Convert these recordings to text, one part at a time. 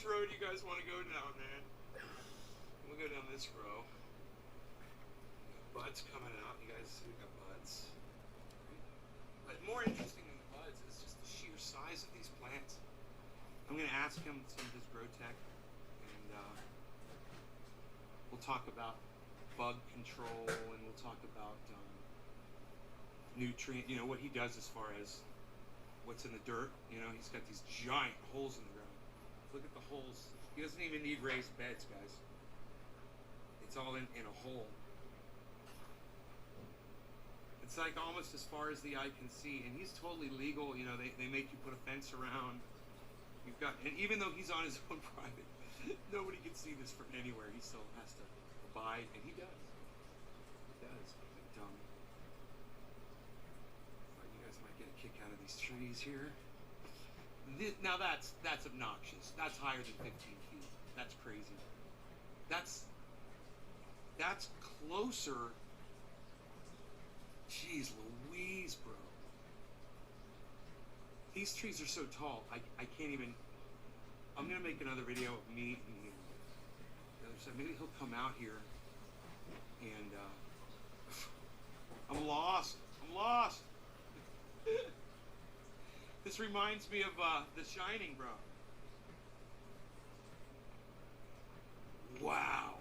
road you guys want to go down, man? We'll go down this row. Buds coming out. You guys see we got buds. But more interesting than the buds is just the sheer size of these plants. I'm going to ask him some of his grow tech, and we'll talk about bug control, and we'll talk about nutrient, you know, what he does as far as what's in the dirt. You know, he's got these giant holes in the ground. Look at the holes. He doesn't even need raised beds, guys. It's all in a hole. It's like almost as far as the eye can see, and he's totally legal. You know, they make you put a fence around. You've got, and even though he's on his own private, nobody can see this from anywhere. He still has to abide, and he does. He does. But, you guys might get a kick out of these trees here. Now that's obnoxious. That's higher than 15 feet. That's crazy. That's closer. Jeez Louise, bro. These trees are so tall, I can't even. I'm gonna make another video of me and the other side. Maybe he'll come out here and I'm lost. I'm lost. This reminds me of The Shining, bro. Wow.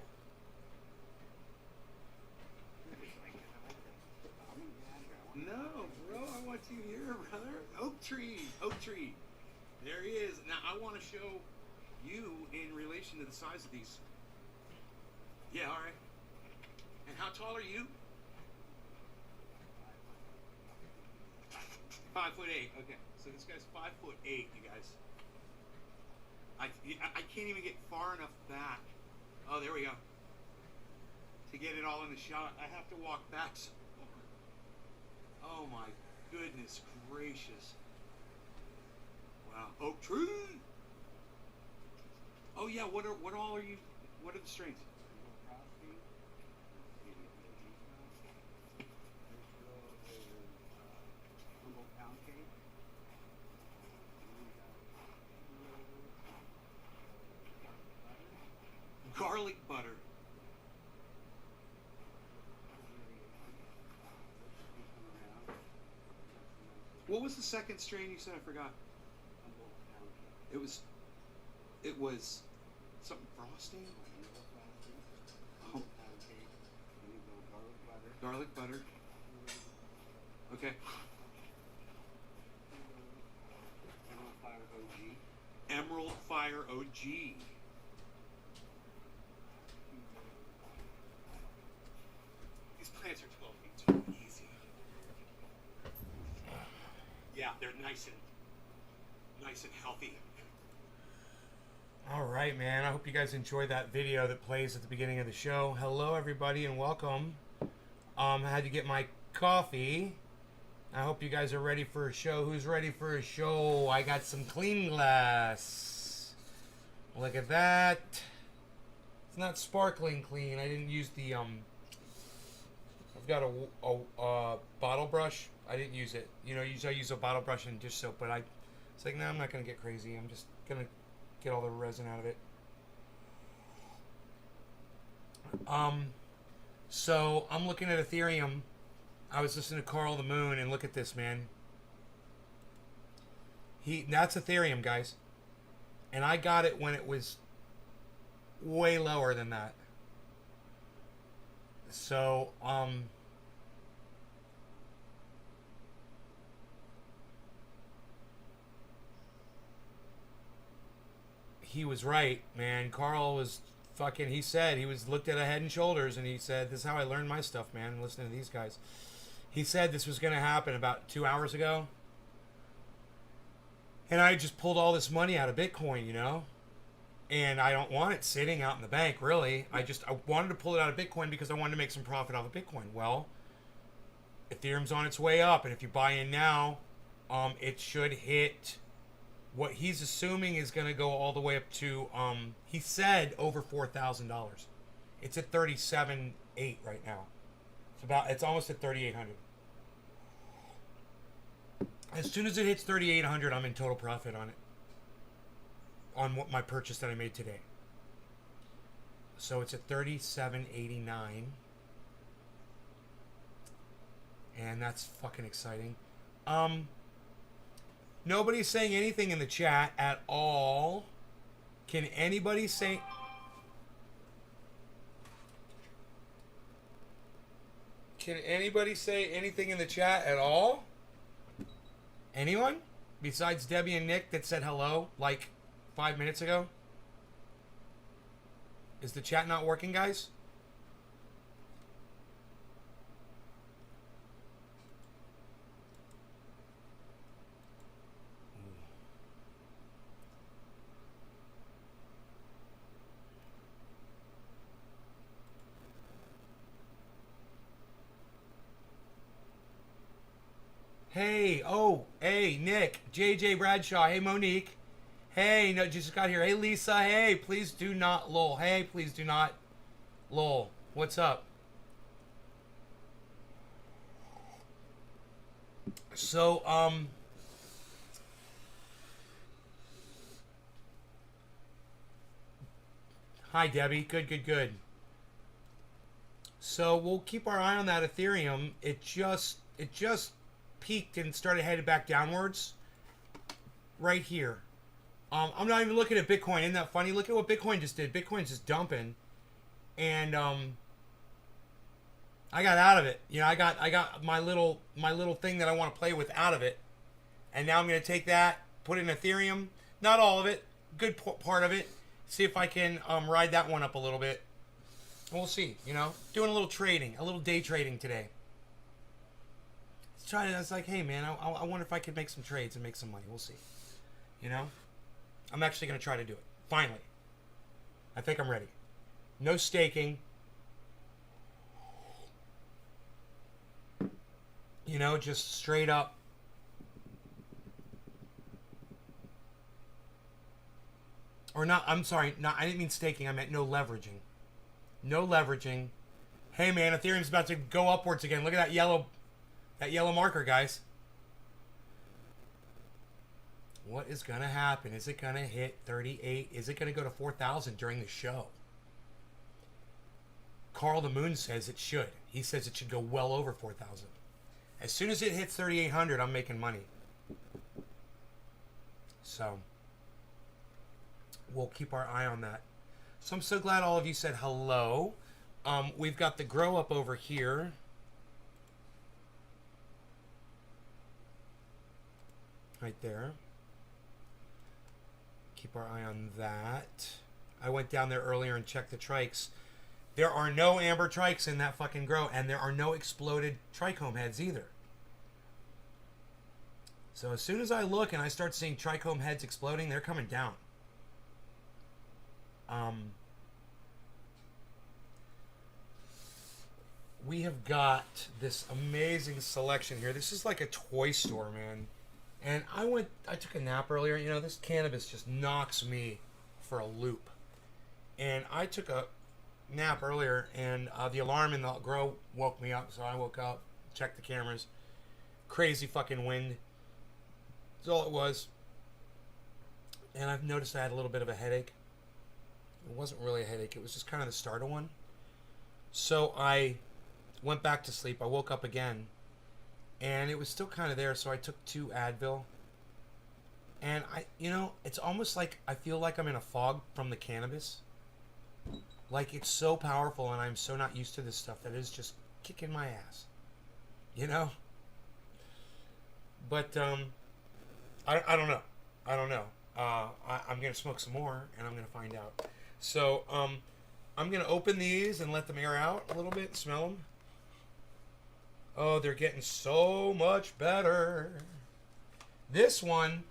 No, bro, I want you here, brother. Oak tree, oak tree. There he is. Now, I want to show you in relation to the size of these. Yeah, all right. And how tall are you? 5'8". Okay, so this guy's 5'8", you guys. I can't even get far enough back. Oh, there we go. To get it all in the shot, I have to walk back so far. Oh my goodness gracious. Wow. Oak tree. Oh yeah, what all are you, what are the strains? Garlic butter. What was the second strain you said? I forgot. It was something frosting. Oh. Garlic butter. Okay. Emerald Fire OG. These plants are 12 feet tall. Easy. Yeah, they're nice and healthy. All right, man. I hope you guys enjoyed that video that plays at the beginning of the show. Hello, everybody, and welcome. I had to get my coffee. I hope you guys are ready for a show. Who's ready for a show? I got some clean glass. Look at that. It's not sparkling clean. I didn't use the I've got a bottle brush. I didn't use it. You know, usually I use a bottle brush and dish soap, but it's like, no, I'm not gonna get crazy. I'm just gonna get all the resin out of it. So I'm looking at Ethereum. I was listening to Carl the Moon, and look at this, man. That's Ethereum, guys. And I got it when it was way lower than that. So, he was right, man. Carl was fucking, he said, he was looked at a Head and Shoulders, and he said, this is how I learned my stuff, man, listening to these guys. He said this was going to happen about 2 hours ago. And I just pulled all this money out of Bitcoin, you know? And I don't want it sitting out in the bank, really. I wanted to pull it out of Bitcoin because I wanted to make some profit off of Bitcoin. Well, Ethereum's on its way up, and if you buy in now, it should hit what he's assuming is going to go all the way up to, he said over $4,000. It's at 37.8 right now. It's almost at 3,800. As soon as it hits 3,800, I'm in total profit on it. on what my purchase that I made today. So it's at $37.89. And that's fucking exciting. Nobody's saying anything in the chat at all. Can anybody say... Can anybody say anything in the chat at all? Anyone? Besides Debbie and Nick that said hello like 5 minutes ago? Is the chat not working, guys? Hey, oh, hey, Nick, JJ Bradshaw, hey, Monique, hey, no, just got here, hey, Lisa, hey, please do not lol, hey, please do not lol, what's up? So, hi, Debbie, good. So, we'll keep our eye on that Ethereum. It just peaked and started headed back downwards right here. I'm not even looking at Bitcoin. Isn't that funny? Look at what Bitcoin just did. Bitcoin's just dumping, and I got out of it. You know, I got my little thing that I want to play with out of it, and now I'm going to take that, put it in Ethereum. Not all of it, good part of it. See if I can ride that one up a little bit. We'll see. You know, doing a little trading, a little day trading today. I was like, hey man, I wonder if I could make some trades and make some money. We'll see. You know, I'm actually going to try to do it. Finally. I think I'm ready. No staking. You know, just straight up. Or not, I'm sorry, not, I didn't mean staking, I meant no leveraging. No leveraging. Hey man, Ethereum's about to go upwards again. Look at that yellow marker, guys. What is going to happen? Is it going to hit 38? Is it going to go to 4,000 during the show? Carl the Moon says it should. He says it should go well over 4,000. As soon as it hits 3,800, I'm making money. So, we'll keep our eye on that. So I'm so glad all of you said hello. We've got the grow up over here. Right there. Keep our eye on that. I went down there earlier and checked the trikes. There are no amber trikes in that fucking grow, and there are no exploded trichome heads either. So as soon as I look and I start seeing trichome heads exploding, they're coming down. We have got this amazing selection here. This is like a toy store, man. And I took a nap earlier. You know, this cannabis just knocks me for a loop. And I took a nap earlier, and the alarm in the grow woke me up. So I woke up, checked the cameras. Crazy fucking wind. That's all it was. And I've noticed I had a little bit of a headache. It wasn't really a headache. It was just kind of the start of one. So I went back to sleep. I woke up again. And it was still kind of there, so I took 2 Advil. And it's almost like I feel like I'm in a fog from the cannabis. Like, it's so powerful, and I'm so not used to this stuff that it's just kicking my ass. You know? But, I don't know. I'm going to smoke some more, and I'm going to find out. So, I'm going to open these and let them air out a little bit, smell them. Oh, they're getting so much better. This one,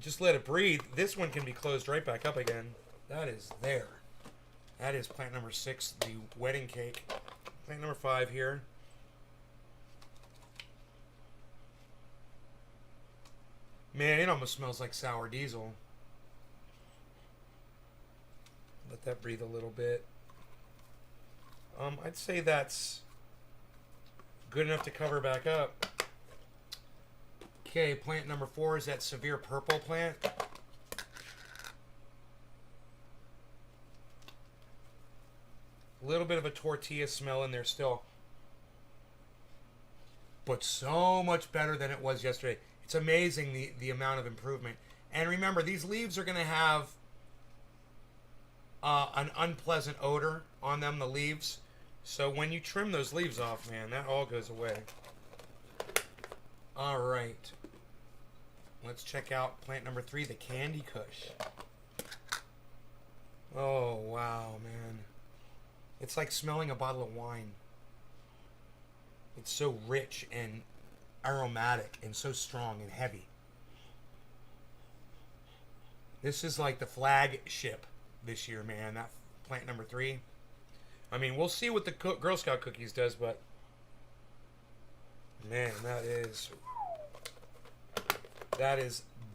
just let it breathe. This one can be closed right back up again. That is there. That is plant number 6, the wedding cake. Plant number 5 here. Man, it almost smells like sour diesel. Let that breathe a little bit. I'd say that's good enough to cover back up. Okay, plant number 4 is that severe purple plant. A little bit of a tortilla smell in there still. But so much better than it was yesterday. It's amazing the amount of improvement. And remember, these leaves are going to have an unpleasant odor on them, the leaves. So when you trim those leaves off, man, that all goes away. All right. Let's check out plant number 3, the Candy Kush. Oh, wow, man. It's like smelling a bottle of wine. It's so rich and aromatic and so strong and heavy. This is like the flagship this year, man. That plant number 3. I mean, we'll see what the Girl Scout cookies does, but man, that is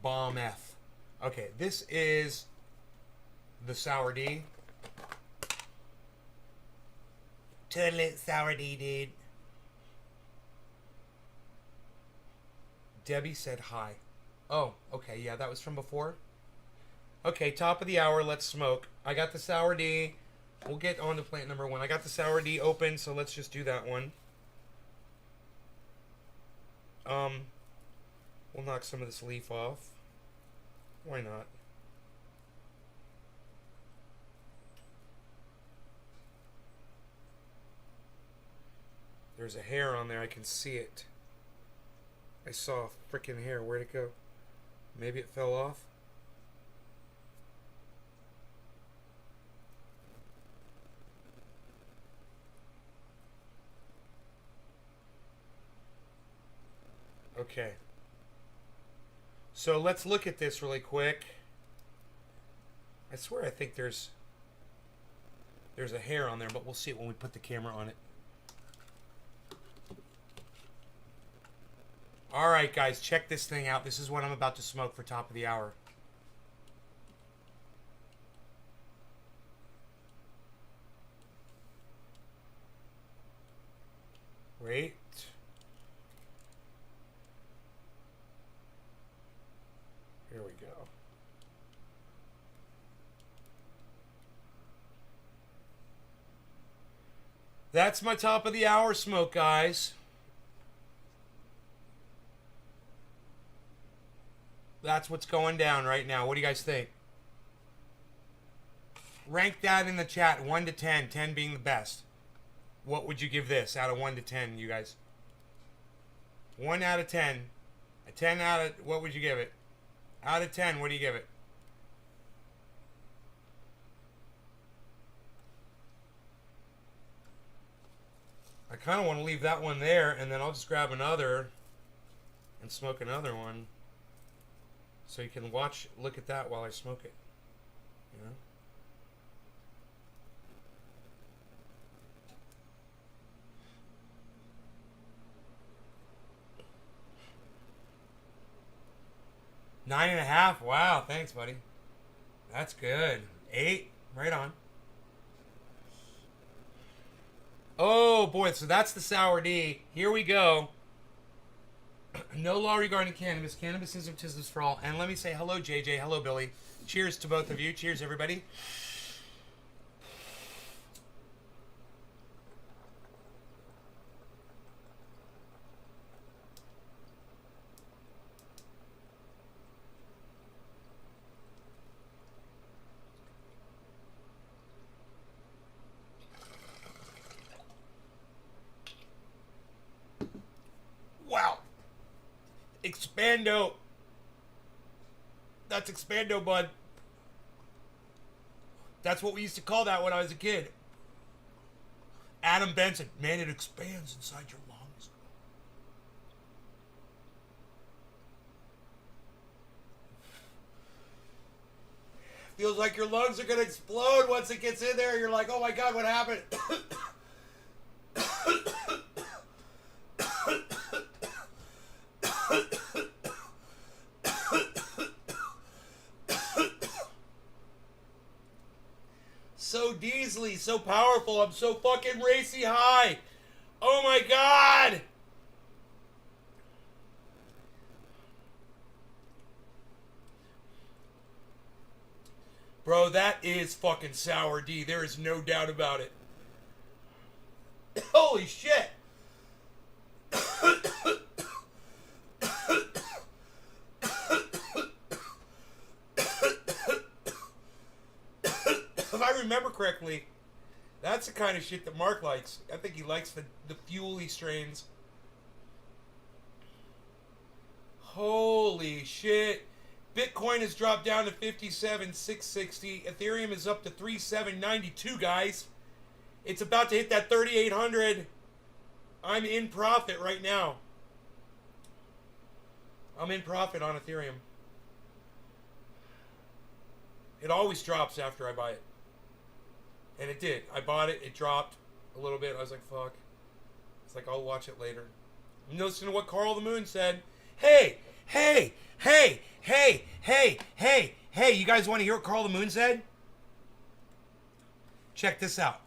bomb F. Okay, this is the Sour D. Totally Sour D, dude. Debbie said hi. Oh, okay, yeah, that was from before. Okay, top of the hour, let's smoke. I got the Sour D. We'll get on to plant number 1. I got the Sour D open, so let's just do that one. We'll knock some of this leaf off. Why not? There's a hair on there. I can see it. I saw a freaking hair. Where'd it go? Maybe it fell off. Okay. So let's look at this really quick. I swear I think there's a hair on there, but we'll see it when we put the camera on it. Alright guys, check this thing out. This is what I'm about to smoke for top of the hour. Wait. Here we go. That's my top of the hour smoke, guys. That's what's going down right now. What do you guys think? Rank that in the chat, 1 to 10, 10 being the best. What would you give this out of 1 to 10, you guys? 1 out of 10. A 10 out of, what would you give it? Out of 10, what do you give it? I kind of want to leave that one there, and then I'll just grab another and smoke another one. So you can look at that while I smoke it. You know? Nine and a half. Wow, thanks, buddy. That's good. 8. Right on. Oh, boy. So that's the Sour D. Here we go. No law regarding cannabis. Cannabis isn't business for all. And let me say hello, JJ. Hello, Billy. Cheers to both of you. Cheers, everybody. Wow. Expando. That's Expando, bud. That's what we used to call that when I was a kid. Adam Benson. Man, it expands inside your lungs. Feels like your lungs are going to explode once it gets in there. You're like, oh my God, what happened? So Deasley, so powerful. I'm so fucking racy high. Oh my God. Bro, that is fucking sour D. There is no doubt about it. Holy shit. If I remember correctly, that's the kind of shit that Mark likes. I think he likes the fuely strains. Holy shit. Bitcoin has dropped down to 57,660. Ethereum is up to 3,792, guys. It's about to hit that 3,800. I'm in profit right now. I'm in profit on Ethereum. It always drops after I buy it. And it did. I bought it. It dropped a little bit. I was like, fuck. It's like, I'll watch it later. And listen to what Carl the Moon said. Hey, hey, hey, hey, hey, hey, hey. You guys want to hear what Carl the Moon said? Check this out.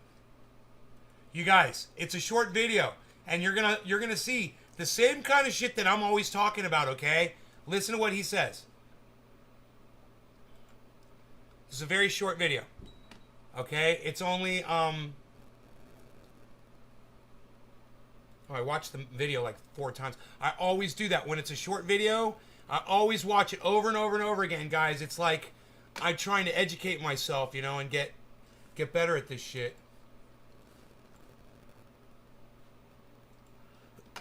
You guys, it's a short video. And you're gonna see the same kind of shit that I'm always talking about, okay? Listen to what he says. This is a very short video. Okay? It's only I watched the video like 4 times. I always do that when it's a short video. I always watch it over and over and over again, guys. It's like I'm trying to educate myself, you know, and get better at this shit.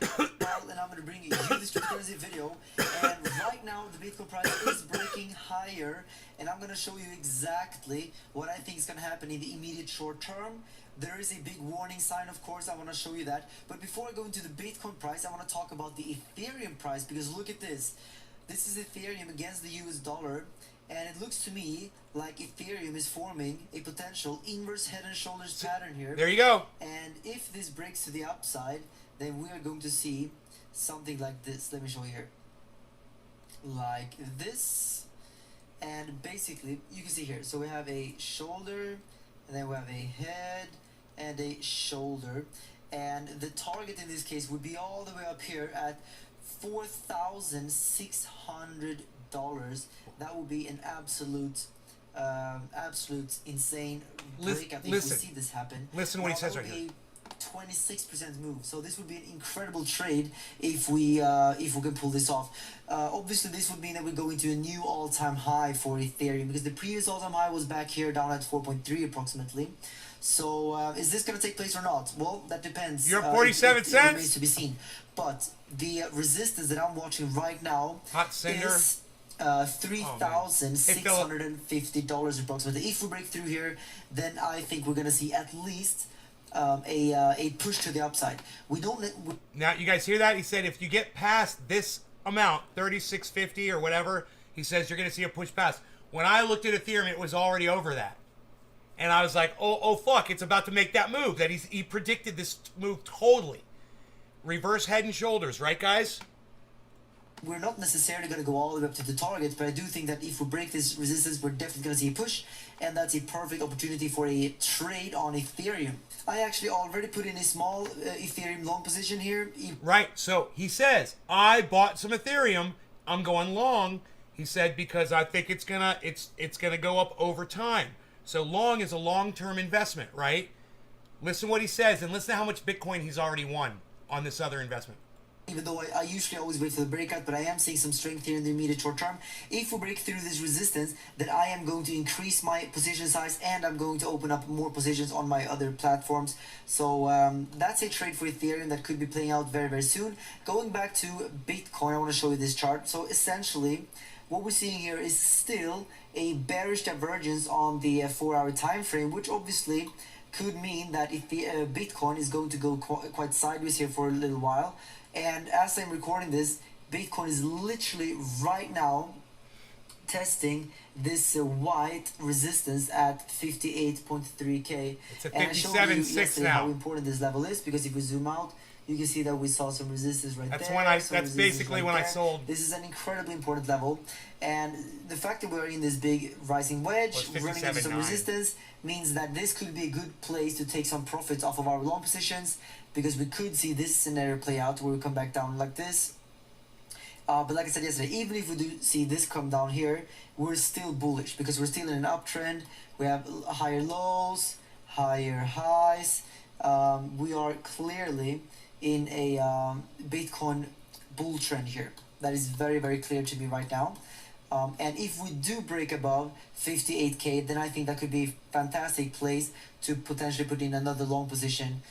And I'm going to bring you this cryptocurrency video, and right now the Bitcoin price is breaking higher, and I'm going to show you exactly what I think is going to happen in the immediate short term. There is a big warning sign, of course. I want to show you that, but before I go into the Bitcoin price, I want to talk about the Ethereum price, because look at this. This is Ethereum against the US dollar, and it looks to me like Ethereum is forming a potential inverse head and shoulders pattern here. There you go. And if this breaks to the upside, then we are going to see something like this. Let me show you here. Like this. And basically, you can see here. So we have a shoulder, and then we have a head, and a shoulder. And the target in this case would be all the way up here at $4,600. That would be an absolute insane breakout if we see this happen. Listen to what he says right here. 26% move, so this would be an incredible trade if we can pull this off. Obviously this would mean that we go into a new all-time high for Ethereum, because the previous all-time high was back here down at 4.3 approximately. So is this going to take place or not? Well, that depends. You're 47 it cents. remains to be seen. But the resistance that I'm watching right now is $3,650 approximately. If we break through here, then I think we're going to see at least a push to the upside. Now you guys hear that? He said if you get past this amount, 3650 or whatever, he says you're going to see a push past. When I looked at Ethereum, it was already over that, and I was like, oh fuck, it's about to make that move. That he predicted this move totally. Reverse head and shoulders, right, guys? We're not necessarily going to go all the way up to the target, but I do think that if we break this resistance, we're definitely going to see a push, and that's a perfect opportunity for a trade on Ethereum. I actually already put in a small Ethereum long position here. Right, so he says, I bought some Ethereum, I'm going long, he said, because I think it's gonna go up over time. So long is a long-term investment, right? Listen what he says, and listen to how much Bitcoin he's already won on this other investment. Even though I usually always wait for the breakout, but I am seeing some strength here in the immediate short term. If we break through this resistance, then I am going to increase my position size, and I'm going to open up more positions on my other platforms. So that's a trade for Ethereum that could be playing out very, very soon. Going back to Bitcoin, I want to show you this chart. So essentially, what we're seeing here is still a bearish divergence on the 4-hour time frame, which obviously could mean that if the Bitcoin is going to go quite sideways here for a little while. And as I'm recording this, Bitcoin is literally right now testing this white resistance at 58.3K. It's at 57.6 and I showed you yesterday now. how important this level is, because if we zoom out, you can see that we saw some resistance right there. That's basically when I sold. This is an incredibly important level, and the fact that we're in this big rising wedge, running into some resistance, means that this could be a good place to take some profits off of our long positions, because we could see this scenario play out where we come back down like this, But like I said yesterday, even if we do see this come down here, we're still bullish because we're still in an uptrend. We have higher lows, higher highs. We are clearly in a Bitcoin bull trend here. That is very, very clear to me right now. And if we do break above 58k, then I think that could be a fantastic place to potentially put in another long position.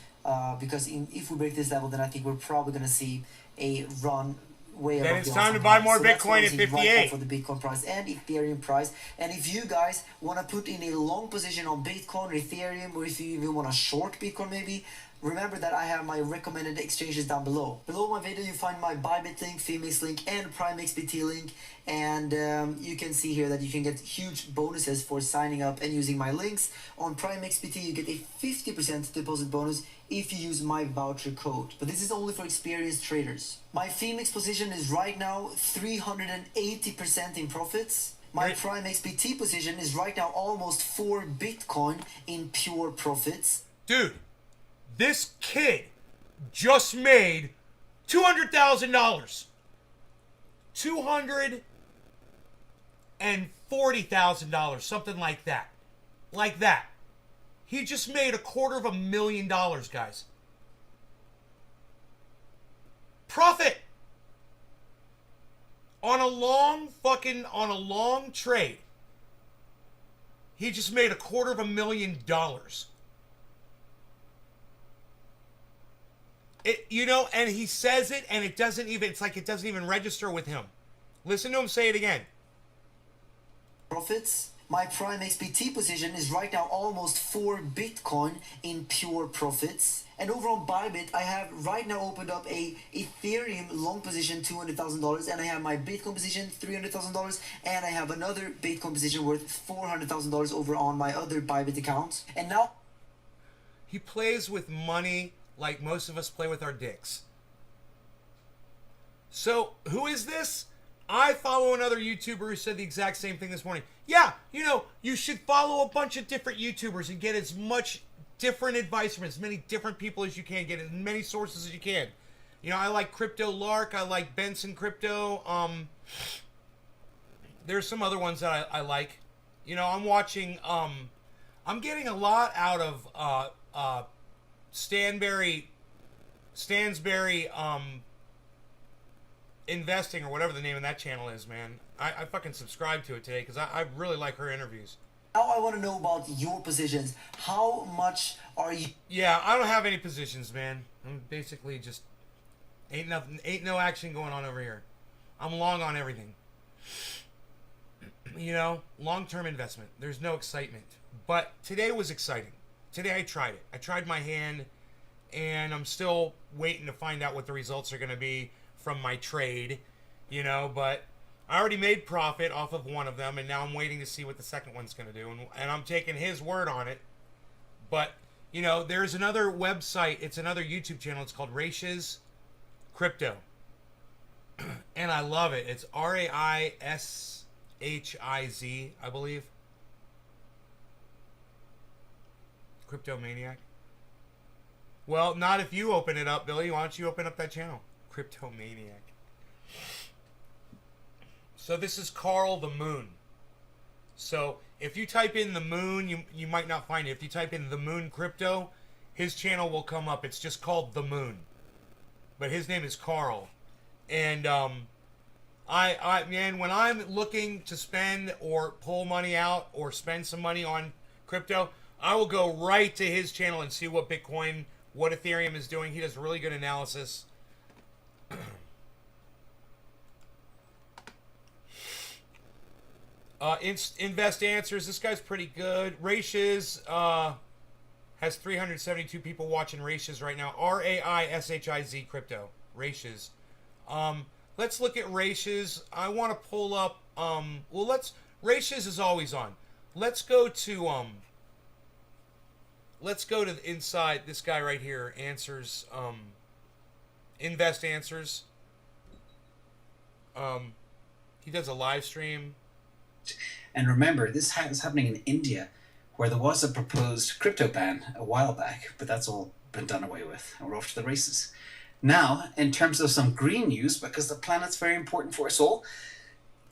Because if we break this level, then I think we're probably going to see a run way above. Then it's time to buy more Bitcoin at 58 right for the Bitcoin price and Ethereum price. And if you guys want to put in a long position on Bitcoin or Ethereum, or if you even want to short Bitcoin maybe, remember that I have my recommended exchanges down below. Below my video, you find my Bybit link, Phoenix link, and Prime XBT link. And you can see here that you can get huge bonuses for signing up and using my links. On Prime XBT, you get a 50% deposit bonus if you use my voucher code. But this is only for experienced traders. My Phoenix position is right now 380% in profits. My Prime XBT position is right now almost 4 Bitcoin in pure profits. Dude, this kid just made $200,000. $240,000, something like that. Like that. He just made $250,000, guys. Profit. On a long trade. He just made $250,000. And he says it, and it's like it doesn't even register with him. Listen to him say it again. Profits. My Prime XBT position is right now almost 4 Bitcoin in pure profits. And over on Bybit, I have right now opened up a Ethereum long position, $200,000, and I have my Bitcoin position, $300,000, and I have another Bitcoin position worth $400,000 over on my other Bybit account. And now he plays with money like most of us play with our dicks. So, who is this? I follow another YouTuber who said the exact same thing this morning. Yeah, you should follow a bunch of different YouTubers and get as much different advice from as many different people as you can. Get as many sources as you can. I like Crypto Lark. I like Benson Crypto. There's some other ones that I like. I'm watching... I'm getting a lot out of Stansberry Investing, or whatever the name of that channel is, man. I fucking subscribed to it today because I really like her interviews. Now I want to know about your positions. How much are you... Yeah, I don't have any positions, man. I'm basically just... Ain't no action going on over here. I'm long on everything. Long-term investment. There's no excitement. But today was exciting. Today I tried it. I tried my hand, and I'm still waiting to find out what the results are going to be from my trade, but I already made profit off of one of them, and now I'm waiting to see what the second one's going to do, and I'm taking his word on it. But, there's another website, it's another YouTube channel, it's called Raishiz Crypto, and I love it. It's Raishiz, I believe. Crypto Maniac. Well, not if you open it up, Billy. Why don't you open up that channel? Crypto Maniac. So this is Carl the Moon. So if you type in the Moon, you might not find it. If you type in the Moon Crypto, his channel will come up. It's just called the Moon, but his name is Carl. And man, when I'm looking to spend or pull money out or spend some money on crypto, I will go right to his channel and see what Bitcoin, what Ethereum is doing. He does really good analysis. Invest Answers. This guy's pretty good. Raishiz has 372 people watching Raishiz right now. Raishiz Crypto. Raishiz. Let's look at Raishiz. I want to pull up. Raishiz is always on. Let's go to inside this guy right here. Answers. Invest Answers. He does a live stream. And remember, this is happening in India, where there was a proposed crypto ban a while back, but that's all been done away with, and we're off to the races. Now, in terms of some green news, because the planet's very important for us all,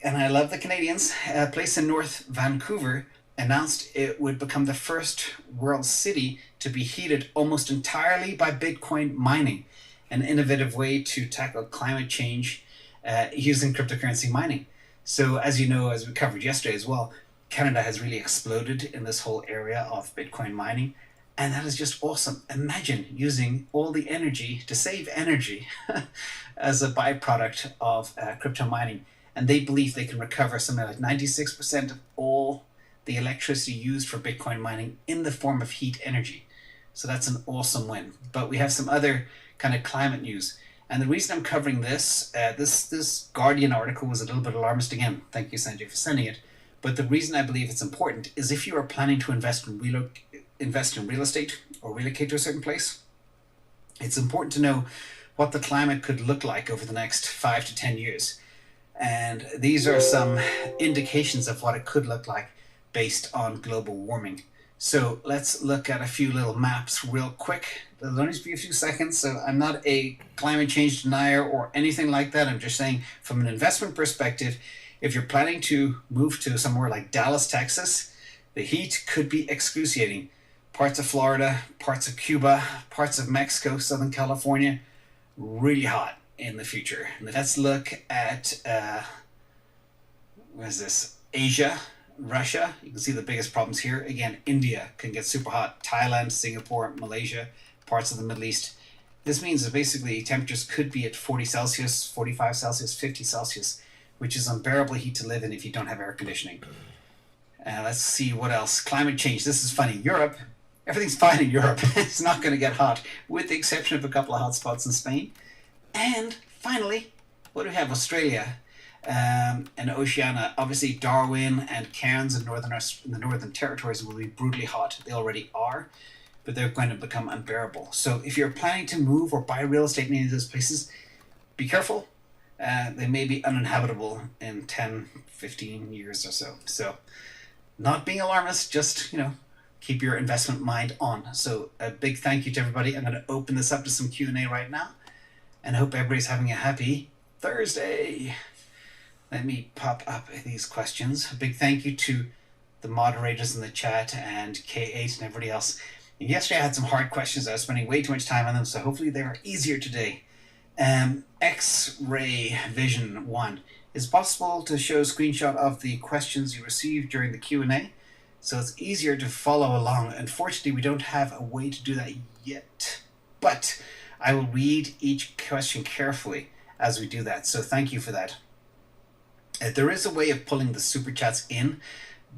and I love the Canadians, a place in North Vancouver announced it would become the first world city to be heated almost entirely by Bitcoin mining, an innovative way to tackle climate change using cryptocurrency mining. So as you know, as we covered yesterday as well, Canada has really exploded in this whole area of Bitcoin mining. And that is just awesome. Imagine using all the energy to save energy as a byproduct of crypto mining. And they believe they can recover something like 96% of all the electricity used for Bitcoin mining in the form of heat energy. So that's an awesome win. But we have some other kind of climate news. And the reason I'm covering this, this Guardian article was a little bit alarmist again. Thank you, Sanjay, for sending it. But the reason I believe it's important is if you are planning to invest in real estate or relocate to a certain place, it's important to know what the climate could look like over the next 5 to 10 years. And these are some indications of what it could look like based on global warming. So let's look at a few little maps real quick. There'll only be a few seconds, so I'm not a climate change denier or anything like that. I'm just saying from an investment perspective, if you're planning to move to somewhere like Dallas, Texas, the heat could be excruciating. Parts of Florida, parts of Cuba, parts of Mexico, Southern California, really hot in the future. Let's look at, what is this? Asia, Russia. You can see the biggest problems here. Again, India can get super hot. Thailand, Singapore, Malaysia, parts of the Middle East. This means that basically temperatures could be at 40 Celsius, 45 Celsius, 50 Celsius, which is unbearable heat to live in if you don't have air conditioning. Let's see what else. Climate change. This is funny. Europe. Everything's fine in Europe. It's not going to get hot, with the exception of a couple of hot spots in Spain. And finally, what do we have? Australia and Oceania. Obviously, Darwin and Cairns in the Northern Territories will be brutally hot. They already are, but they're going to become unbearable. So if you're planning to move or buy real estate in any of those places, be careful. They may be uninhabitable in 10, 15 years or so. So not being alarmist, just, keep your investment mind on. So a big thank you to everybody. I'm going to open this up to some Q&A right now, and I hope everybody's having a happy Thursday. Let me pop up these questions. A big thank you to the moderators in the chat and K8 and everybody else. And yesterday I had some hard questions. I was spending way too much time on them, so hopefully they are easier today. X-Ray Vision 1. Is it possible to show a screenshot of the questions you received during the Q&A? So it's easier to follow along. Unfortunately, we don't have a way to do that yet. But I will read each question carefully as we do that. So thank you for that. There is a way of pulling the super chats in,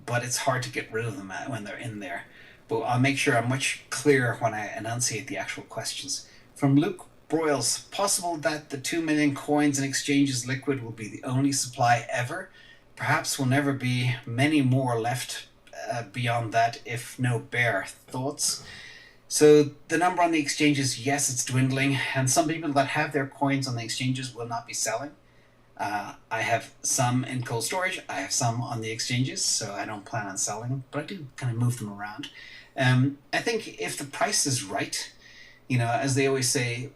but it's hard to get rid of them when they're in there. But I'll make sure I'm much clearer when I enunciate the actual questions. From Luke Broyles, possible that the 2 million coins and exchanges liquid will be the only supply ever? Perhaps will never be many more left beyond that, if no bear. Thoughts? So the number on the exchanges, yes, it's dwindling, and some people that have their coins on the exchanges will not be selling. I have some in cold storage. I have some on the exchanges, so I don't plan on selling, but I do kind of move them around. I think if the price is right, as they always say,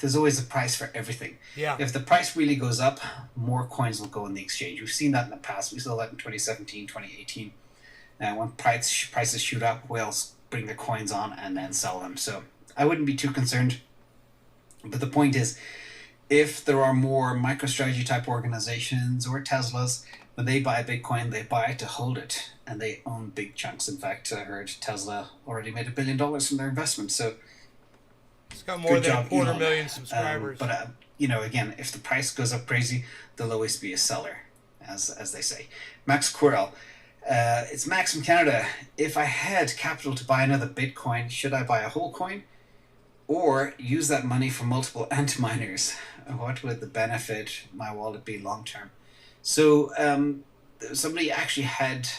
there's always a price for everything. Yeah. If the price really goes up, more coins will go in the exchange. We've seen that in the past. We saw that in 2017, 2018. When prices shoot up, whales bring their coins on and then sell them. So I wouldn't be too concerned. But the point is, if there are more MicroStrategy type organizations or Teslas, when they buy Bitcoin, they buy it to hold it, and they own big chunks. In fact, I heard Tesla already made $1 billion from their investment. So it's got more than job, 250,000 subscribers. But again, if the price goes up crazy, there'll always be a seller, as they say. Max Quirrell. It's Max from Canada. If I had capital to buy another Bitcoin, should I buy a whole coin or use that money for multiple antiminers? What would the benefit my wallet be long term? So somebody actually had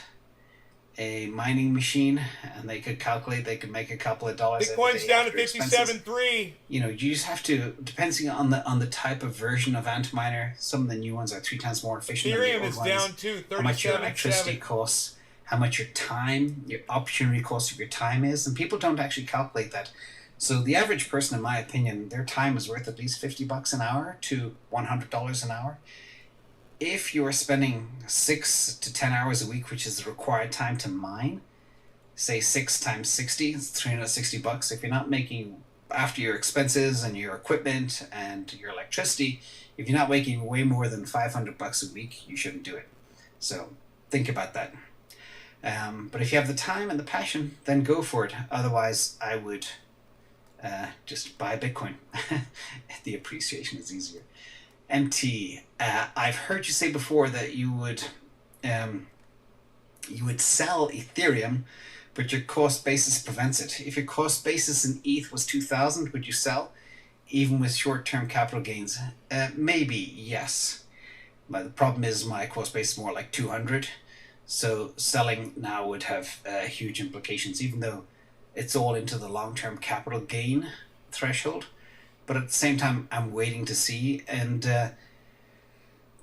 a mining machine, and they could calculate they could make a couple of dollars. Bitcoin's down to 57.3. You just have to, depending on the type of version of Antminer, some of the new ones are 3 times more efficient. Ethereum is down to 37.7. How much your electricity costs, how much your opportunity cost of your time is, and people don't actually calculate that. So the average person, in my opinion, their time is worth at least $50 an hour to $100 an hour. If you are spending 6 to 10 hours a week, which is the required time to mine, say 6 times 60, it's $360. If you're not making, after your expenses and your equipment and your electricity, if you're not making way more than $500 a week, you shouldn't do it. So think about that. But if you have the time and the passion, then go for it. Otherwise, I would just buy Bitcoin. The appreciation is easier. MT, I've heard you say before that you would sell Ethereum, but your cost basis prevents it. If your cost basis in ETH was 2,000, would you sell, even with short-term capital gains? Maybe, yes. But the problem is my cost base is more like 200, so selling now would have huge implications, even though it's all into the long-term capital gain threshold. But at the same time, I'm waiting to see, and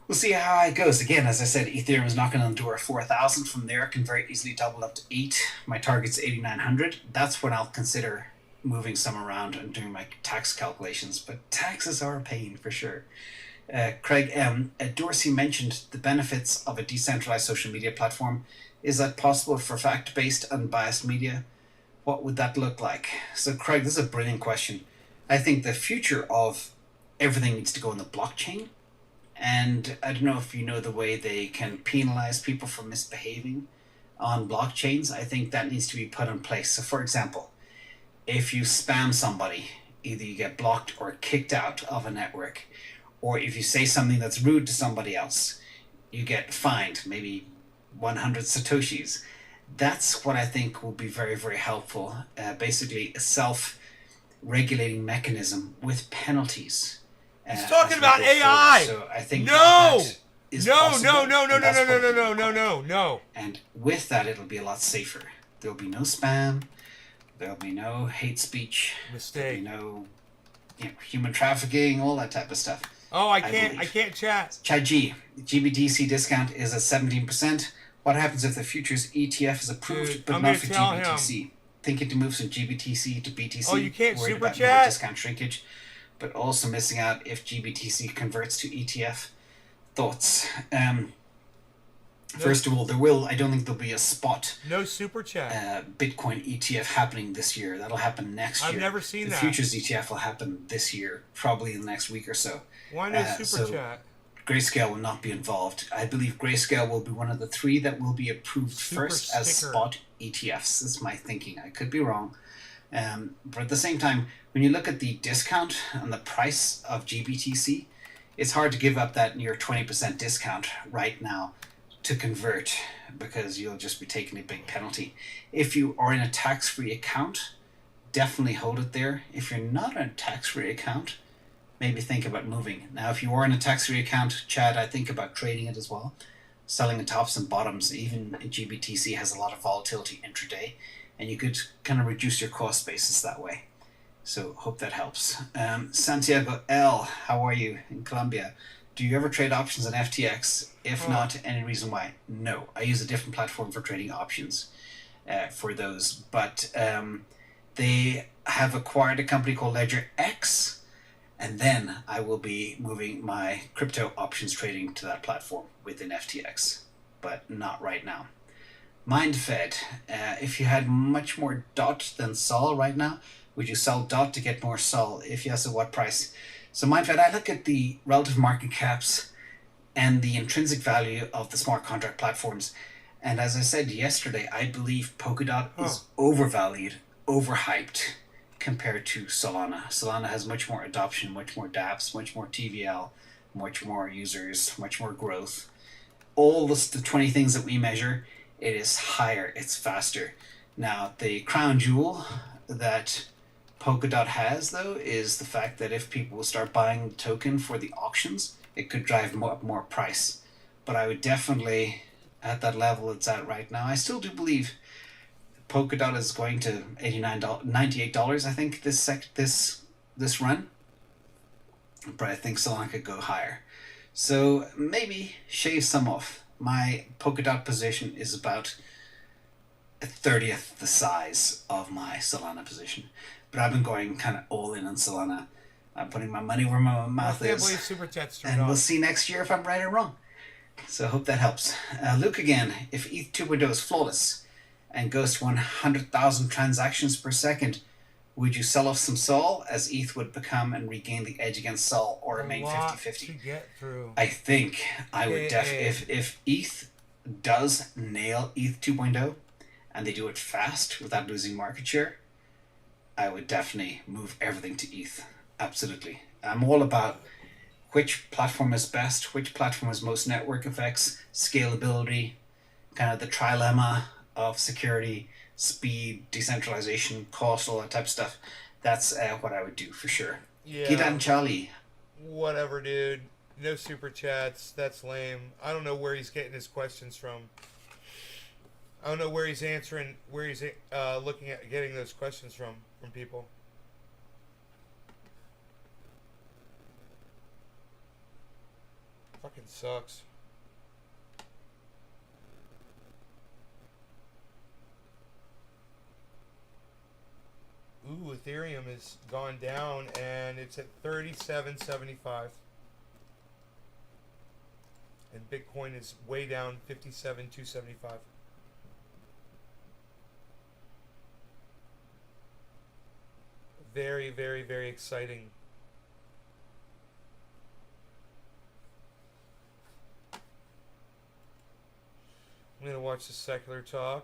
we'll see how it goes. Again, as I said, Ethereum is not going to endure 4,000. From there, it can very easily double up to 8. My target's 8,900. That's when I'll consider moving some around and doing my tax calculations. But taxes are a pain for sure. Craig M. Dorsey mentioned the benefits of a decentralized social media platform. Is that possible for fact-based, unbiased media? What would that look like? So, Craig, this is a brilliant question. I think the future of everything needs to go on the blockchain. And I don't know if you know the way they can penalize people for misbehaving on blockchains. I think that needs to be put in place. So, for example, if you spam somebody, either you get blocked or kicked out of a network, or if you say something that's rude to somebody else, you get fined maybe 100 Satoshis. That's what I think will be very, very helpful. Basically, a self-regulating mechanism with penalties. He's talking about AI. So I think no, that is no, possible, no, no, no, and no, that's no, what no, we no, want. no, no, no. And with that, it'll be a lot safer. There'll be no spam. There'll be no hate speech. Mistake. There'll be no, human trafficking, all that type of stuff. Oh, I believe. can't chat. Chad G, GBTC discount is at 17%. What happens if the futures ETF is approved, Dude, but I'm not gonna for tell GBTC? Thinking to move from GBTC to BTC. Oh, you can't worried super about more chat? discount shrinkage, but also missing out if GBTC converts to ETF. Thoughts? First of all, I don't think there'll be a spot No super chat. Bitcoin ETF happening this year. That'll happen next year. I've never seen the that. futures ETF will happen this year, probably in the next week or so. Why no super so chat? Grayscale will not be involved. I believe Grayscale will be one of the 3 that will be approved Super first as sticker. spot ETFs. That's my thinking. I could be wrong. But at the same time, when you look at the discount and the price of GBTC, it's hard to give up that near 20% discount right now to convert, because you'll just be taking a big penalty. If you are in a tax-free account, definitely hold it there. If you're not in a tax-free account, maybe think about moving. Now, if you are in a tax-free account, Chad, I think about trading it as well. Selling the tops and bottoms, even GBTC has a lot of volatility intraday, and you could kind of reduce your cost basis that way. So hope that helps. Santiago L, how are you in Colombia? Do you ever trade options on FTX? If not, any reason why? No, I use a different platform for trading options for those. But they have acquired a company called Ledger X, and then I will be moving my crypto options trading to that platform within FTX, but not right now. MindFed, if you had much more DOT than SOL right now, would you sell DOT to get more SOL? If yes, at what price? So MindFed, I look at the relative market caps and the intrinsic value of the smart contract platforms. And as I said yesterday, I believe Polkadot is overvalued, overhyped compared to Solana. Solana has much more adoption, much more dApps, much more TVL, much more users, much more growth. All the 20 things that we measure, it is higher, it's faster. Now, the crown jewel that Polkadot has, though, is the fact that if people will start buying the token for the auctions, it could drive more price. But I would definitely, at that level it's at right now, I still do believe Polkadot is going to $98, I think, this run. But I think Solana could go higher. So maybe shave some off. My Polkadot position is about a 30th the size of my Solana position. but I've been going kind of all in on Solana. I'm putting my money where my mouth I can't is. believe Super Chat's turned And on. we'll see next year if I'm right or wrong. So I hope that helps. Luke again, if ETH 2.0 is flawless and goes to 100,000 transactions per second, would you sell off some Sol as ETH would become and regain the edge against Sol or remain A lot 50-50? to get through. I think I would if ETH does nail ETH 2.0 and they do it fast without losing market share, I would definitely move everything to ETH. Absolutely. I'm all about which platform is best, which platform has most network effects, scalability, kind of the trilemma of security, speed, decentralization, cost, all that type of stuff. That's what I would do for sure. Yeah. Gidan Charlie. Whatever, dude. No Super Chats. That's lame. I don't know where he's getting his questions from. I don't know where he's answering, where he's looking at getting those questions from people. Fucking sucks. Ooh, Ethereum has gone down and it's at 37.75. And Bitcoin is way down 57.275. Very, very, very exciting. I'm going to watch the secular talk.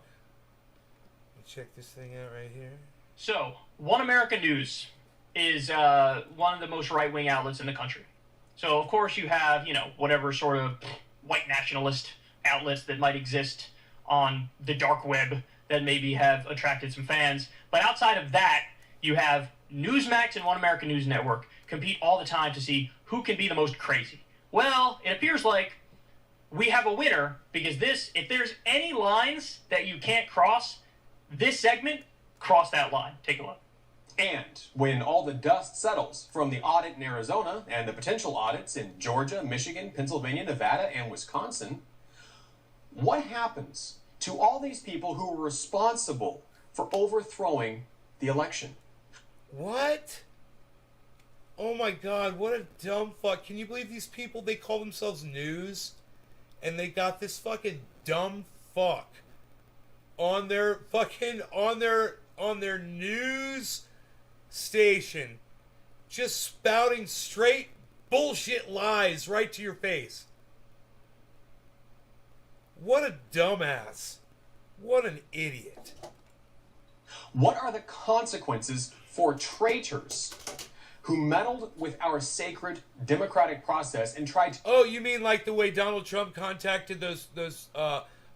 Let me check this thing out right here. So, One America News is one of the most right-wing outlets in the country. So, of course, you have, whatever sort of white nationalist outlets that might exist on the dark web that maybe have attracted some fans. But outside of that, you have Newsmax and One America News Network compete all the time to see who can be the most crazy. Well, it appears like we have a winner because if there's any lines that you can't cross, this segment, cross that line. Take a look. And when all the dust settles from the audit in Arizona and the potential audits in Georgia, Michigan, Pennsylvania, Nevada, and Wisconsin, what happens to all these people who were responsible for overthrowing the election? What? Oh my god, what a dumb fuck. Can you believe these people, they call themselves news? And they got this fucking dumb fuck on their news station just spouting straight bullshit lies right to your face. What a dumbass. What an idiot. What are the consequences for traitors who meddled with our sacred democratic process and tried to... Oh, you mean like the way Donald Trump contacted those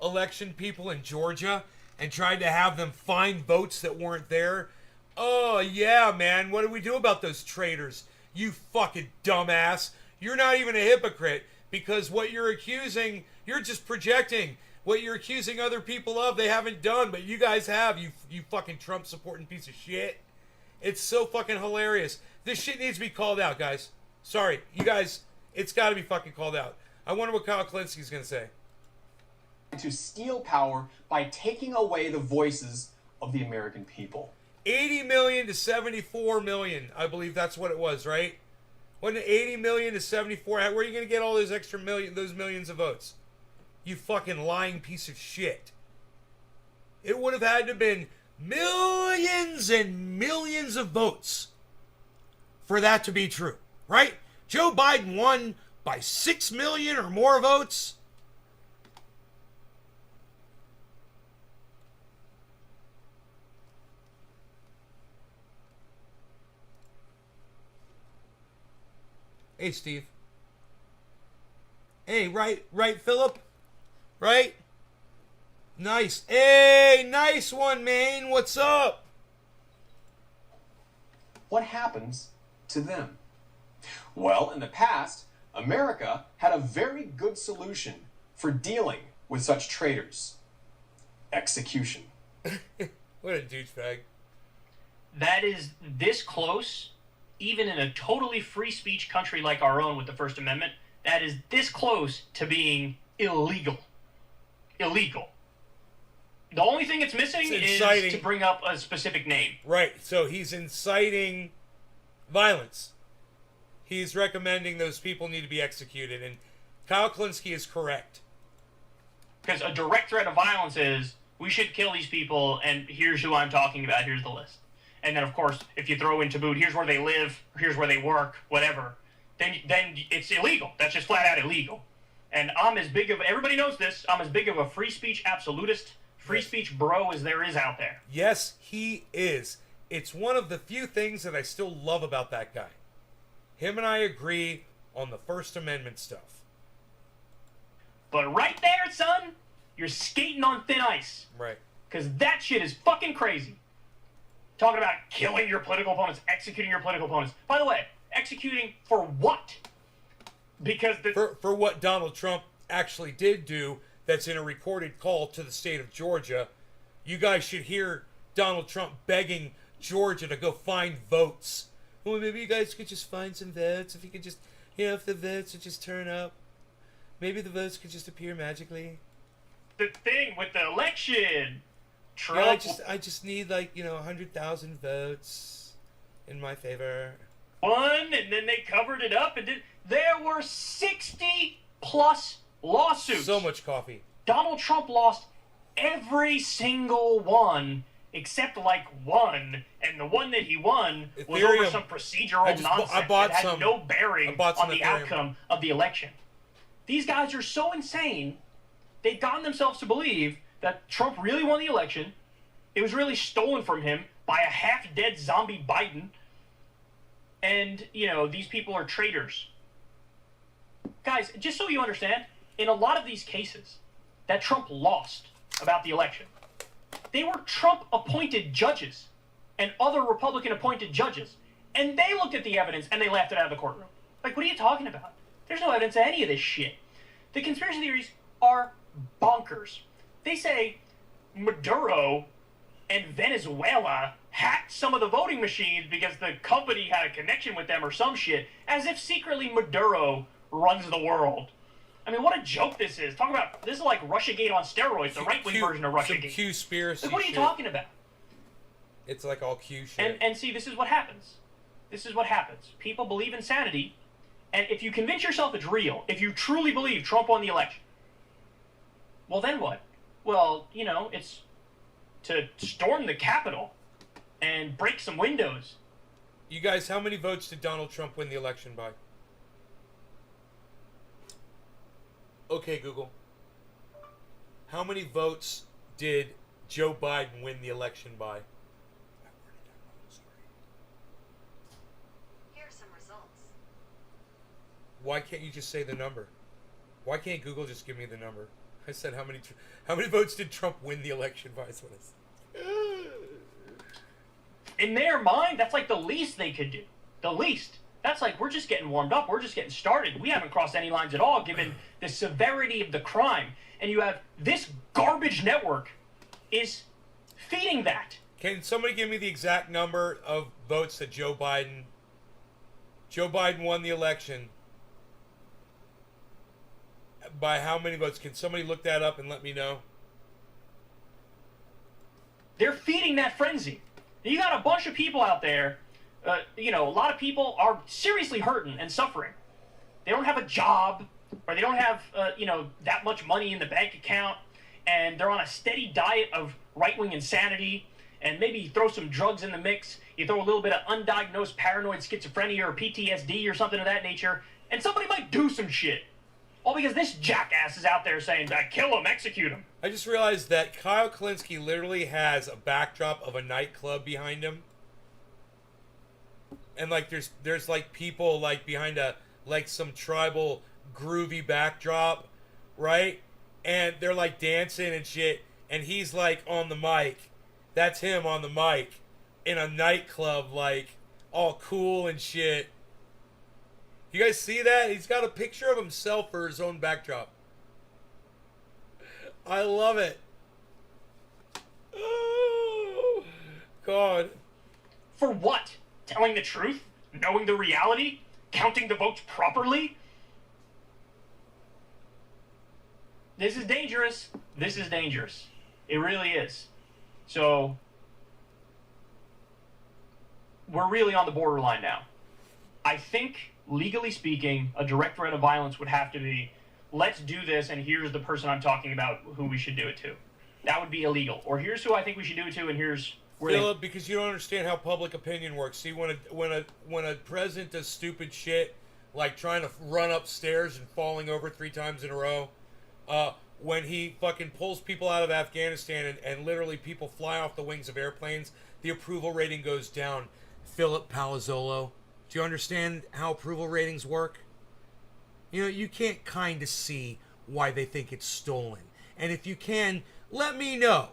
election people in Georgia and tried to have them find votes that weren't there? Oh, yeah, man. What do we do about those traitors? You fucking dumbass. You're not even a hypocrite because what you're accusing, you're just projecting. What you're accusing other people of, they haven't done, but you guys have, you fucking Trump-supporting piece of shit. It's so fucking hilarious. This shit needs to be called out, guys. Sorry, you guys, it's got to be fucking called out. I wonder what Kyle Klinsky's going to say. To steal power by taking away the voices of the American people. 80 million to 74 million, I believe that's what it was, right? Wasn't it 80 million to 74? Where are you going to get all those extra those millions of votes? You fucking lying piece of shit. It would have had to have been millions and millions of votes for that to be true, right? Joe Biden won by 6 million or more votes. Hey, Steve. Hey, right, Philip? Right? Nice. Hey, nice one, man. What's up? What happens to them? Well, in the past, America had a very good solution for dealing with such traitors. Execution. What a douchebag. That is this close, even in a totally free speech country like our own with the First Amendment, that is this close to being illegal. Illegal. The only thing it's missing It's is inciting. to bring up a specific name. Right. So he's inciting violence. He's recommending those people need to be executed, and Kyle Klinsky is correct. Because a direct threat of violence is, we should kill these people, and here's who I'm talking about, here's the list. And then, of course, if you throw in to boot, here's where they live, here's where they work, whatever, then it's illegal. That's just flat out illegal. And I'm as big of, everybody knows this, I'm as big of a free speech absolutist, free speech bro as there is out there. Yes, he is. It's one of the few things that I still love about that guy. Him and I agree on the First Amendment stuff. But right there, son, you're skating on thin ice. Right. Because that shit is fucking crazy. Talking about killing your political opponents, executing your political opponents. By the way, executing for what? Because for what Donald Trump actually did do, that's in a recorded call to the state of Georgia. You guys should hear Donald Trump begging Georgia to go find votes. Well, maybe you guys could just find some votes. If you could just, if the votes would just turn up. Maybe the votes could just appear magically. The thing with the election, Trump... Yeah, I just need 100,000 votes in my favor. Won, and then they covered it up, and there were 60 plus lawsuits. So much coffee. Donald Trump lost every single one except one, and the one that he won was Ethereum. over some procedural nonsense I bought that had some, no bearing on the Ethereum. outcome of the election. These guys are so insane, they've gotten themselves to believe that Trump really won the election. It was really stolen from him by a half-dead zombie Biden. And, these people are traitors. Guys, just so you understand, in a lot of these cases that Trump lost about the election, they were Trump-appointed judges and other Republican-appointed judges. And they looked at the evidence and they laughed it out of the courtroom. Like, what are you talking about? There's no evidence of any of this shit. The conspiracy theories are bonkers. They say Maduro and Venezuela hacked some of the voting machines because the company had a connection with them or some shit, as if secretly Maduro runs the world. I mean, what a joke this is. Talk about, this is like Russiagate on steroids, the right-wing version of Russiagate. Some Q-spiracy Like, what are you shit. talking about? It's like all Q shit. And see, this is what happens. This is what happens. People believe insanity, and if you convince yourself it's real, if you truly believe Trump won the election, well, then what? Well, it's to storm the Capitol and break some windows. You guys, how many votes did Donald Trump win the election by? Okay, Google. How many votes did Joe Biden win the election by? Here are some results. Why can't you just say the number? Why can't Google just give me the number? I said how many votes did Trump win the election by? That's what I said. In their mind, that's like the least they could do. The least. That's like, we're just getting warmed up. We're just getting started. We haven't crossed any lines at all, given the severity of the crime. And you have this garbage network is feeding that. Can somebody give me the exact number of votes that Joe Biden won the election by how many votes? Can somebody look that up and let me know? They're feeding that frenzy. You got a bunch of people out there, a lot of people are seriously hurting and suffering. They don't have a job, or they don't have, that much money in the bank account, and they're on a steady diet of right-wing insanity, and maybe you throw some drugs in the mix, you throw a little bit of undiagnosed paranoid schizophrenia or PTSD or something of that nature, and somebody might do some shit. All because this jackass is out there saying, kill him, execute him. I just realized that Kyle Klinsky literally has a backdrop of a nightclub behind him. And there's people behind some tribal groovy backdrop, right? And they're dancing and shit, and he's on the mic. That's him on the mic in a nightclub, all cool and shit. You guys see that? He's got a picture of himself for his own backdrop. I love it. Oh, God. For what? Telling the truth? Knowing the reality? Counting the votes properly? This is dangerous. This is dangerous. It really is. So we're really on the borderline now. I think, legally speaking, a direct threat of violence would have to be, let's do this, and here's the person I'm talking about who we should do it to. That would be illegal. Or here's who I think we should do it to, and here's where Philip, because you don't understand how public opinion works. See, when a president does stupid shit, like trying to run upstairs and falling over 3 times in a row, when he fucking pulls people out of Afghanistan and literally people fly off the wings of airplanes, the approval rating goes down. Philip Palazzolo, do you understand how approval ratings work? You know, you can't kind of see why they think it's stolen. And if you can, let me know.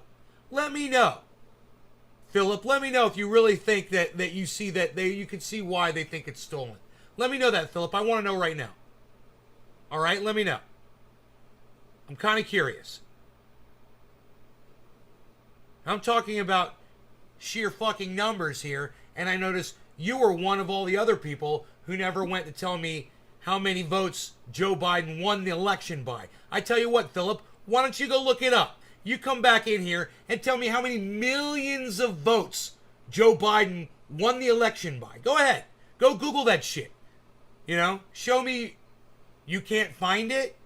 Let me know. Philip, let me know if you really think that you see that you can see why they think it's stolen. Let me know that, Philip. I want to know right now. All right, let me know. I'm kind of curious. I'm talking about sheer fucking numbers here, and I noticed you were one of all the other people who never went to tell me how many votes Joe Biden won the election by. I tell you what, Philip, why don't you go look it up? You come back in here and tell me how many millions of votes Joe Biden won the election by. Go ahead. Go Google that shit. You know, show me you can't find it.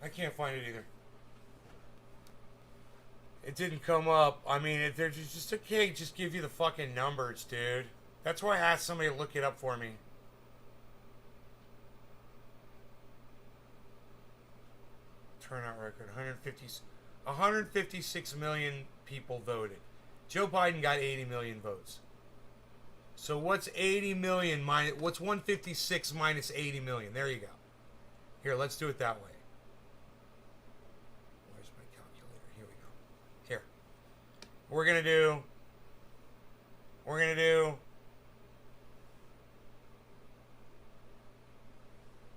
I can't find it either. It didn't come up. I mean, they're just okay. Just give you the fucking numbers, dude. That's why I asked somebody to look it up for me. Turnout record: 156 million people voted. Joe Biden got 80 million votes. So what's 80 million minus? What's 156 minus 80 million? There you go. Here, let's do it that way. We're gonna do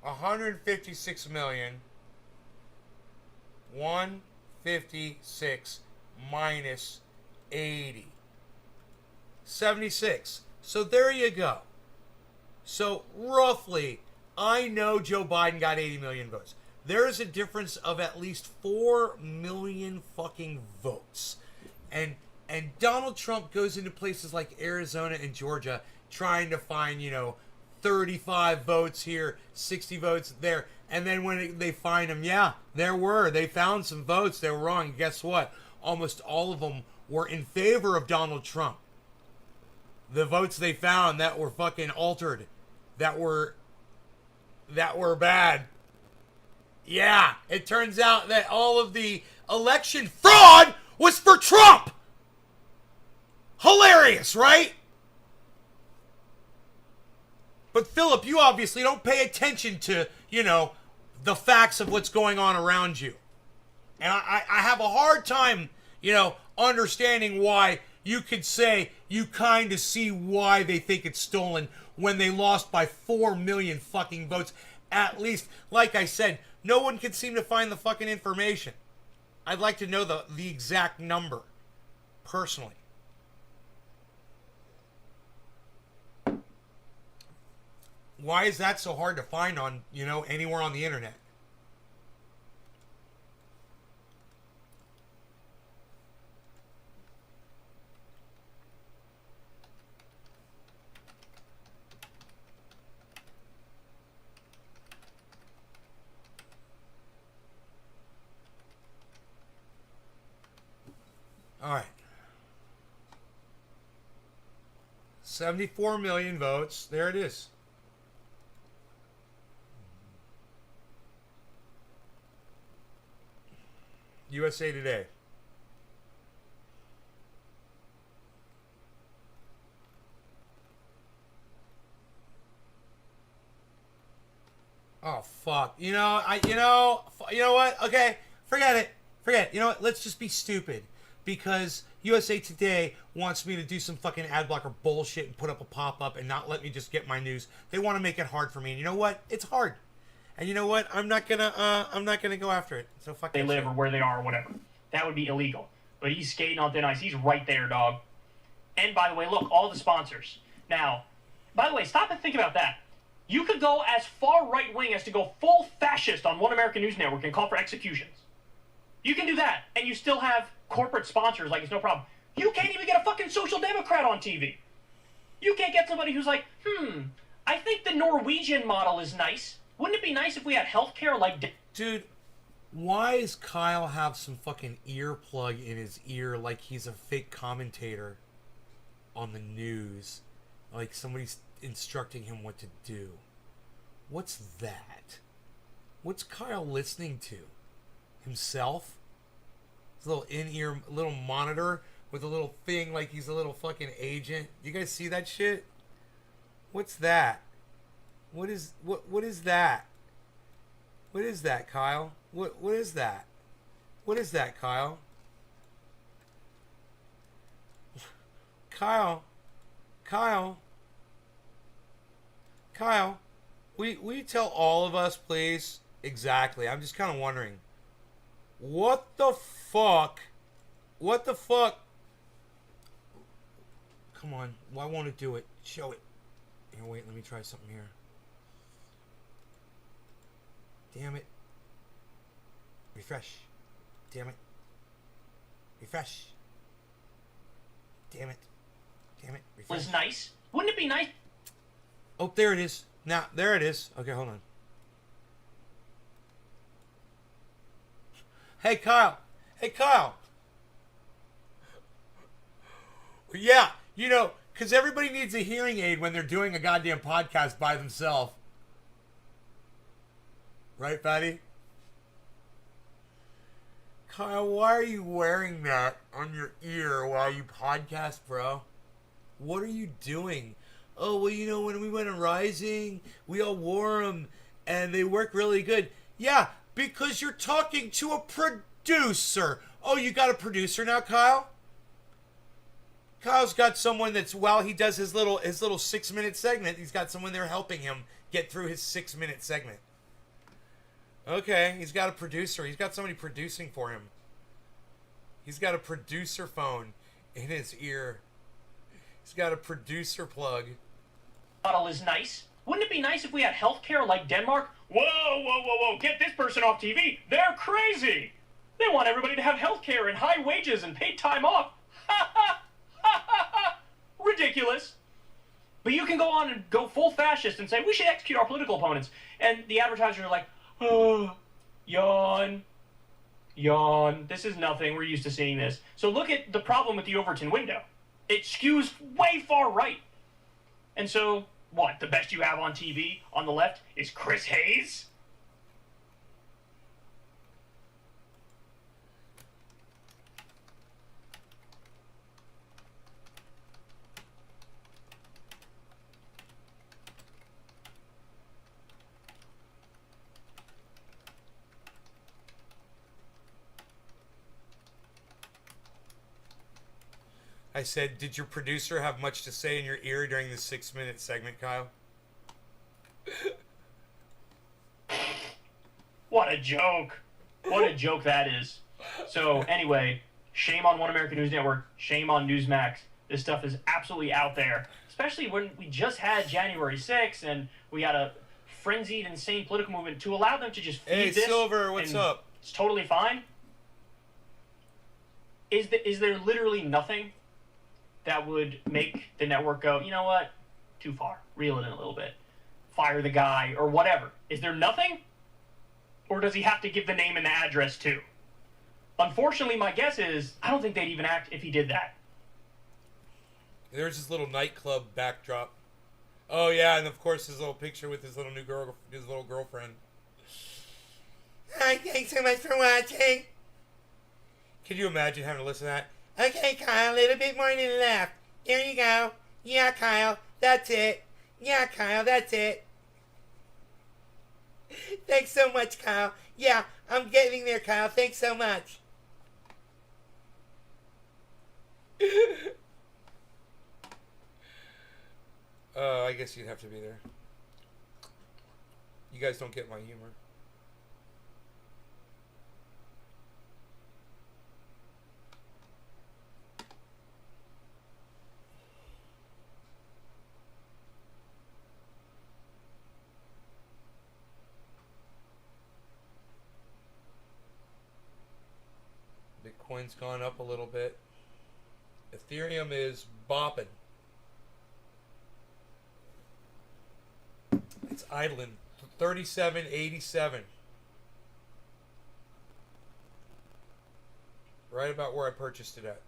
156 minus 80. 76. So there you go. So roughly, I know Joe Biden got 80 million votes. There is a difference of at least 4 million fucking votes. And Donald Trump goes into places like Arizona and Georgia trying to find, 35 votes here, 60 votes there. And then when they find them, yeah, they found some votes. They were wrong. And guess what? Almost all of them were in favor of Donald Trump. The votes they found that were fucking altered, that were bad. Yeah, it turns out that all of the election fraud was for Trump. Hilarious, right? But Philip, you obviously don't pay attention to, the facts of what's going on around you. And I have a hard time, understanding why you could say you kind of see why they think it's stolen when they lost by 4 million fucking votes. At least, like I said, no one can seem to find the fucking information. I'd like to know the exact number, personally. Why is that so hard to find on, anywhere on the internet? All right. 74 million votes. There it is. USA Today. fuck. You know what? Okay, forget it. You know what? Let's just be stupid. Because USA Today wants me to do some fucking ad blocker bullshit and put up a pop-up and not let me just get my news. They want to make it hard for me. And you know what? It's hard. And you know what? I'm not gonna go after it. So fuck they that live shit. or where they are or whatever. That would be illegal. But he's skating on thin ice. He's right there, dog. And by the way, look, all the sponsors. Now, by the way, stop and think about that. You could go as far right-wing as to go full fascist on One American News Network and call for executions. You can do that, and you still have corporate sponsors like it's no problem. You can't even get a fucking social democrat on TV. You can't get somebody who's like, I think the Norwegian model is nice. Wouldn't it be nice if we had healthcare like... Dude, why does Kyle have some fucking earplug in his ear like he's a fake commentator on the news? Like somebody's instructing him what to do. What's that? What's Kyle listening to? Himself? His little in-ear, little monitor with a little thing like he's a little fucking agent. You guys see that shit? What's that? What is that? What is that, Kyle? What is that? What is that, Kyle? Kyle, will you tell all of us, please? Exactly. I'm just kind of wondering. What the fuck? Come on. Why won't it do it? Show it. Here, wait. Let me try something here. Damn it. Refresh. Damn it. Refresh. Damn it. Refresh. Was nice. Wouldn't it be nice? Oh, there it is. Now, there it is. Okay, hold on. Hey, Kyle. Yeah, because everybody needs a hearing aid when they're doing a goddamn podcast by themselves. Right, Fatty? Kyle, why are you wearing that on your ear while you podcast, bro? What are you doing? Oh, well, when we went on Rising, we all wore them, and they work really good. Yeah, because you're talking to a producer. Oh, you got a producer now, Kyle? Kyle's got someone that's, while he does his little 6-minute segment, he's got someone there helping him get through his 6-minute segment. Okay, he's got a producer. He's got somebody producing for him. He's got a producer phone in his ear. He's got a producer plug. Model is nice. Wouldn't it be nice if we had healthcare like Denmark? Whoa. Get this person off TV. They're crazy. They want everybody to have healthcare and high wages and paid time off. Ridiculous. But you can go on and go full fascist and say, we should execute our political opponents. And the advertisers are like, oh, yawn. This is nothing. We're used to seeing this. So look at the problem with the Overton window. It skews way far right. And so, what? The best you have on TV on the left is Chris Hayes? I said, did your producer have much to say in your ear during the 6-minute segment, Kyle? What a joke. What a joke that is. So, anyway, shame on One American News Network. Shame on Newsmax. This stuff is absolutely out there. Especially when we just had January 6th and we had a frenzied, insane political movement to allow them to just feed Hey, this. Silver, what's up? It's totally fine. Is there literally nothing that would make the network go, you know what, too far, reel it in a little bit, fire the guy, or whatever? Is there nothing? Or does he have to give the name and the address too? Unfortunately, my guess is, I don't think they'd even act if he did that. There's his little nightclub backdrop. Oh, yeah, and of course his little picture with his little girlfriend. Hi, thanks so much for watching. Can you imagine having to listen to that? Okay, Kyle, a little bit more to the left. There you go. Yeah, Kyle, that's it. Yeah, Kyle, that's it. Thanks so much, Kyle. Yeah, I'm getting there, Kyle. Thanks so much. I guess you'd have to be there. You guys don't get my humor. Bitcoin's gone up a little bit. Ethereum is bopping. It's idling. 37.87. Right about where I purchased it at.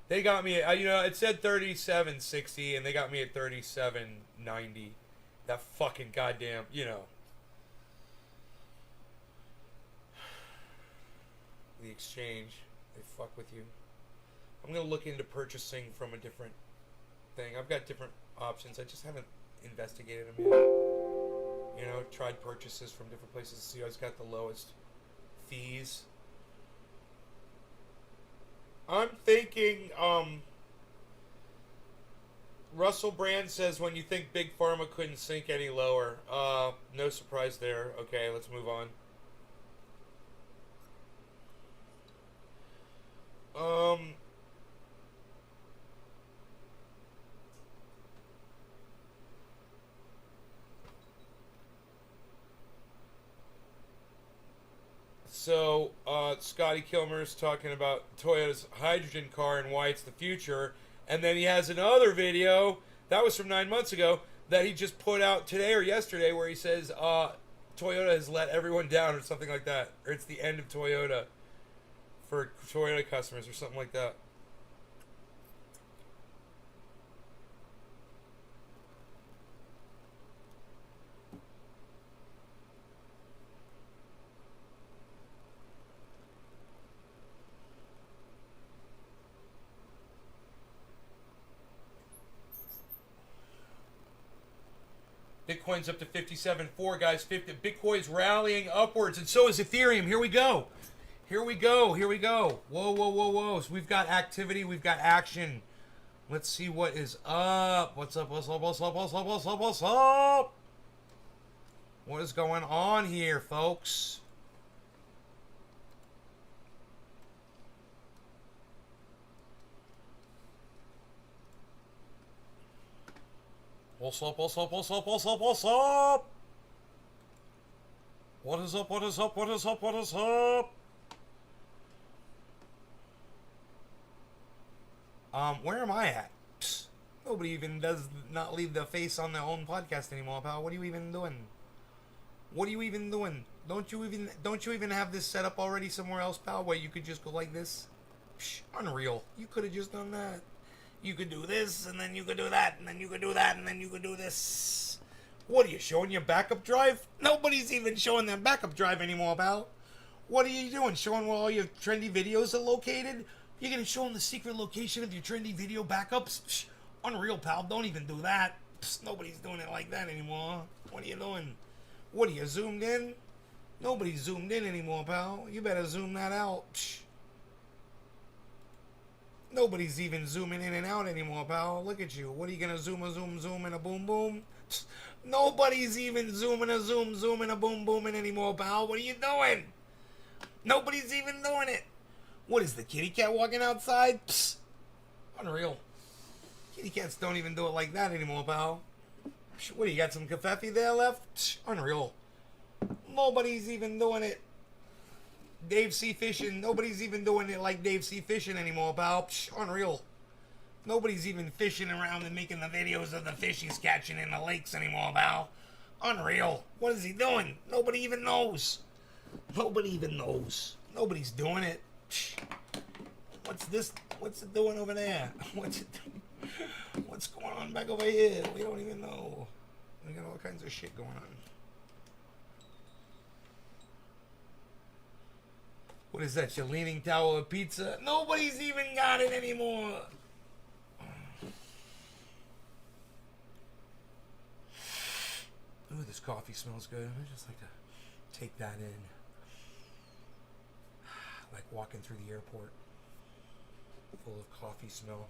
They got me at, it said 37.60 and they got me at 37.90. That fucking goddamn, the exchange, they fuck with you. I'm gonna look into purchasing from a different thing. I've got different options. I just haven't investigated them yet. Tried purchases from different places to see who's got the lowest fees. I'm thinking, Russell Brand says, when you think Big Pharma couldn't sink any lower. No surprise there. Okay, let's move on. So, Scotty Kilmer's talking about Toyota's hydrogen car and why it's the future. And then he has another video, that was from 9 months ago, that he just put out today or yesterday where he says, Toyota has let everyone down or something like that. Or it's the end of Toyota for Toyota customers or something like that. Bitcoin's up to 57.4, guys. Bitcoin's rallying upwards, and so is Ethereum. Here we go. Here we go. Here we go. Whoa, whoa, whoa, whoa. So we've got activity. We've got action. Let's see what is up. What's up? What's up? What's up? What's up? What's up? What's up? What is going on here, folks? What's up, what's up, what's up, what's up, what's up? What is up, what is up, what is up, what is up? Where am I at? Psst. Nobody even does not leave the face on their own podcast anymore, pal. What are you even doing? What are you even doing? Don't you even have this set up already somewhere else, pal, where you could just go like this? Psh, unreal. You could have just done that. You could do this, and then you could do that, and then you could do that, and then you could do this. What are you, showing your backup drive? Nobody's even showing their backup drive anymore, pal. What are you doing? Showing where all your trendy videos are located? You're going to show them the secret location of your trendy video backups? Psh, unreal, pal. Don't even do that. Psh, nobody's doing it like that anymore. What are you doing? What are you, zoomed in? Nobody's zoomed in anymore, pal. You better zoom that out. Psh. Nobody's even zooming in and out anymore, pal. Look at you. What are you gonna zoom, and a boom, boom? Nobody's even zooming, and a boom, booming anymore, pal. What are you doing? Nobody's even doing it. What is the kitty cat walking outside? Psst. Unreal. Kitty cats don't even do it like that anymore, pal. What, do you got some covfefe there left? Psst. Unreal. Nobody's even doing it. Dave C. Fishing. Nobody's even doing it like Dave C. Fishing anymore, pal. Psh, unreal. Nobody's even fishing around and making the videos of the fish he's catching in the lakes anymore, pal. Unreal. What is he doing? Nobody even knows. Nobody even knows. Nobody's doing it. Psh. What's this? What's it doing over there? What's it doing? What's going on back over here? We don't even know. We got all kinds of shit going on. What is that, your leaning tower of pizza? Nobody's even got it anymore. Ooh, the this coffee smells good. I just like to take that in. Like walking through the airport. Full of coffee smell.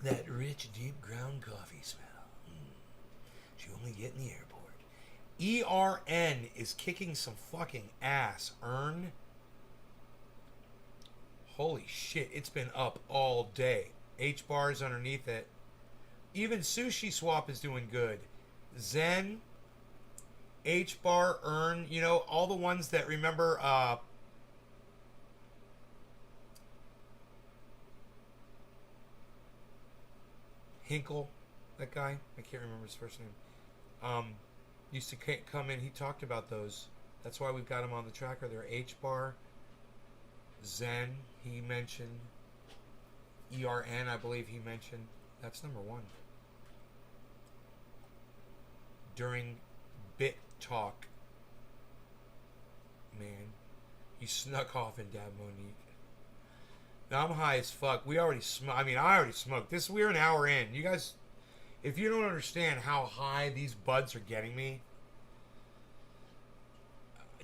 That rich, deep ground coffee smell. You only get in the airport. ERN is kicking some fucking ass. Earn. Holy shit, it's been up all day. H bars underneath it. Even Sushi Swap is doing good. Zen, H bar, Earn, you know, all the ones that remember Hinkle, that guy, I can't remember his first name. Used to come in, he talked about those. That's why we've got him on the tracker. They're H bar, Zen, he mentioned. ERN, I believe he mentioned. That's number one. During Bit Talk. Man, you snuck off in Dab Monique. Now I'm high as fuck. We already smoked. I mean, I already smoked. We're an hour in. You guys, if you don't understand how high these buds are getting me,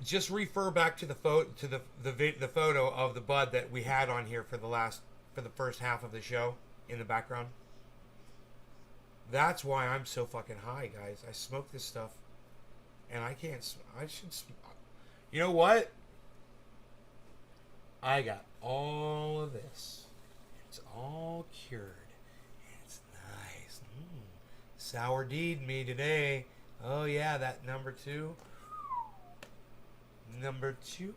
just refer back to the photo of the bud that we had on here for the first half of the show in the background. That's why I'm so fucking high, guys. I smoke this stuff, and I can't. I should. You know what? I got all of this. It's all cured. It's nice. Sour deed me today. Oh yeah, that number 2. Number 2.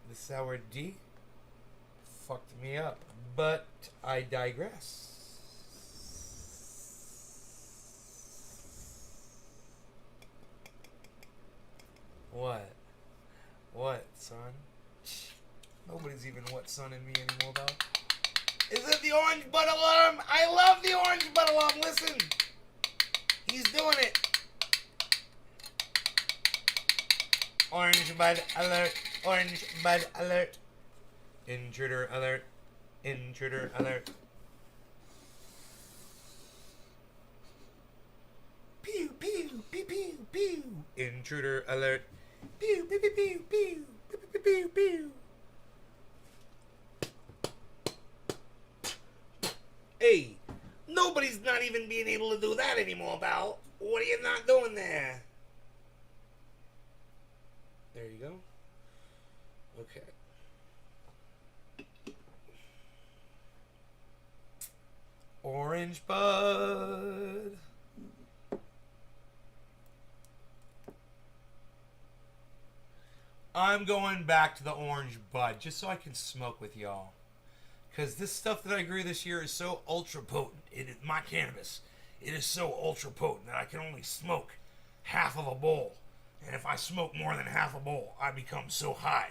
The sour D fucked me up. But I digress. What? What, son? Nobody's even what sunning me anymore, though. Is it the orange bud alarm? I love the orange bud alarm. Listen. He's doing it. Orange bud alert. Orange bud alert. Intruder alert. Intruder alert. Pew, pew, pew, pew, pew. Intruder alert. Pew, pew, pew, pew, pew. Pew, pew, pew, pew. Hey, nobody's not even being able to do that anymore, pal. What are you not doing there? There you go. Okay. Orange bud. I'm going back to the orange bud just so I can smoke with y'all. Because this stuff that I grew this year is so ultra potent. It is my cannabis. It is so ultra potent that I can only smoke half of a bowl. And if I smoke more than half a bowl, I become so high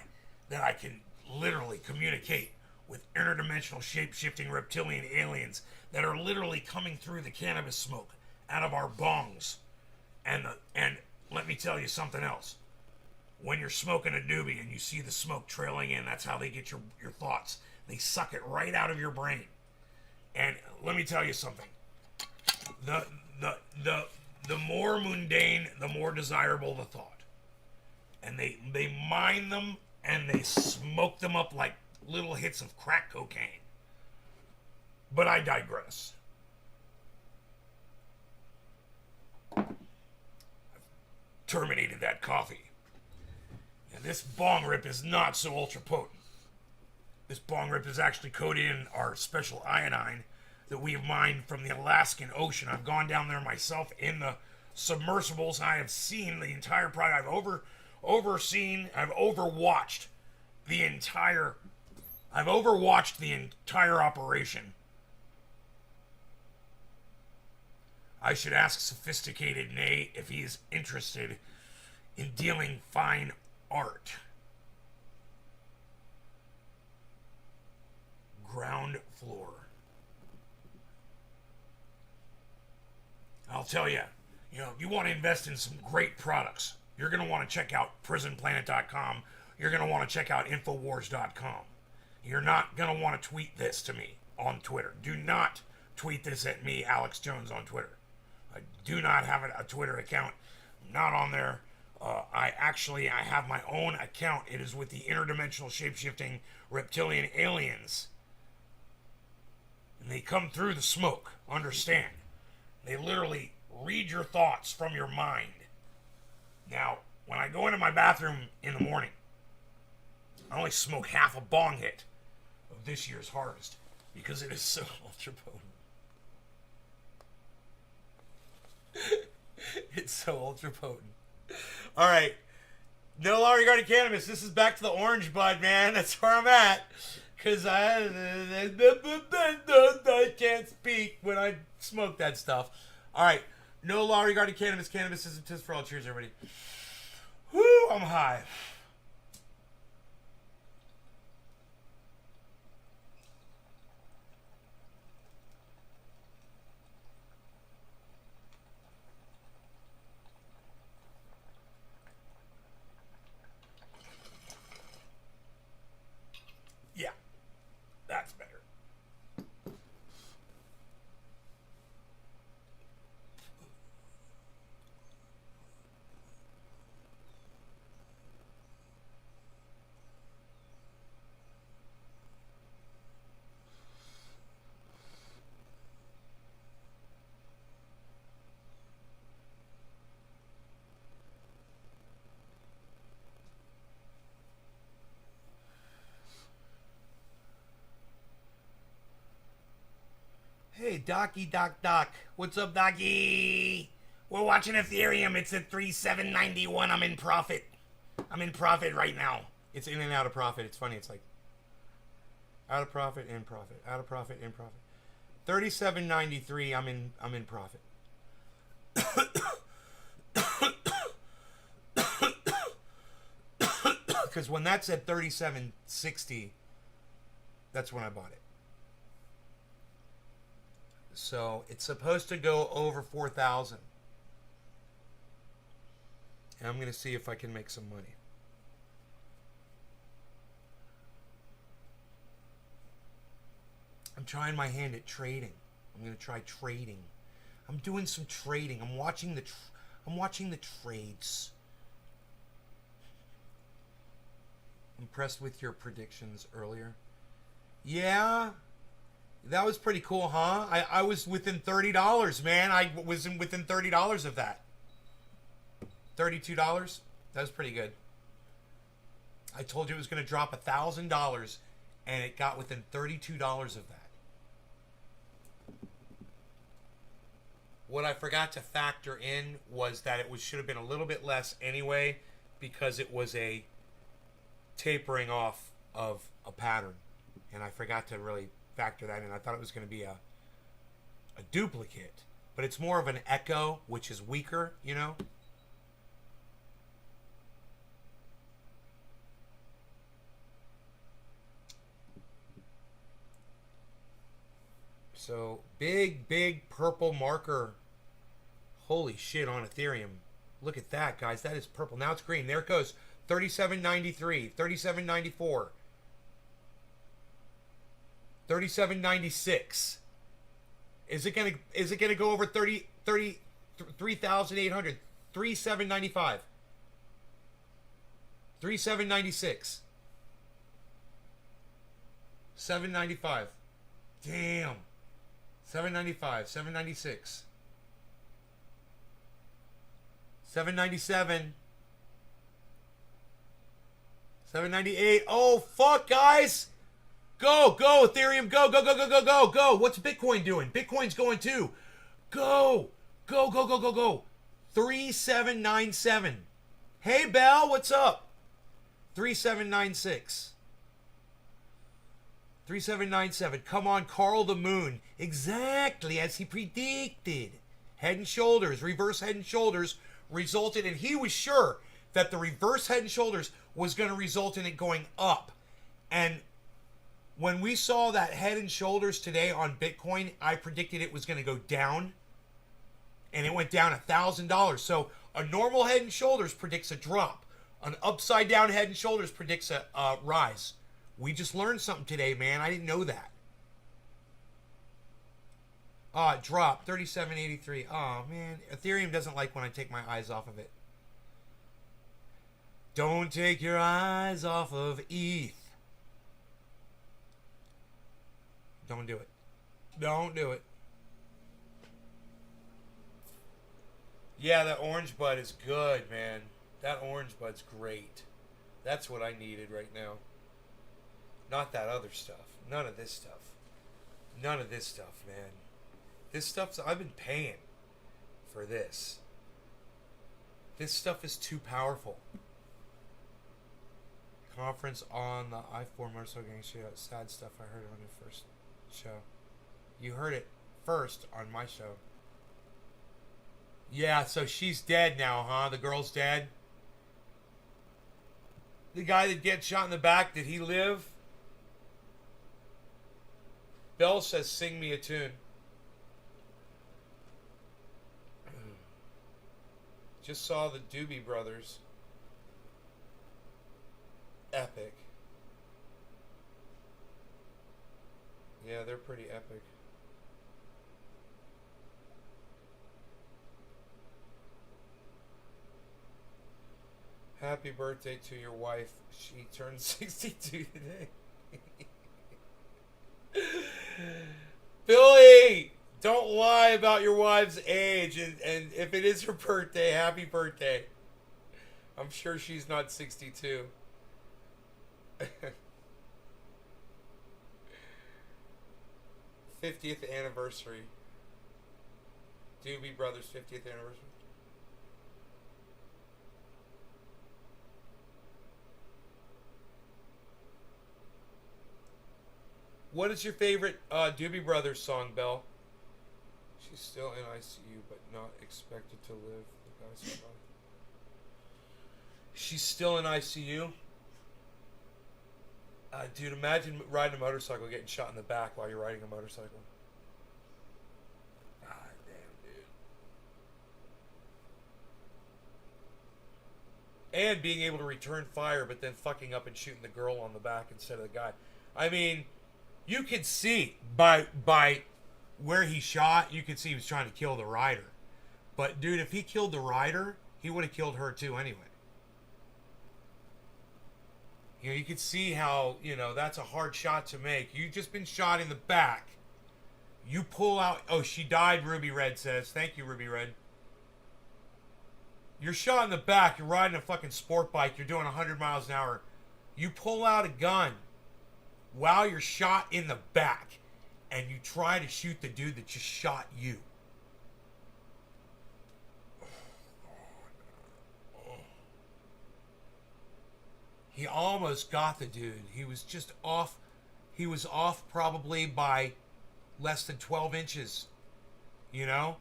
that I can literally communicate with interdimensional shape-shifting reptilian aliens that are literally coming through the cannabis smoke out of our bongs. And let me tell you something else. When you're smoking a doobie and you see the smoke trailing in, that's how they get your thoughts. They suck it right out of your brain. And let me tell you something. The more mundane, the more desirable the thought. And they mine them and they smoke them up like little hits of crack cocaine. But I digress. I've terminated that coffee. And this bong rip is not so ultra potent. This bong rip is actually coated in our special iodine that we have mined from the Alaskan Ocean. I've gone down there myself in the submersibles. I have seen the entire product. I've overwatched the entire operation. I should ask Sophisticated Nate if he is interested in dealing fine art. Ground floor. I'll tell you, if you want to invest in some great products, you're going to want to check out prisonplanet.com. You're going to want to check out infowars.com. You're not going to want to tweet this to me on Twitter. Do not tweet this at me, Alex Jones, on Twitter. I do not have a Twitter account. I'm not on there. I have my own account. It is with the interdimensional shapeshifting reptilian aliens. And they come through the smoke. Understand? They literally read your thoughts from your mind. Now, when I go into my bathroom in the morning, I only smoke half a bong hit of this year's harvest because it is so ultra potent. It's so ultra potent. All right. No law regarding cannabis. This is back to the orange bud, man. That's where I'm at. Because I can't speak when I smoke that stuff. All right. No law regarding cannabis. Cannabis isn't just for all. Cheers, everybody. Whoo, I'm high. Yeah, that's better. Hey, Doc. What's up, Docky? We're watching Ethereum. It's at 3791. I'm in profit. I'm in profit right now. It's in and out of profit. It's funny. It's like out of profit, in profit, out of profit, in profit. 3793. I'm in profit. Because when that's at 3760, that's when I bought it. So it's supposed to go over 4,000. And I'm going to see if I can make some money. I'm trying my hand at trading. I'm going to try trading. I'm doing some trading. I'm watching the trades. Impressed with your predictions earlier. Yeah. That was pretty cool, huh? I was within $30, man. I was within $30 of that. $32? That was pretty good. I told you it was going to drop $1,000, and it got within $32 of that. What I forgot to factor in was that it should have been a little bit less anyway, because it was a tapering off of a pattern. And I forgot to really factor that in. I thought it was going to be a duplicate, but it's more of an echo, which is weaker, you know. So big purple marker. Holy shit on Ethereum. Look at that, guys. That is purple. Now it's green. There it goes. 3793, 3794. 3796. Is it gonna go over 3,800? 3795. 3796. 795. Damn. 795. 796. 797. 798. Oh fuck, guys. Go, Ethereum, go. What's Bitcoin doing? Bitcoin's going too. Go. 3797. Hey, Bell, what's up? 3796. 3797. Come on, Carl the Moon. Exactly as he predicted. Head and Shoulders, reverse Head and Shoulders resulted, and he was sure that the reverse Head and Shoulders was going to result in it going up. And when we saw that Head and Shoulders today on Bitcoin, I predicted it was going to go down, and it went down $1,000. So a normal Head and Shoulders predicts a drop. An upside down Head and Shoulders predicts a rise. We just learned something today, man. I didn't know that. It dropped 37.83. Oh man, Ethereum doesn't like when I take my eyes off of it. Don't take your eyes off of ETH. Don't do it. Don't do it. Yeah, that orange bud is good, man. That orange bud's great. That's what I needed right now. Not that other stuff. None of this stuff. None of this stuff, man. This stuff's... I've been paying for this. This stuff is too powerful. Conference on the I-4 motorcycle gang show. Sad stuff. I heard it on your first show. You heard it first on my show. Yeah, so she's dead now, huh? The girl's dead? The guy that gets shot in the back, did he live? Bell says, sing me a tune. Just saw the Doobie Brothers. Epic. Yeah, they're pretty epic. Happy birthday to your wife. She turned 62 today. Billy! Don't lie about your wife's age. And if it is her birthday, happy birthday. I'm sure she's not 62. 50th anniversary. Doobie Brothers 50th anniversary. What is your favorite Doobie Brothers song, Belle? She's still in ICU, but not expected to live. The guy survived. She's still in ICU? Dude, imagine riding a motorcycle getting shot in the back while you're riding a motorcycle. God damn, dude. And being able to return fire, but then fucking up and shooting the girl on the back instead of the guy. I mean, you could see by where he shot, you could see he was trying to kill the rider. But, dude, if he killed the rider, he would have killed her too anyway. You know, you could see how, you know, that's a hard shot to make. You've just been shot in the back. You pull out... Oh, she died, Ruby Red says. Thank you, Ruby Red. You're shot in the back. You're riding a fucking sport bike. You're doing 100 miles an hour. You pull out a gun while you're shot in the back. And you try to shoot the dude that just shot you. He almost got the dude. He was just off. He was off probably by less than 12 inches. You know?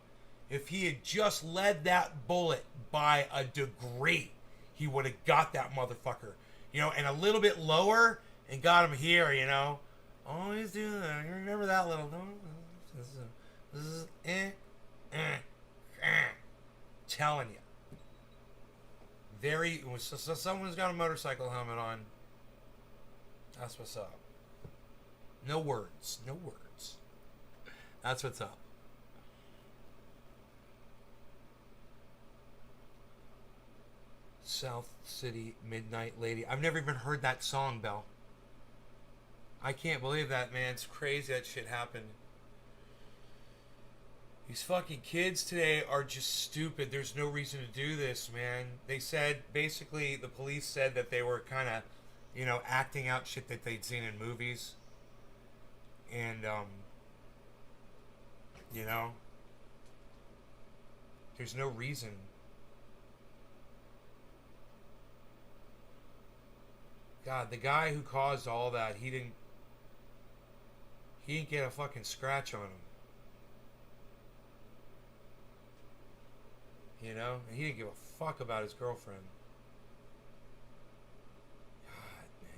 If he had just led that bullet by a degree, he would have got that motherfucker. You know, and a little bit lower and got him here, you know? Always do that. You remember that little... This is telling you. Very... So someone's got a motorcycle helmet on. That's what's up. No words. No words. That's what's up. South City Midnight Lady. I've never even heard that song, Belle. I can't believe that, man. It's crazy that shit happened. These fucking kids today are just stupid. There's no reason to do this, man. They said, basically, the police said that they were kind of, you know, acting out shit that they'd seen in movies. And, you know, there's no reason. God, the guy who caused all that, he didn't get a fucking scratch on him. You know? And he didn't give a fuck about his girlfriend. God, man.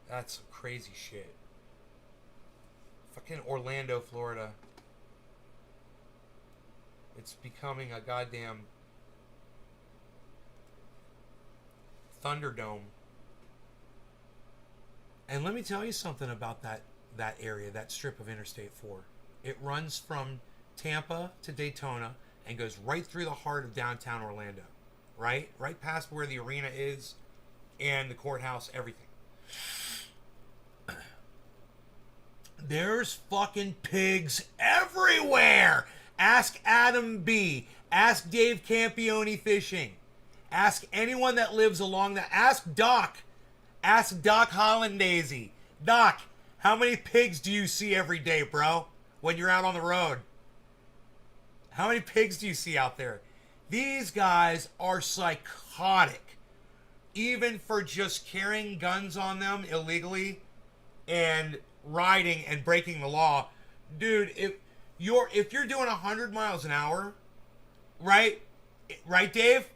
That's some crazy shit. Fucking Orlando, Florida. It's becoming a goddamn Thunderdome. And let me tell you something about that area, that strip of Interstate 4. It runs from Tampa to Daytona and goes right through the heart of downtown Orlando. Right past where the arena is and the courthouse, everything. There's fucking pigs everywhere. Ask Adam B. Ask Dave Campione Fishing. Ask anyone that lives along that. Ask Doc. Ask Doc Hollandaisy. Doc, how many pigs do you see every day, bro, when you're out on the road? How many pigs do you see out there? These guys are psychotic. Even for just carrying guns on them illegally and riding and breaking the law. Dude, if you're doing 100 miles an hour, right, Dave?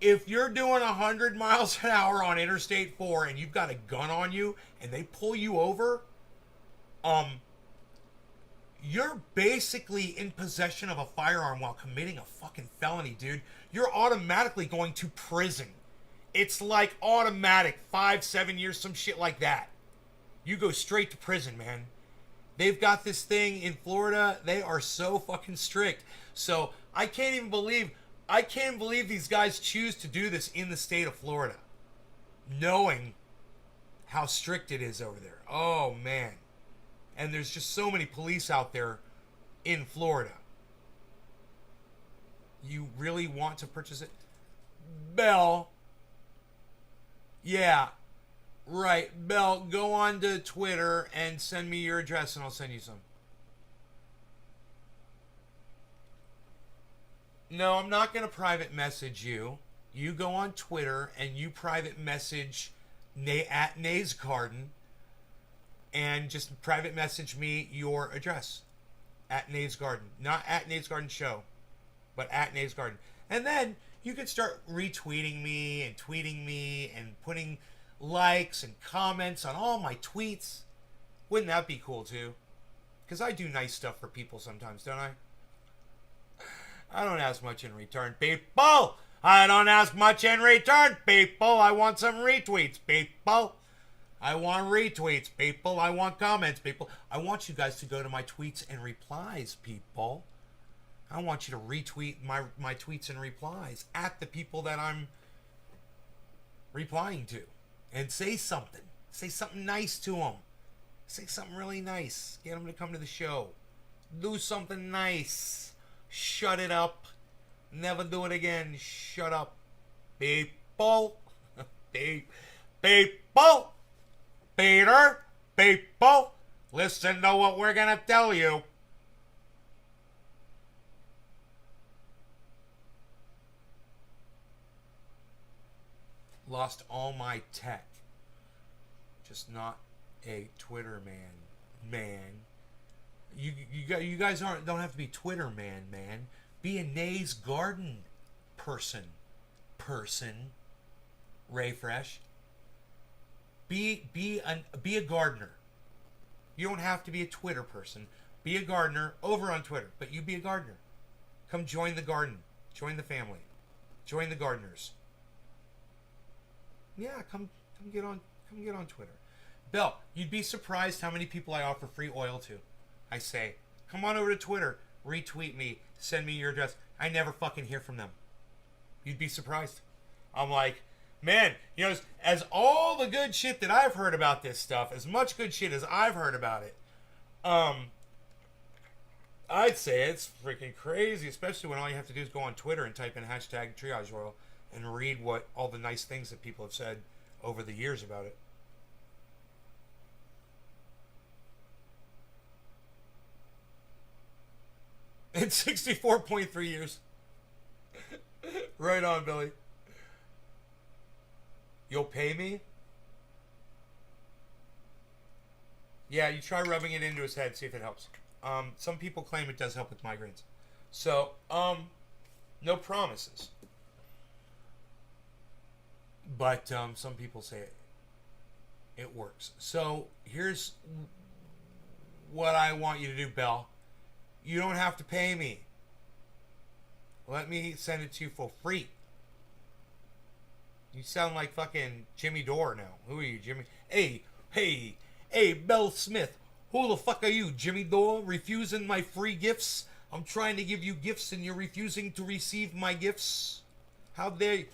If you're doing 100 miles an hour on Interstate 4 and you've got a gun on you and they pull you over, you're basically in possession of a firearm while committing a fucking felony, dude. You're automatically going to prison. It's like automatic, 5-7 years, some shit like that. You go straight to prison, man. They've got this thing in Florida. They are so fucking strict. So I can't believe these guys choose to do this in the state of Florida, knowing how strict it is over there. Oh, man. And there's just so many police out there in Florida. You really want to purchase it? Bell. Yeah. Right. Bell, go on to Twitter and send me your address and I'll send you some. No, I'm not going to private message you. You go on Twitter and you private message at Nays Garden and just private message me your address at Nays Garden. Not at Nays Garden Show, but at Nays Garden. And then you can start retweeting me and tweeting me and putting likes and comments on all my tweets. Wouldn't that be cool too? Because I do nice stuff for people sometimes, don't I? I don't ask much in return, people. I don't ask much in return, people. I want some retweets, people. I want retweets, people. I want comments, people. I want you guys to go to my tweets and replies, people. I want you to retweet my tweets and replies at the people that I'm replying to. And say something. Say something nice to them. Say something really nice. Get them to come to the show. Do something nice. Shut it up. Never do it again. Shut up. People. People. Peter. People. Listen to what we're going to tell you. Lost all my tech. Just not a Twitter man. You guys don't have to be Twitter man. Be a Nays Garden person. Ray Fresh. Be a gardener. You don't have to be a Twitter person. Be a gardener over on Twitter, but you be a gardener. Come join the garden. Join the family. Join the gardeners. Yeah, come get on Twitter. Bill, you'd be surprised how many people I offer free oil to. I say, come on over to Twitter, retweet me, send me your address. I never fucking hear from them. You'd be surprised. I'm like, man, you know, as all the good shit that I've heard about this stuff, as much good shit as I've heard about it, I'd say it's freaking crazy, especially when all you have to do is go on Twitter and type in hashtag triage oil and read what all the nice things that people have said over the years about it. In 64.3 years. Right on, Billy. You'll pay me? Yeah, you try rubbing it into his head, see if it helps. Some people claim it does help with migraines. So, no promises. But some people say it works. So, here's what I want you to do, Belle. You don't have to pay me. Let me send it to you for free. You sound like fucking Jimmy Dore now. Who are you, Jimmy? Hey, Hey, hey, Mel Smith. Who the fuck are you, Jimmy Dore? Refusing my free gifts? I'm trying to give you gifts and you're refusing to receive my gifts? How dare you?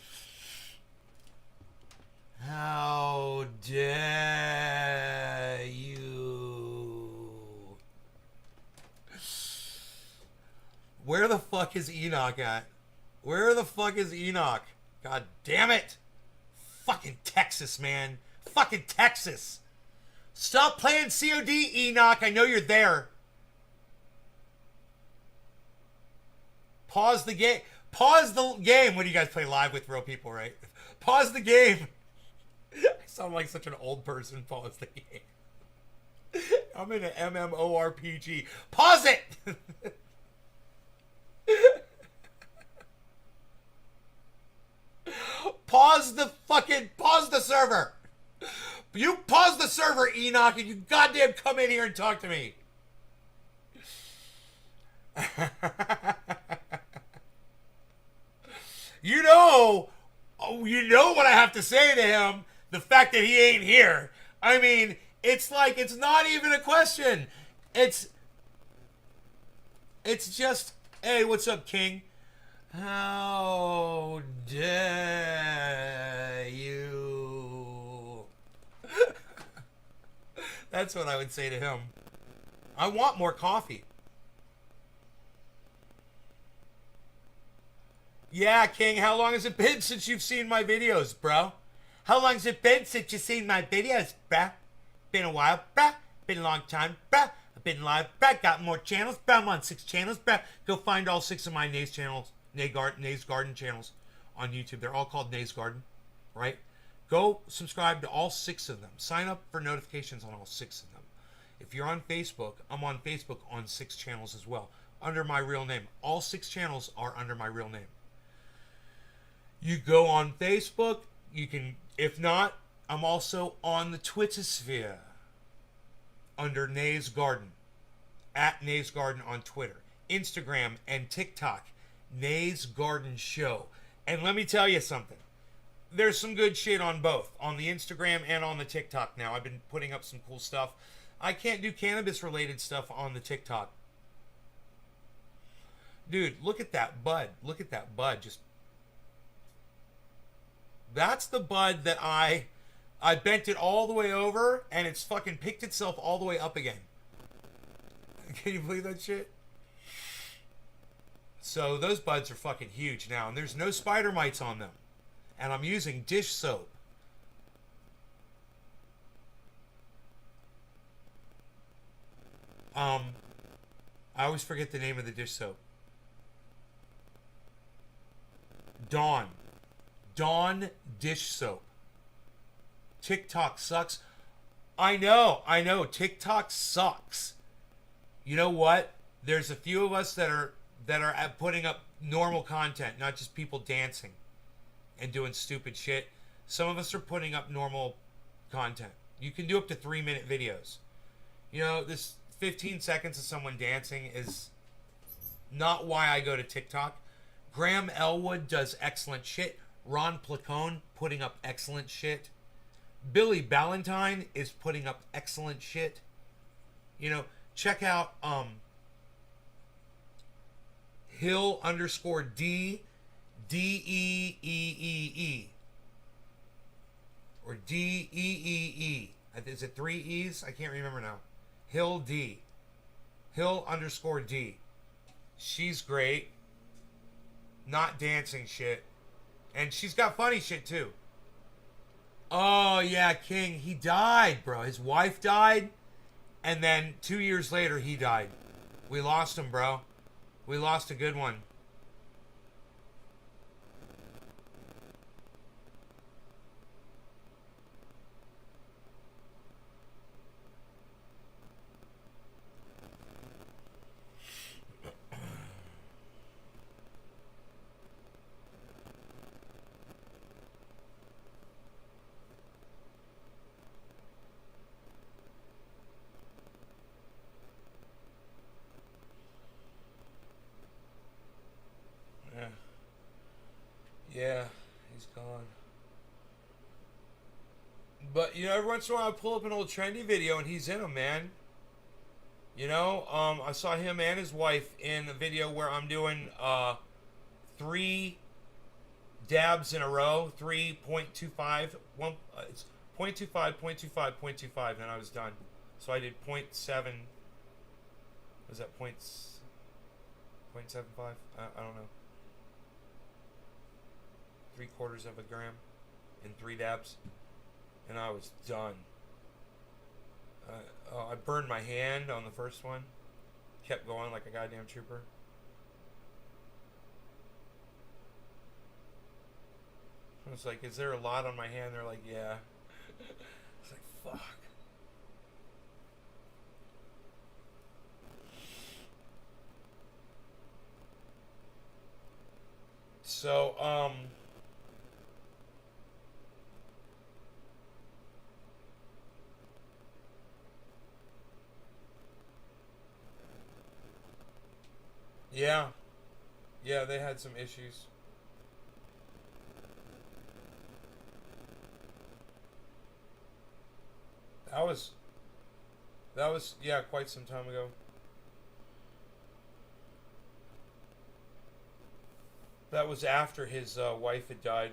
How dare you? Where the fuck is Enoch at? Where the fuck is Enoch? God damn it. Fucking Texas, man. Fucking Texas. Stop playing COD, Enoch. I know you're there. Pause the game. Pause the game. What do you guys play live with real people, right? Pause the game. I sound like such an old person. Pause the game. I'm in an MMORPG. Pause it! Pause the server. You pause the server, Enoch, and you goddamn come in here and talk to me. You know what I have to say to him. The fact that he ain't here. I mean, it's like, it's not even a question. It's just, hey, what's up, King? How dare you? That's what I would say to him. I want more coffee. Yeah, King, how long has it been since you've seen my videos, bro? How long has it been since you've seen my videos, bruh? Been a while, bruh. Been a long time, bruh. I've been live, bruh. Got more channels, bruh. I'm on 6 channels, bruh. Go find all 6 of my Nays channels, Nays Garden channels on YouTube. They're all called Nays Garden, right? Go subscribe to all 6 of them. Sign up for notifications on all 6 of them. If you're on Facebook, I'm on Facebook on 6 channels as well, under my real name. All 6 channels are under my real name. You go on Facebook, you can, if not, I'm also on the Twittersphere under Nays Garden, at Nays Garden on Twitter, Instagram, and TikTok, Nays Garden Show. And let me tell you something. There's some good shit on both, on the Instagram and on the TikTok now. I've been putting up some cool stuff. I can't do cannabis-related stuff on the TikTok. Dude, look at that bud. Look at that bud. Just, that's the bud that I bent it all the way over, and it's fucking picked itself all the way up again. Can you believe that shit? So those buds are fucking huge now, and there's no spider mites on them. And I'm using dish soap. I always forget the name of the dish soap. Dawn dish soap. TikTok sucks. I know. TikTok sucks. You know what? There's a few of us that are putting up normal content, not just people dancing and doing stupid shit. Some of us are putting up normal content. You can do up to 3-minute videos. You know, this 15 seconds of someone dancing is not why I go to TikTok. Graham Elwood does excellent shit. Ron Placone putting up excellent shit. Billy Ballantyne is putting up excellent shit. You know, check out Hill_D DEEEE or DEEE. Is it 3 E's? I can't remember now. Hill _D. She's great. Not dancing shit. And she's got funny shit too. Oh yeah, King. He died, bro. His wife died. And then 2 years later, he died. We lost him, bro. We lost a good one. Yeah, he's gone. But you know, every once in a while I pull up an old trendy video and he's in them, man. You know, I saw him and his wife in a video where I'm doing 3 dabs in a row, 3.25, it's 0.25, 0.25, 0.25, and I was done. So I did 0.7. Was that 0.75? I don't know. 3/4 of a gram in 3 dabs, and I was done. I burned my hand on the first one. Kept going like a goddamn trooper. I was like, is there a lot on my hand? They're like, yeah. It's like, fuck. So, yeah. Yeah, they had some issues. That was, yeah, quite some time ago. That was after his wife had died.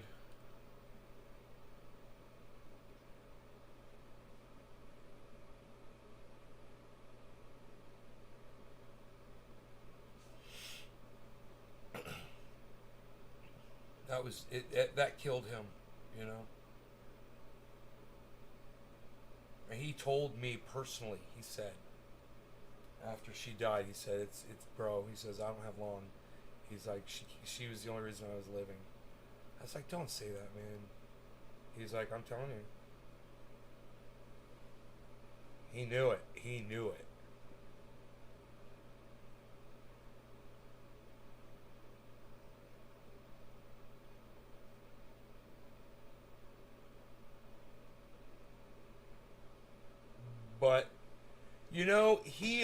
That was it. That killed him, you know. And he told me personally. He said, after she died, he said, "It's bro." He says, "I don't have long." He's like, she was the only reason I was living. I was like, don't say that, man. He's like, I'm telling you. He knew it. He knew it. But, you know, he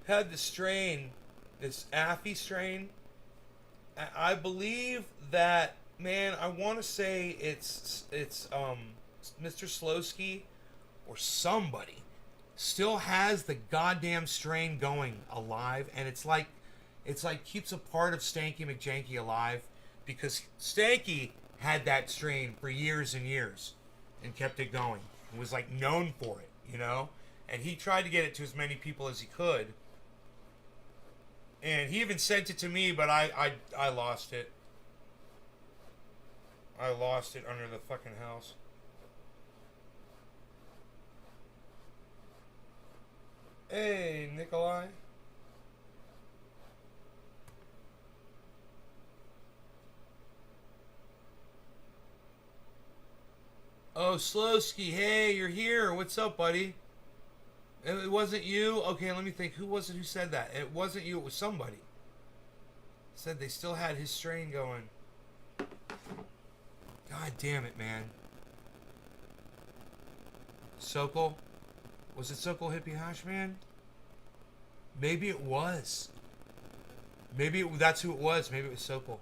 had the strain, this Affy strain. I believe that, man, I want to say it's Mr. Slowski or somebody still has the goddamn strain going alive, and it's like keeps a part of Stanky McJanky alive, because Stanky had that strain for years and years and kept it going and was like known for it, you know, and he tried to get it to as many people as he could. And he even sent it to me, but I lost it. I lost it under the fucking house. Hey, Nikolai. Oh, Slowski, hey, you're here. What's up, buddy? It wasn't you? Okay, let me think. Who was it who said that? It wasn't you, it was somebody. Said they still had his strain going. God damn it, man. Sokol? Was it Sokol Hippie Hash, man? Maybe it was. Maybe that's who it was. Maybe it was Sokol.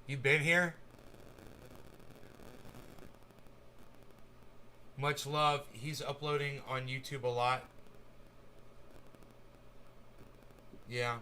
You been here? Much love. He's uploading on YouTube a lot. Yeah.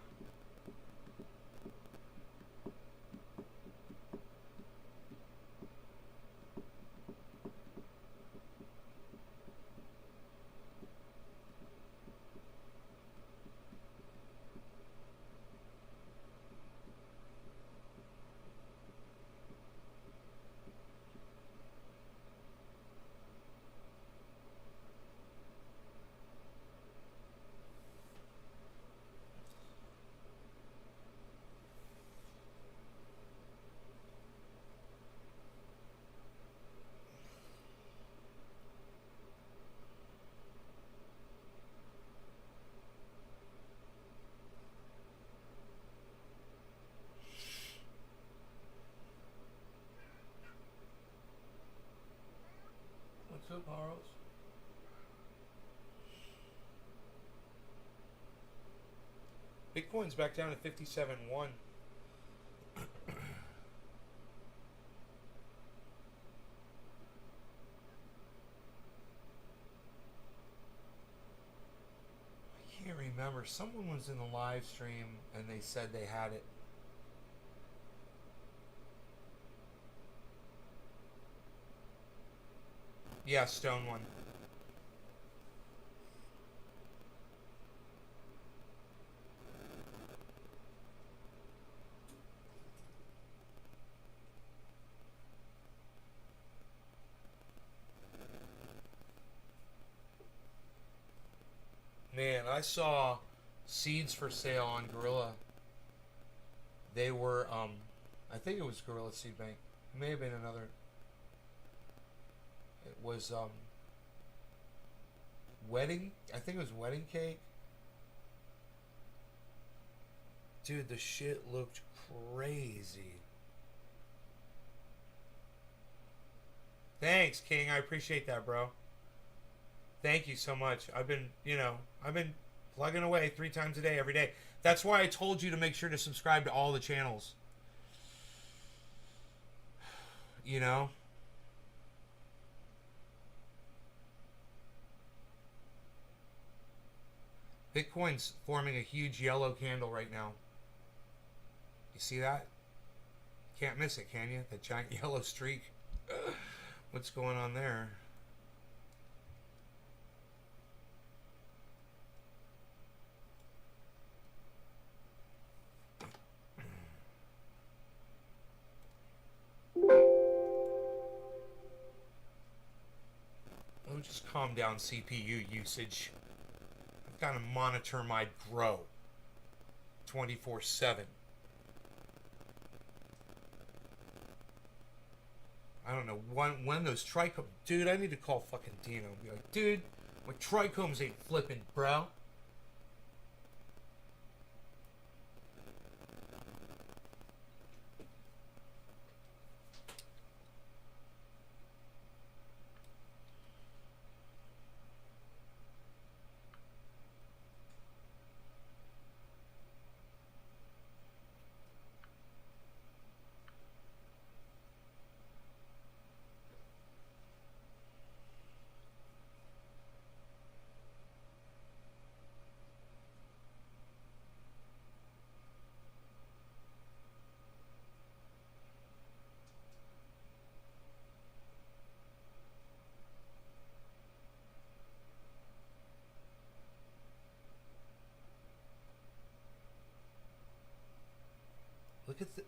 What's up, Harles? Bitcoin's back down to 57.1. remember someone was in the live stream and they said they had it. Yeah, Stone one. Man, I saw seeds for sale on Gorilla. They were, I think it was Gorilla Seed Bank. It may have been another. It was, wedding. I think it was wedding cake. Dude, the shit looked crazy. Thanks, King. I appreciate that, bro. Thank you so much. I've been plugging away 3 times a day, every day. That's why I told you to make sure to subscribe to all the channels. You know? Bitcoin's forming a huge yellow candle right now. You see that? Can't miss it, can you? That giant yellow streak. What's going on there? Let me just calm down CPU usage. I've got to monitor my grow 24/7. I don't know when those trichomes. Dude, I need to call fucking Dino and be like, dude, my trichomes ain't flipping, bro.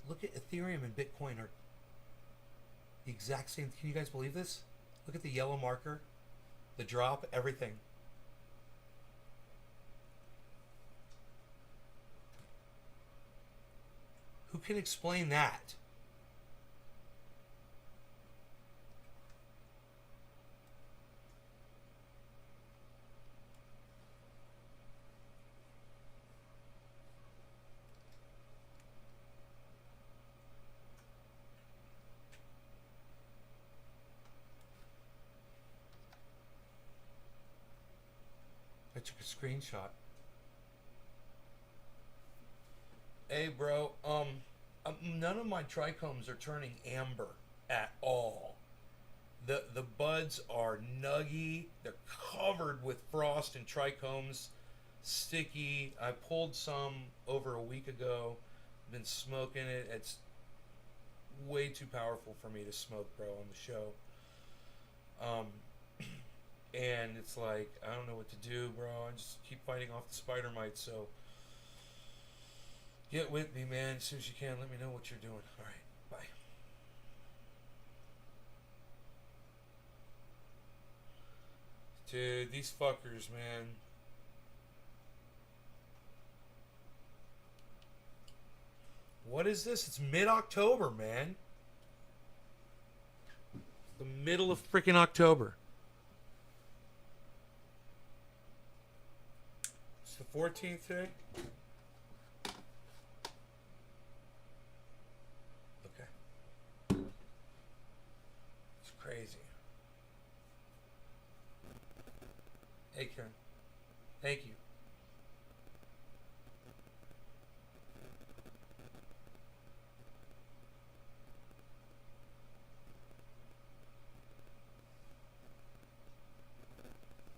Look at Ethereum and Bitcoin are the exact same. Can you guys believe this? Look at the yellow marker, the drop, everything. Who can explain that? I took a screenshot. Hey, bro. None of my trichomes are turning amber at all. The buds are nuggy. They're covered with frost and trichomes, sticky. I pulled some over a week ago. Been smoking it. It's way too powerful for me to smoke, bro, on the show. And it's like, I don't know what to do, bro. I just keep fighting off the spider mites, so get with me, man. As soon as you can, let me know what you're doing. All right, bye. Dude, these fuckers, man. What is this? It's mid-October, man. The middle of freaking October. It's the 14th today? Okay. It's crazy. Hey, Karen. Thank you.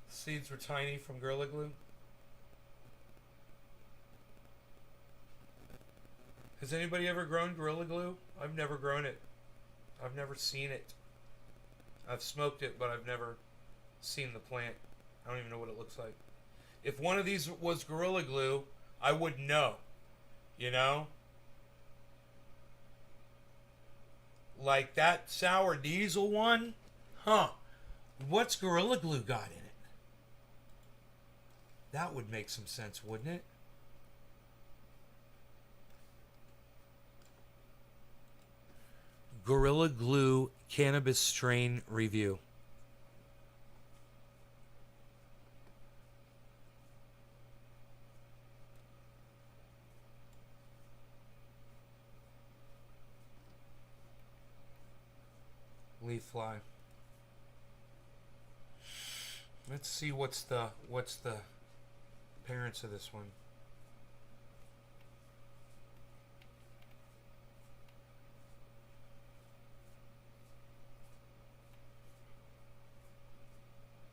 Seeds were tiny from Gorilla Glue. Has anybody ever grown Gorilla Glue? I've never grown it. I've never seen it. I've smoked it, but I've never seen the plant. I don't even know what it looks like. If one of these was Gorilla Glue, I would know. You know? Like that sour diesel one? Huh. What's Gorilla Glue got in it? That would make some sense, wouldn't it? Gorilla Glue cannabis strain review. Leaf fly. Let's see what's the parents of this one.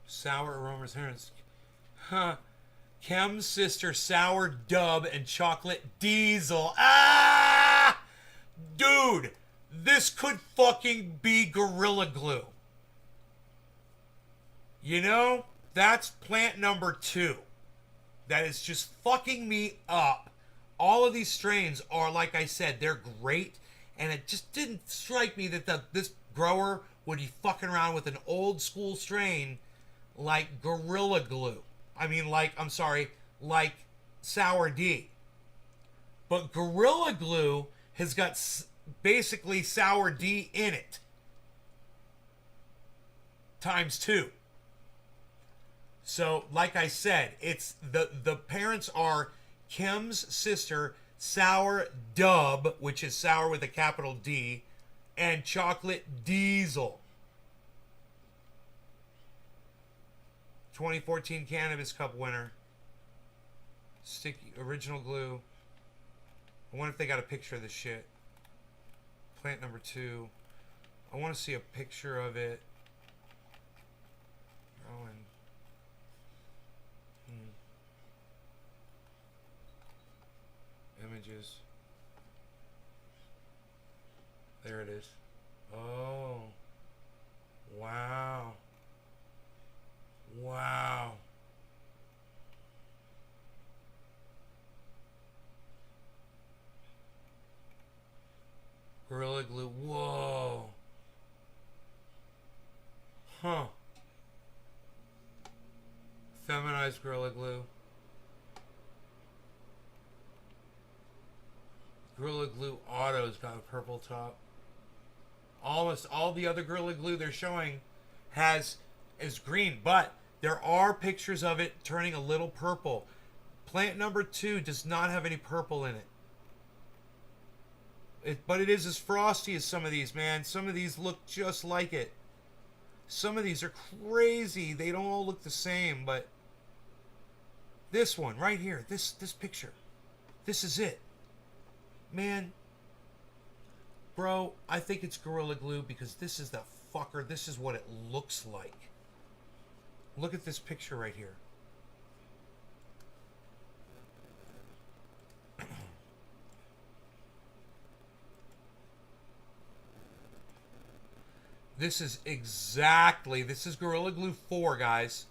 Sour aromas, parents. Huh. Chem's sister, sour dub and chocolate diesel. Ah! Dude, this could fucking be Gorilla Glue. You know, that's plant number 2. That is just fucking me up. All of these strains are, like I said, they're great. And it just didn't strike me that this grower would be fucking around with an old school strain like Gorilla Glue. I mean, like Sour D. But Gorilla Glue has got basically Sour D in it. Times 2. So, like I said, it's the parents are Kim's sister, Sour Dub, which is sour with a capital D, and Chocolate Diesel. 2014 Cannabis Cup winner. Sticky original glue. I wonder if they got a picture of this shit. Plant number 2. I want to see a picture of it. Oh, and images. There it is. Oh. Wow. Wow. Gorilla Glue. Whoa. Huh. Feminized Gorilla Glue. Gorilla Glue Auto's got a purple top. Almost all the other Gorilla Glue they're showing is green, but there are pictures of it turning a little purple. Plant number 2 does not have any purple in it. But it is as frosty as some of these, man. Some of these look just like it. Some of these are crazy. They don't all look the same, but this one right here, this picture, this is it. Man, bro, I think it's Gorilla Glue because this is the fucker. This is what it looks like. Look at this picture right here. This is Gorilla Glue 4, guys.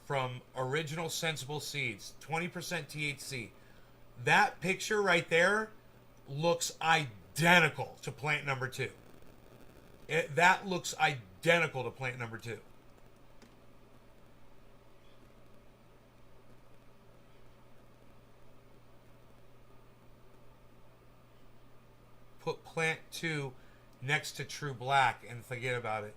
From Original Sensible Seeds. 20% THC. That picture right there looks identical to plant number 2. That looks identical to plant number 2. Put plant 2 next to True Black and forget about it.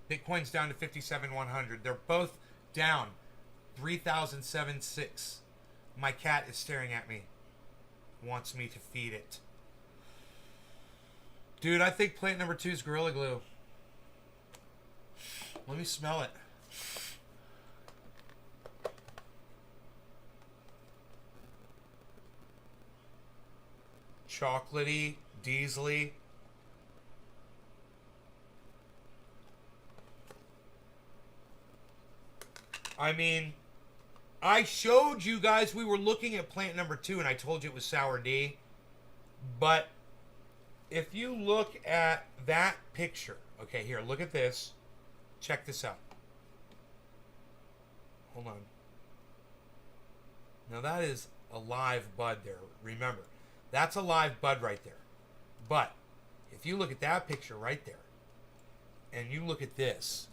Bitcoin's down to 57,100. They're both down 3,076. My cat is staring at me. Wants me to feed it. Dude, I think plant number 2 is Gorilla Glue. Let me smell it. Chocolatey, diesely. I mean, I showed you guys, we were looking at plant number 2, and I told you it was Sour D. But if you look at that picture, okay, here, look at this. Check this out. Hold on. Now that is a live bud there. Remember, that's a live bud right there. But if you look at that picture right there, and you look at this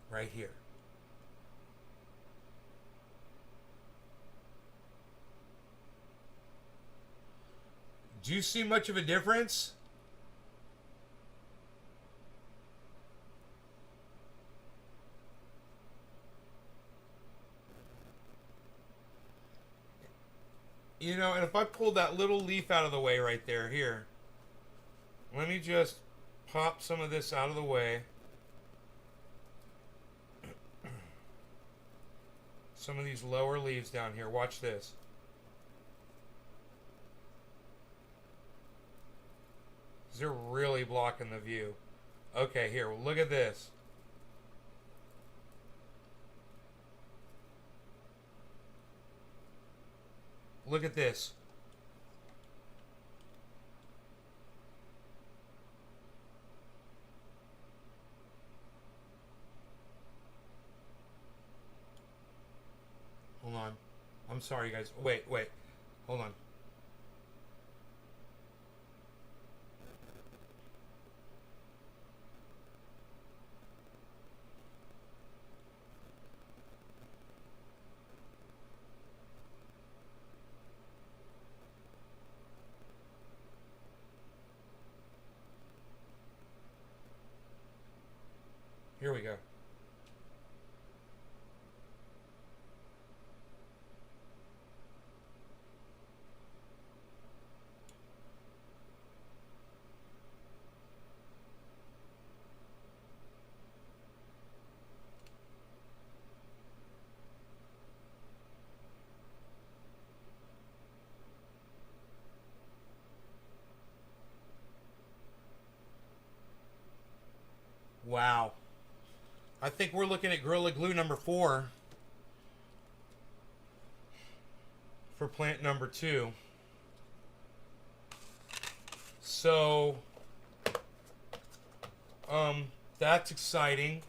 right here, do you see much of a difference? You know, and if I pull that little leaf out of the way right there, here, let me just pop some of this out of the way. Some of these lower leaves down here. Watch this. They're really blocking the view. Okay, here, well, look at this. Look at this. Hold on. I'm sorry, guys. Wait. Hold on. Here we go. Wow. I think we're looking at Gorilla Glue number 4 for plant number 2. So, that's exciting.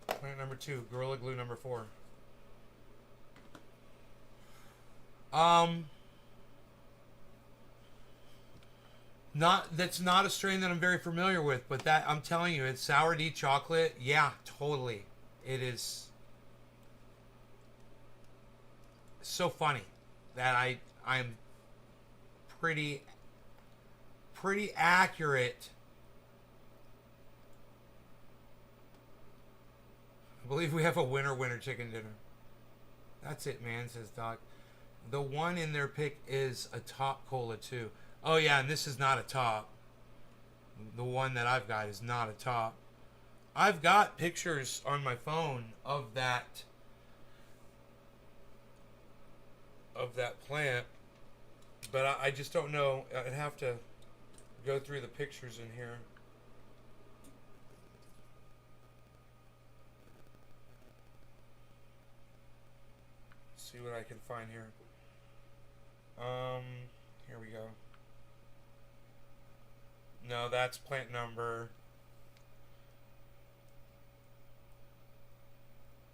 Plant number 2, Gorilla Glue number 4. That's not a strain that I'm very familiar with, but that I'm telling you, it's Sour D chocolate. Yeah, totally. It is so funny that I'm pretty accurate. I believe we have a winner chicken dinner. That's it, man, says Doc. The one in their pick is a top cola too. Oh yeah, and this is not a top. The one that I've got is not a top. I've got pictures on my phone of that plant, but I just don't know. I'd have to go through the pictures in here. See what I can find here. Here we go. No, that's plant number.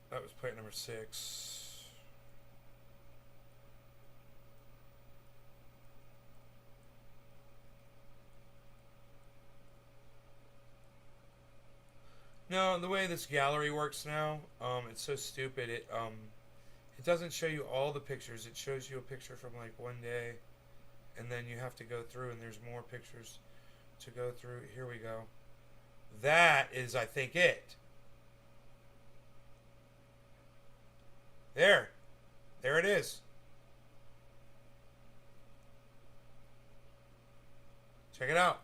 That was plant number 6. No, the way this gallery works now, it's so stupid. It doesn't show you all the pictures. It shows you a picture from like one day, and then you have to go through, and there's more pictures to go through. Here we go. That is, I think, it. There it is. Check it out.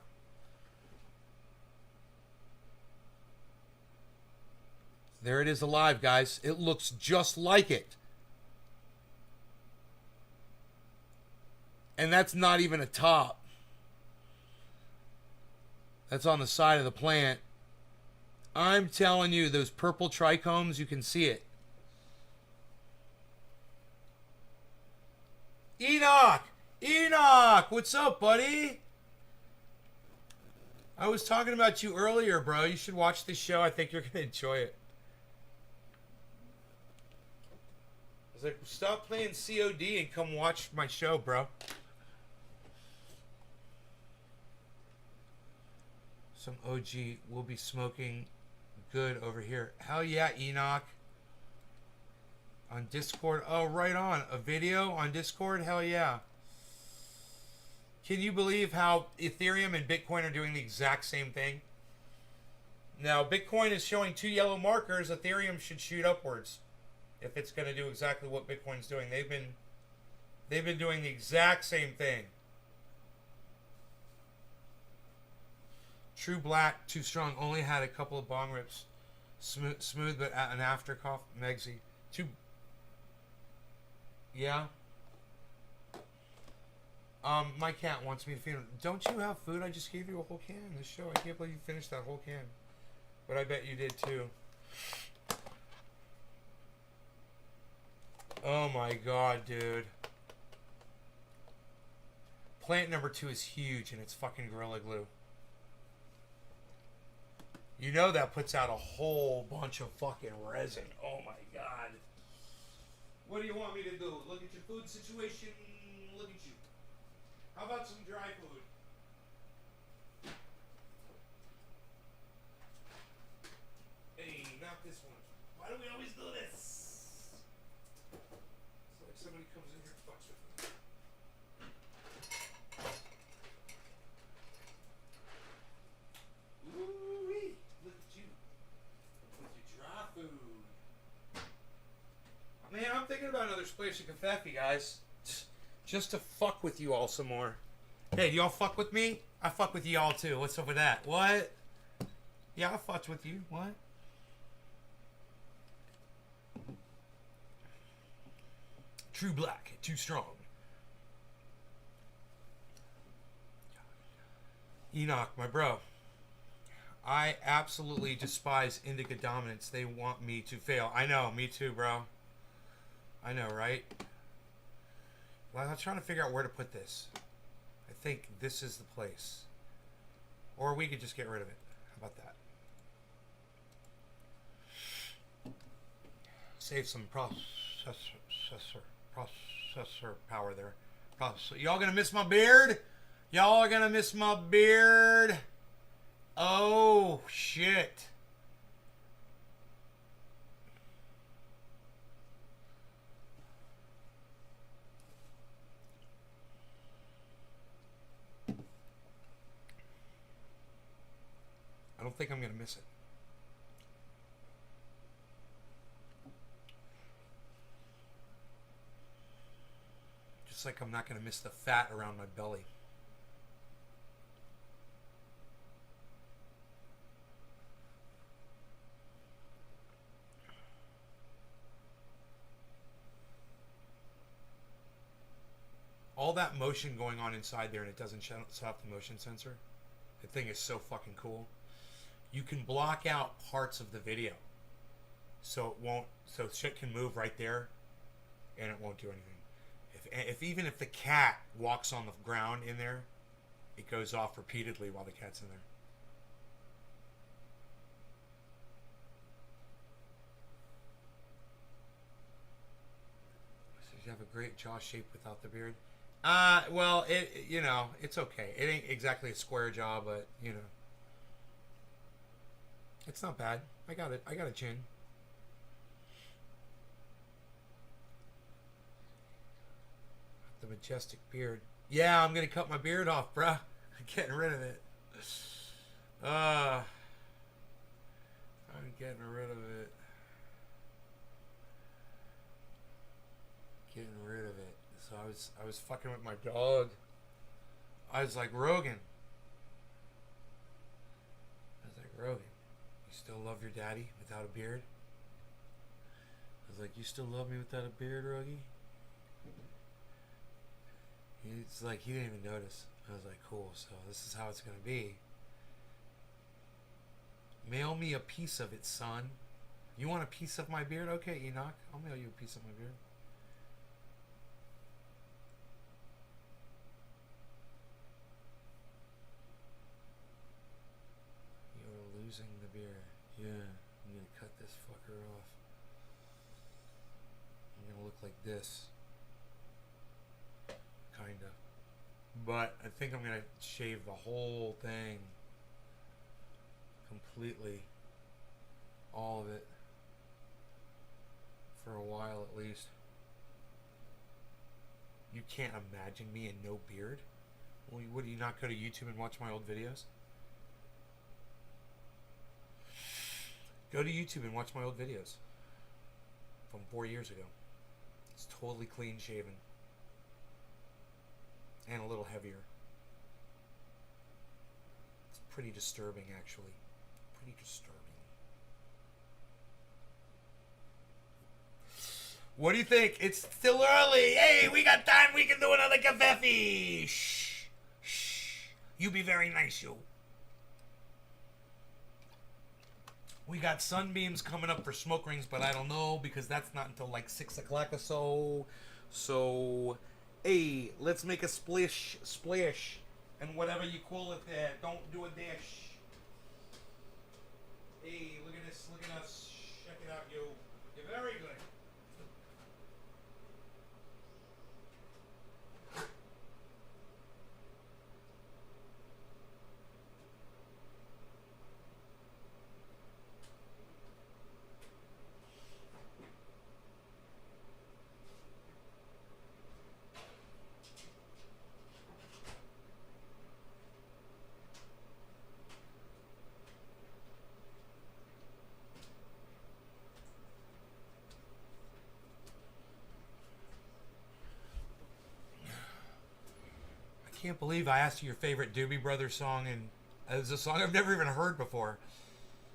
There it is alive, guys. It looks just like it. And that's not even a top. That's on the side of the plant. I'm telling you, those purple trichomes, you can see it. Enoch! Enoch! What's up, buddy? I was talking about you earlier, bro. You should watch this show. I think you're going to enjoy it. I was like, stop playing COD and come watch my show, bro. Some OG will be smoking good over here. Hell yeah, Enoch. On Discord. Oh, right on. A video on Discord? Hell yeah. Can you believe how Ethereum and Bitcoin are doing the exact same thing? Now, Bitcoin is showing 2 yellow markers. Ethereum should shoot upwards if it's going to do exactly what Bitcoin's doing. They've been doing the exact same thing. True Black, Too Strong, only had a couple of bong rips. Smooth but an after cough. Megsy. Yeah. My cat wants me to feed him. Don't you have food? I just gave you a whole can in this show. I can't believe you finished that whole can. But I bet you did too. Oh my god, dude. Plant number 2 is huge and it's fucking Gorilla Glue. You know that puts out a whole bunch of fucking resin. Oh my god. What do you want me to do? Look at your food situation? Look at you. How about some dry food? Hey, not this one. Why do we always do this? It's like somebody comes in here and fucks with me. Ooh-wee. Look at you. With your dry food. Man, I'm thinking about another splash of confetti, guys. Just to fuck with you all some more. Hey, do y'all fuck with me? I fuck with y'all too. What's up with that? What? Yeah, I fucked with you. What? True Black, Too Strong. Enoch, my bro. I absolutely despise indica dominance. They want me to fail. I know, me too, bro. I know, right? Well, I'm trying to figure out where to put this. I think this is the place. Or we could just get rid of it. How about that? Save some processor power there. Y'all gonna miss my beard? Y'all are gonna miss my beard? Oh, shit. I don't think I'm going to miss it. Just like I'm not going to miss the fat around my belly. All that motion going on inside there and it doesn't stop the motion sensor. The thing is so fucking cool. You can block out parts of the video. So it won't, so shit can move right there and it won't do anything. If even if the cat walks on the ground in there, it goes off repeatedly while the cat's in there. So you have a great jaw shape without the beard. Well, you know, it's okay. It ain't exactly a square jaw, but, you know. It's not bad. I got it. I got a chin. The majestic beard. Yeah, I'm gonna cut my beard off, bruh. I'm getting rid of it. I'm getting rid of it. Getting rid of it. So I was fucking with my dog. I was like, Rogan. I was like, Rogan, you still love your daddy without a beard? was like, "You still love me without a beard, Ruggy?" He's like, he didn't even notice. I was like, cool, so this is how it's gonna be. Mail me a piece of it, son. You want a piece of my beard? Okay, Enoch, I'll mail you a piece of my beard. You're losing the beard. Yeah, I'm gonna cut this fucker off. I'm gonna look like this. Kinda. But I think I'm gonna shave the whole thing. Completely. All of it. For a while at least. You can't imagine me in no beard? Well, would you not go to YouTube and watch my old videos? Go to YouTube and watch my old videos. From 4 years ago. It's totally clean shaven. And a little heavier. It's pretty disturbing, actually. Pretty disturbing. What do you think? It's still early. Hey, we got time. We can do another cavefy. Shh. Shh. You be very nice, you. We got sunbeams coming up for smoke rings, but I don't know because that's not until like 6 o'clock or so. So, hey, let's make a splish, and whatever you call it there. Don't do a dash. Hey, look at this. Look at us. Check it out, you. You're very good. I can't believe I asked you your favorite Doobie Brothers song, and it's a song I've never even heard before.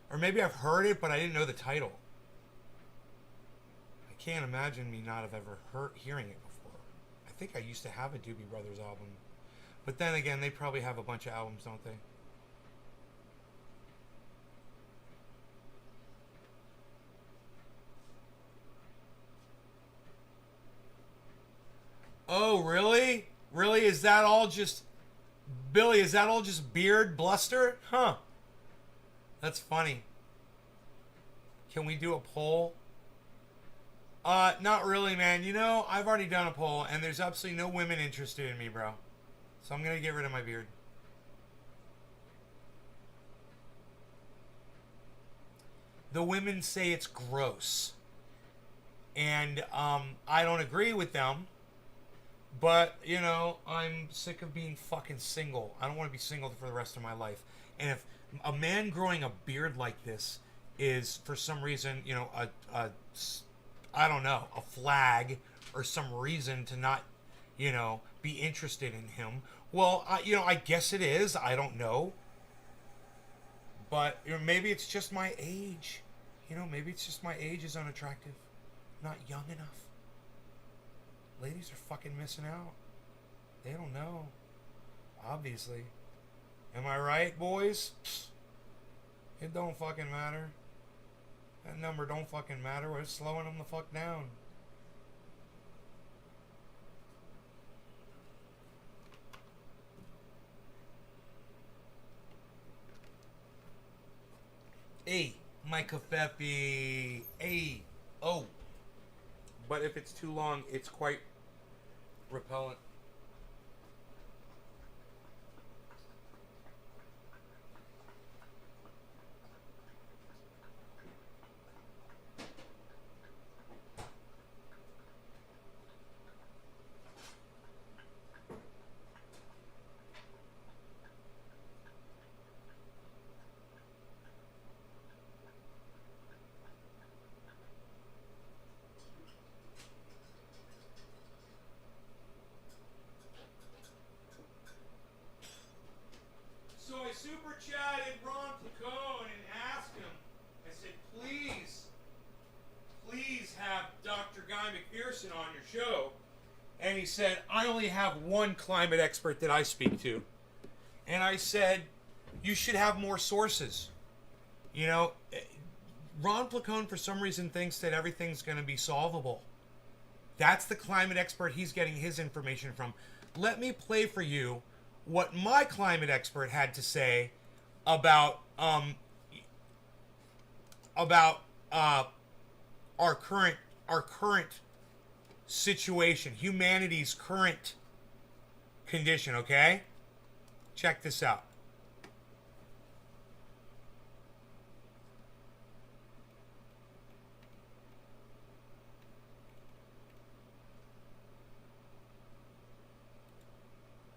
Or maybe I've heard it, but I didn't know the title. I can't imagine me not have ever hearing it before. I think I used to have a Doobie Brothers album. But then again, they probably have a bunch of albums, don't they? Oh, really? Really? Is that all just... Billy, is that all just beard bluster? Huh. That's funny. Can we do a poll? Not really, man. You know, I've already done a poll, and there's absolutely no women interested in me, bro. So I'm gonna get rid of my beard. The women say it's gross. And, I don't agree with them. But, you know, I'm sick of being fucking single. I don't want to be single for the rest of my life. And if a man growing a beard like this is, for some reason, you know, I don't know, a flag or some reason to not, you know, be interested in him, well, you know, I guess it is. I don't know. But you know, maybe it's just my age. You know, maybe it's just my age is unattractive. Not young enough. Ladies are fucking missing out. They don't know. Obviously. Am I right, boys? It don't fucking matter. That number don't fucking matter. We're slowing them the fuck down. Hey, my covfefe. Hey. Oh. But if it's too long, it's quite repellent. So I super chatted Ron Placone and asked him, I said, please, please have Dr. Guy McPherson on your show. And he said, I only have one climate expert that I speak to. And I said, you should have more sources. You know, Ron Placone, for some reason, thinks that everything's going to be solvable. That's the climate expert he's getting his information from. Let me play for you what my climate expert had to say about our current situation, humanity's current condition. Okay, check this out.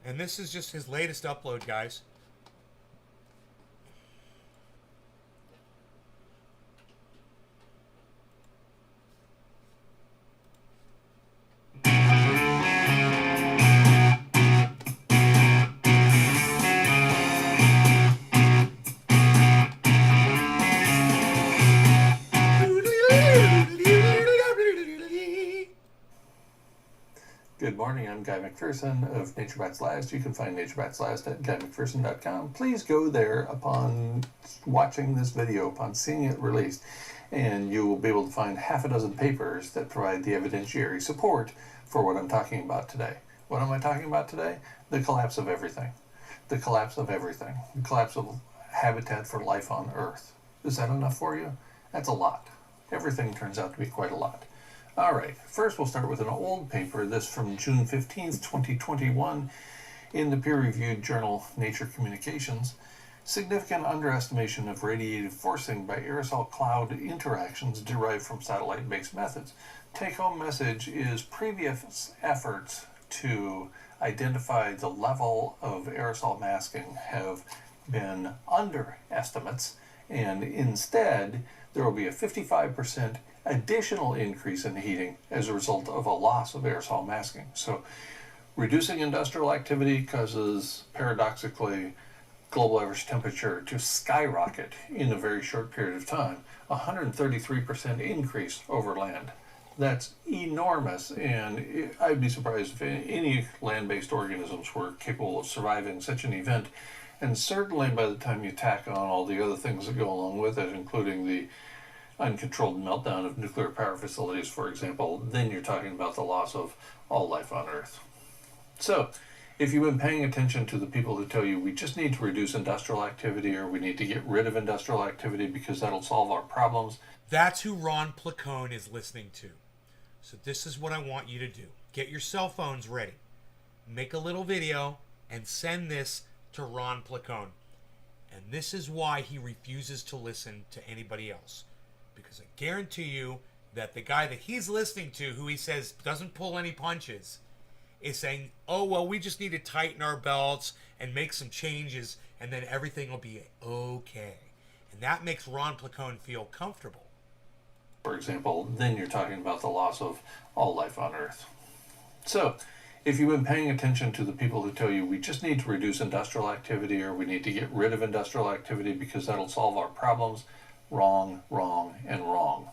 And this is just his latest upload, guys. Good morning, I'm Guy McPherson of Nature Bats Last. You can find Nature Bats Last at GuyMcPherson.com. Please go there upon watching this video, upon seeing it released, and you will be able to find half a dozen papers that provide the evidentiary support for what I'm talking about today. What am I talking about today? The collapse of everything. The collapse of everything. The collapse of habitat for life on Earth. Is that enough for you? That's a lot. Everything turns out to be quite a lot. All right, first we'll start with an old paper, this from June 15th, 2021, in the peer-reviewed journal Nature Communications. Significant underestimation of radiative forcing by aerosol cloud interactions derived from satellite-based methods. Take-home message is previous efforts to identify the level of aerosol masking have been underestimates, and instead there will be a 55% additional increase in heating as a result of a loss of aerosol masking. So reducing industrial activity causes, paradoxically, global average temperature to skyrocket in a very short period of time. 133% increase over land. That's enormous, and I'd be surprised if any land-based organisms were capable of surviving such an event. And certainly by the time you tack on all the other things that go along with it, including the uncontrolled meltdown of nuclear power facilities, for example, then you're talking about the loss of all life on Earth. So, if you've been paying attention to the people who tell you we just need to reduce industrial activity or we need to get rid of industrial activity because that'll solve our problems, that's who Ron Placone is listening to. So this is what I want you to do. Get your cell phones ready. Make a little video and send this to Ron Placone. And this is why he refuses to listen to anybody else. Because I guarantee you that the guy that he's listening to, who he says doesn't pull any punches, is saying, oh, well, we just need to tighten our belts and make some changes, and then everything will be okay. And that makes Ron Placone feel comfortable. for example, then you're talking about the loss of all life on Earth. So, if you've been paying attention to the people who tell you we just need to reduce industrial activity or we need to get rid of industrial activity because that'll solve our problems, wrong, wrong, and wrong.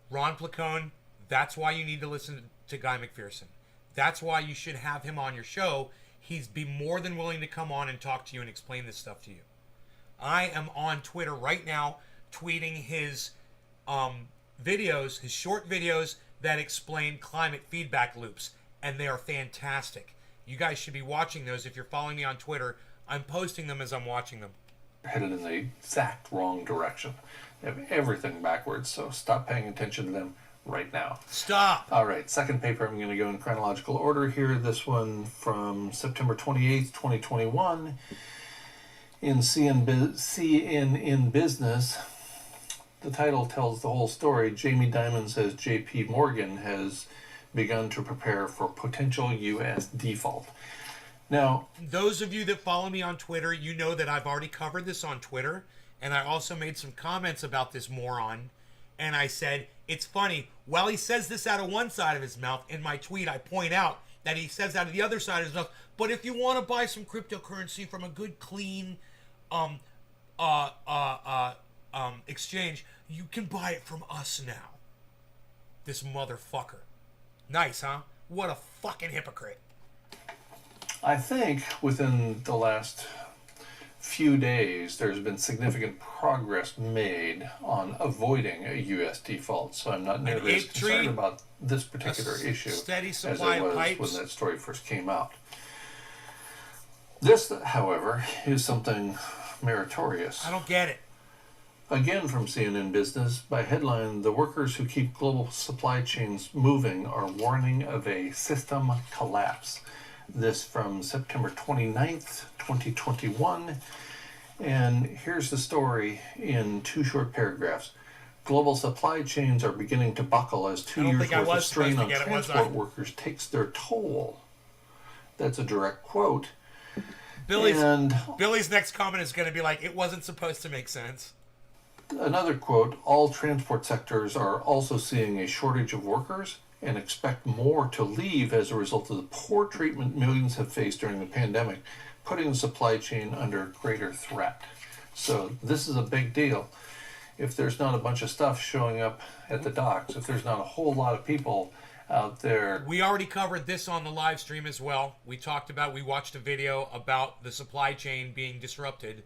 Ron Placone, that's why you need to listen to Guy McPherson. That's why you should have him on your show. He'd be more than willing to come on and talk to you and explain this stuff to you. I am on Twitter right now tweeting his videos, his short videos that explain climate feedback loops, and they are fantastic. You guys should be watching those if you're following me on Twitter. I'm posting them as I'm watching them. Headed in the exact wrong direction. They have everything backwards, so stop paying attention to them right now. Stop! All right, second paper, I'm going to go in chronological order here. This one from September 28th, 2021 in CNN Business. The title tells the whole story. Jamie Dimon says JP Morgan has begun to prepare for potential U.S. default. Now, those of you that follow me on Twitter, you know that I've already covered this on Twitter, and I also made some comments about this moron, and I said, it's funny, while he says this out of one side of his mouth, in my tweet I point out that he says out of the other side of his mouth, but if you want to buy some cryptocurrency from a good, clean, exchange, you can buy it from us now. This motherfucker. Nice, huh? What a fucking hypocrite. I think within the last few days, there's been significant progress made on avoiding a U.S. default. So I'm not nearly as concerned about this particular issue steady as supply I of was pipes. when that story first came out. This, however, is something meritorious. I don't get it. Again from CNN Business, by headline, the workers who keep global supply chains moving are warning of a system collapse. This from September 29th, 2021. And here's the story in 2 short paragraphs. Global supply chains are beginning to buckle as 2 years worth of strain on transport workers takes their toll. That's a direct quote. Billy's next comment is going to be like, it wasn't supposed to make sense. Another quote, all transport sectors are also seeing a shortage of workers and expect more to leave as a result of the poor treatment millions have faced during the pandemic, putting the supply chain under greater threat. So this is a big deal. If there's not a bunch of stuff showing up at the docks, if there's not a whole lot of people out there. We already covered this on the live stream as well. We watched a video about the supply chain being disrupted.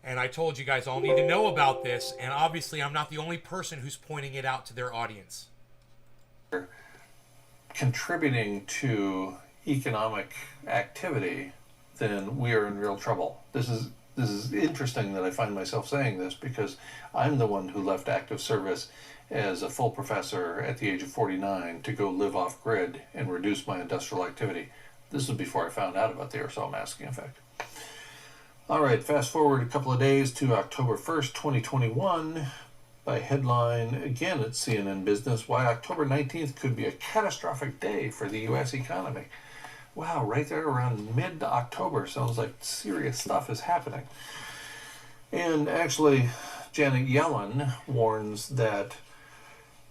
And I told you guys all need to know about this. And obviously I'm not the only person who's pointing it out to their audience. Contributing to economic activity, then we are in real trouble. This is interesting that I find myself saying this because I'm the one who left active service as a full professor at the age of 49 to go live off grid and reduce my industrial activity. This was before I found out about the aerosol masking effect. All right, fast forward a couple of days to October 1st, 2021. By headline, again at CNN Business, why October 19th could be a catastrophic day for the U.S. economy. Wow, right there around mid-October. Sounds like serious stuff is happening. And actually, Janet Yellen warns that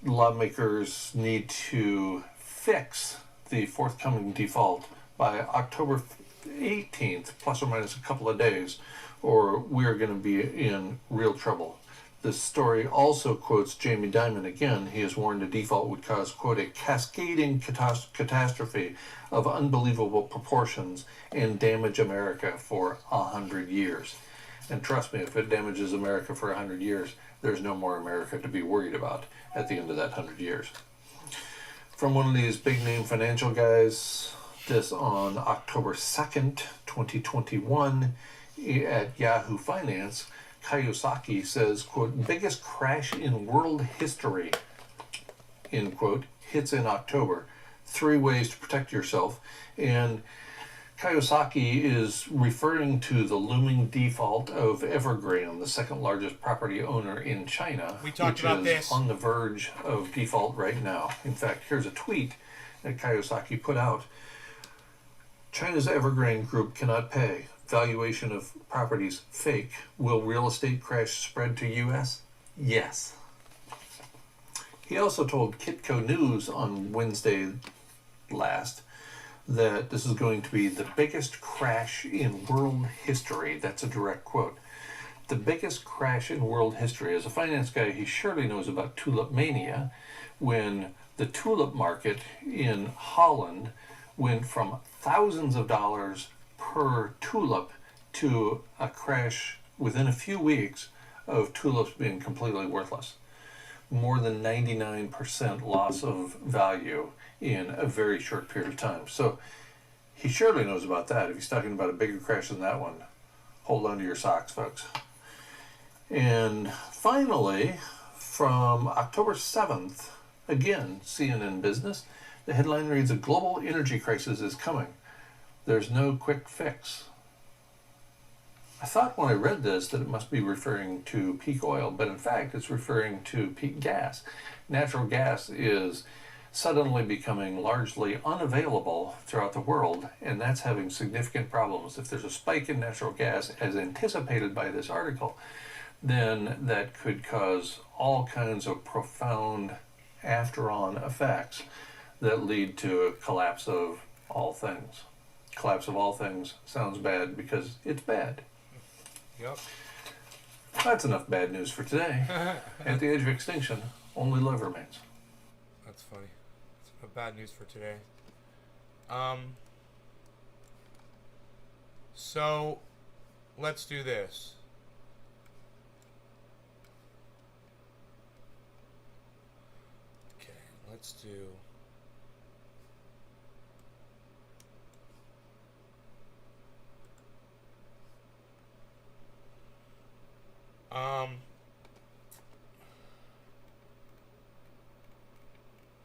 lawmakers need to fix the forthcoming default by October 18th, plus or minus a couple of days, or we're going to be in real trouble. This story also quotes Jamie Dimon again. He has warned a default would cause, quote, a cascading catastrophe of unbelievable proportions and damage America for 100 years. And trust me, if it damages America for 100 years, there's no more America to be worried about at the end of that 100 years. From one of these big name financial guys, this on October 2nd, 2021 at Yahoo Finance, Kiyosaki says, quote, biggest crash in world history, end quote, hits in October. 3 ways to protect yourself. And Kiyosaki is referring to the looming default of Evergrande, the second largest property owner in China, we talked about this, on the verge of default right now. In fact, here's a tweet that Kiyosaki put out. China's Evergrande Group cannot pay. Valuation of properties fake. Will real estate crash spread to U.S.? Yes. He also told Kitco News on Wednesday last that this is going to be the biggest crash in world history. That's a direct quote. The biggest crash in world history. As a finance guy, he surely knows about tulip mania, when the tulip market in Holland went from thousands of dollars per tulip to a crash within a few weeks of tulips being completely worthless. More than 99% loss of value in a very short period of time. So he surely knows about that. If he's talking about a bigger crash than that one, hold on to your socks, folks. And finally, from October 7th, again, CNN Business, the headline reads, a global energy crisis is coming. There's no quick fix. I thought when I read this that it must be referring to peak oil, but in fact it's referring to peak gas. Natural gas is suddenly becoming largely unavailable throughout the world, and that's having significant problems. If there's a spike in natural gas, as anticipated by this article, then that could cause all kinds of profound after-on effects that lead to a collapse of all things. Collapse of all things sounds bad because it's bad. Yep. That's enough bad news for today. At the edge of extinction, only love remains. That's funny. It's bad news for today. So, let's do this. Okay, let's do...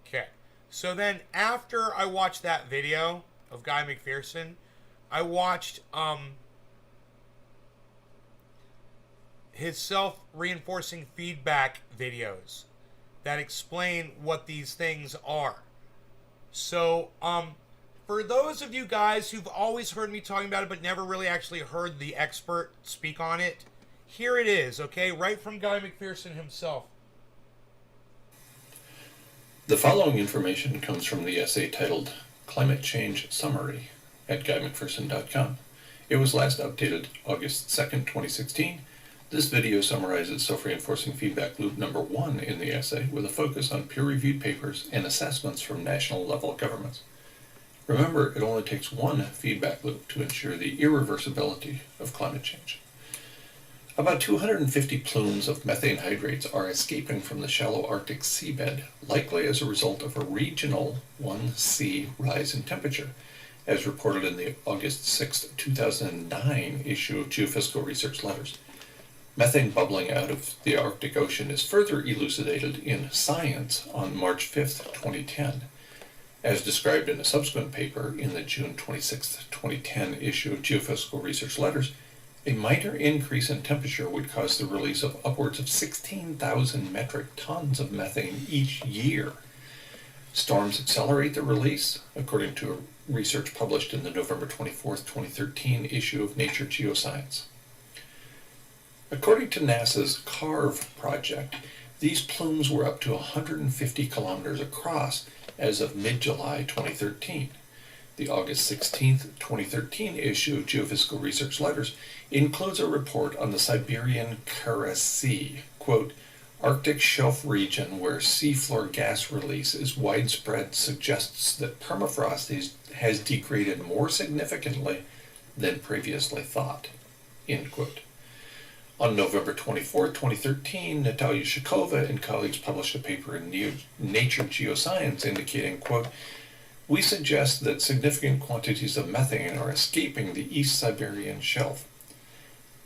Okay. So then after I watched that video of Guy McPherson, I watched his self-reinforcing feedback videos that explain what these things are. So for those of you guys who've always heard me talking about it but never really actually heard the expert speak on it, here it is, okay? Right from Guy McPherson himself. The following information comes from the essay titled Climate Change Summary at GuyMcPherson.com. It was last updated August 2nd, 2016. This video summarizes self-reinforcing feedback loop number 1 in the essay with a focus on peer-reviewed papers and assessments from national-level governments. Remember, it only takes one feedback loop to ensure the irreversibility of climate change. About 250 plumes of methane hydrates are escaping from the shallow Arctic seabed, likely as a result of a regional 1°C rise in temperature, as reported in the August 6, 2009 issue of Geophysical Research Letters. Methane bubbling out of the Arctic Ocean is further elucidated in Science on March 5, 2010. As described in a subsequent paper in the June 26, 2010 issue of Geophysical Research Letters, a minor increase in temperature would cause the release of upwards of 16,000 metric tons of methane each year. Storms accelerate the release, according to research published in the November 24, 2013 issue of Nature Geoscience. According to NASA's CARVE project, these plumes were up to 150 kilometers across as of mid-July 2013. The August 16, 2013 issue of Geophysical Research Letters includes a report on the Siberian Kara Sea, quote, Arctic shelf region where seafloor gas release is widespread suggests that permafrost has degraded more significantly than previously thought, end quote. On November 24, 2013, Natalia Shakova and colleagues published a paper in Nature Geoscience indicating, quote, we suggest that significant quantities of methane are escaping the East Siberian shelf,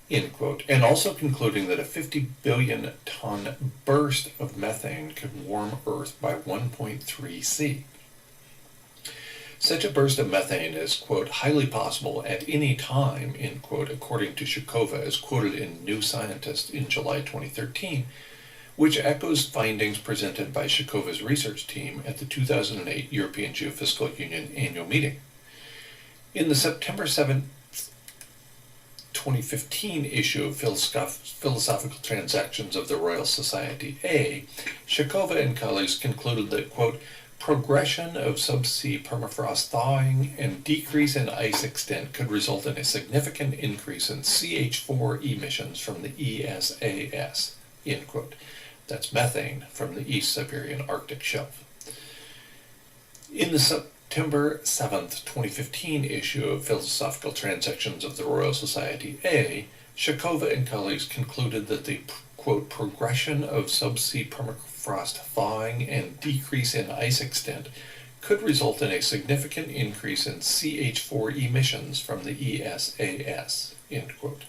end quote, and also concluding that a 50 billion ton burst of methane could warm Earth by 1.3 C. Such a burst of methane is, quote, highly possible at any time, end quote, according to Shakova, as quoted in New Scientist in July 2013, which echoes findings presented by Shakova's research team at the 2008 European Geophysical Union annual meeting. In the September 7, 2015 issue of Philosophical Transactions of the Royal Society A, Shakova and colleagues concluded that, quote, progression of subsea permafrost thawing and decrease in ice extent could result in a significant increase in CH4 emissions from the ESAS, end quote. That's methane from the East Siberian Arctic Shelf. In the September 7th, 2015 issue of Philosophical Transactions of the Royal Society A, Shakova and colleagues concluded that the, quote, progression of subsea permafrost thawing and decrease in ice extent could result in a significant increase in CH4 emissions from the ESAS, end quote.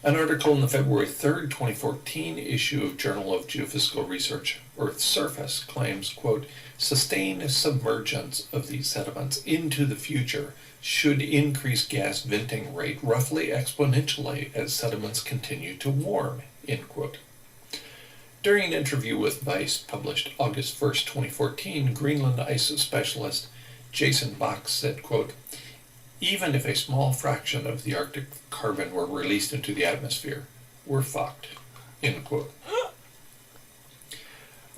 An article in the February 3rd, 2014 issue of Journal of Geophysical Research, Earth's Surface, claims, quote, sustained submergence of these sediments into the future should increase gas venting rate roughly exponentially as sediments continue to warm, end quote. During an interview with Vice published August 1st, 2014, Greenland ice specialist Jason Bach said, quote, even if a small fraction of the Arctic carbon were released into the atmosphere, we're fucked, end quote.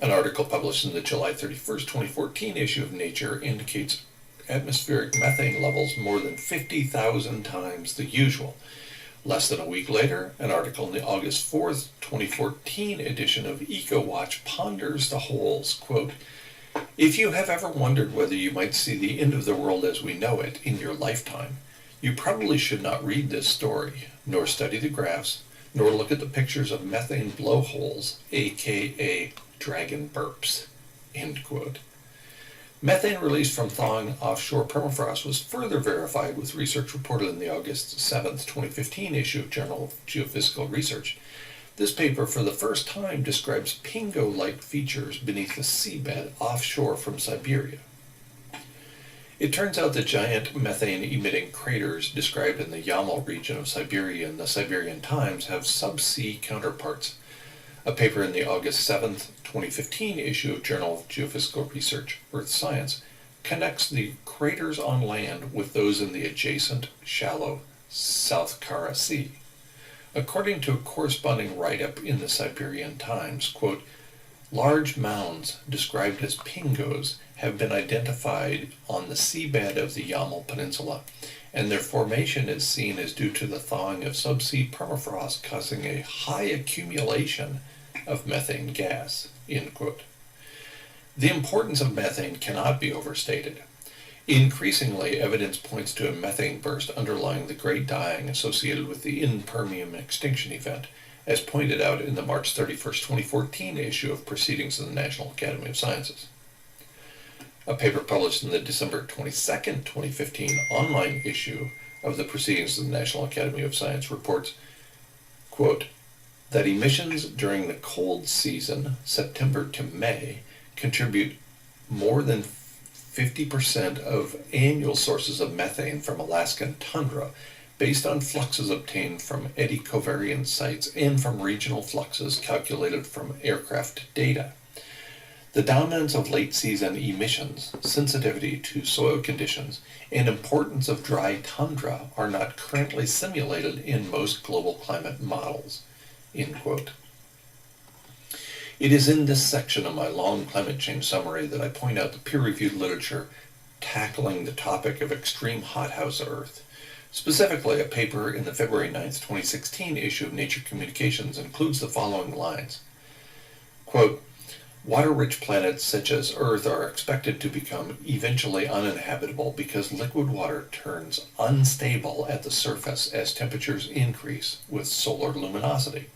An article published in the July 31st, 2014 issue of Nature indicates atmospheric methane levels more than 50,000 times the usual, Less than a week later, an article in the August 4th, 2014 edition of EcoWatch ponders the holes. Quote, "If you have ever wondered whether you might see the end of the world as we know it in your lifetime, you probably should not read this story, nor study the graphs, nor look at the pictures of methane blowholes, aka dragon burps." End quote. Methane released from thawing offshore permafrost was further verified with research reported in the August 7th, 2015 issue of Journal of Geophysical Research. This paper for the first time describes pingo-like features beneath the seabed offshore from Siberia. It turns out that giant methane-emitting craters described in the Yamal region of Siberia in the Siberian Times have subsea counterparts. A paper in the August 7th, 2015 issue of Journal of Geophysical Research, Earth Science, connects the craters on land with those in the adjacent, shallow South Kara Sea. According to a corresponding write-up in the Siberian Times, quote, "Large mounds described as pingos have been identified on the seabed of the Yamal Peninsula, and their formation is seen as due to the thawing of subsea permafrost causing a high accumulation of methane gas." End quote. The importance of methane cannot be overstated. Increasingly, evidence points to a methane burst underlying the great dying associated with the in-Permian extinction event, as pointed out in the March 31st, 2014 issue of Proceedings of the National Academy of Sciences. A paper published in the December 22nd, 2015 online issue of the Proceedings of the National Academy of Science reports, quote, that emissions during the cold season, September to May, contribute more than 50% of annual sources of methane from Alaskan tundra, based on fluxes obtained from eddy covariance sites and from regional fluxes calculated from aircraft data. The dominance of late season emissions, sensitivity to soil conditions, and importance of dry tundra are not currently simulated in most global climate models. End quote. It is in this section of my long climate change summary that I point out the peer-reviewed literature tackling the topic of extreme hothouse Earth. Specifically, a paper in the February 9th, 2016 issue of Nature Communications includes the following lines. Quote, "Water-rich planets such as Earth are expected to become eventually uninhabitable because liquid water turns unstable at the surface as temperatures increase with solar luminosity.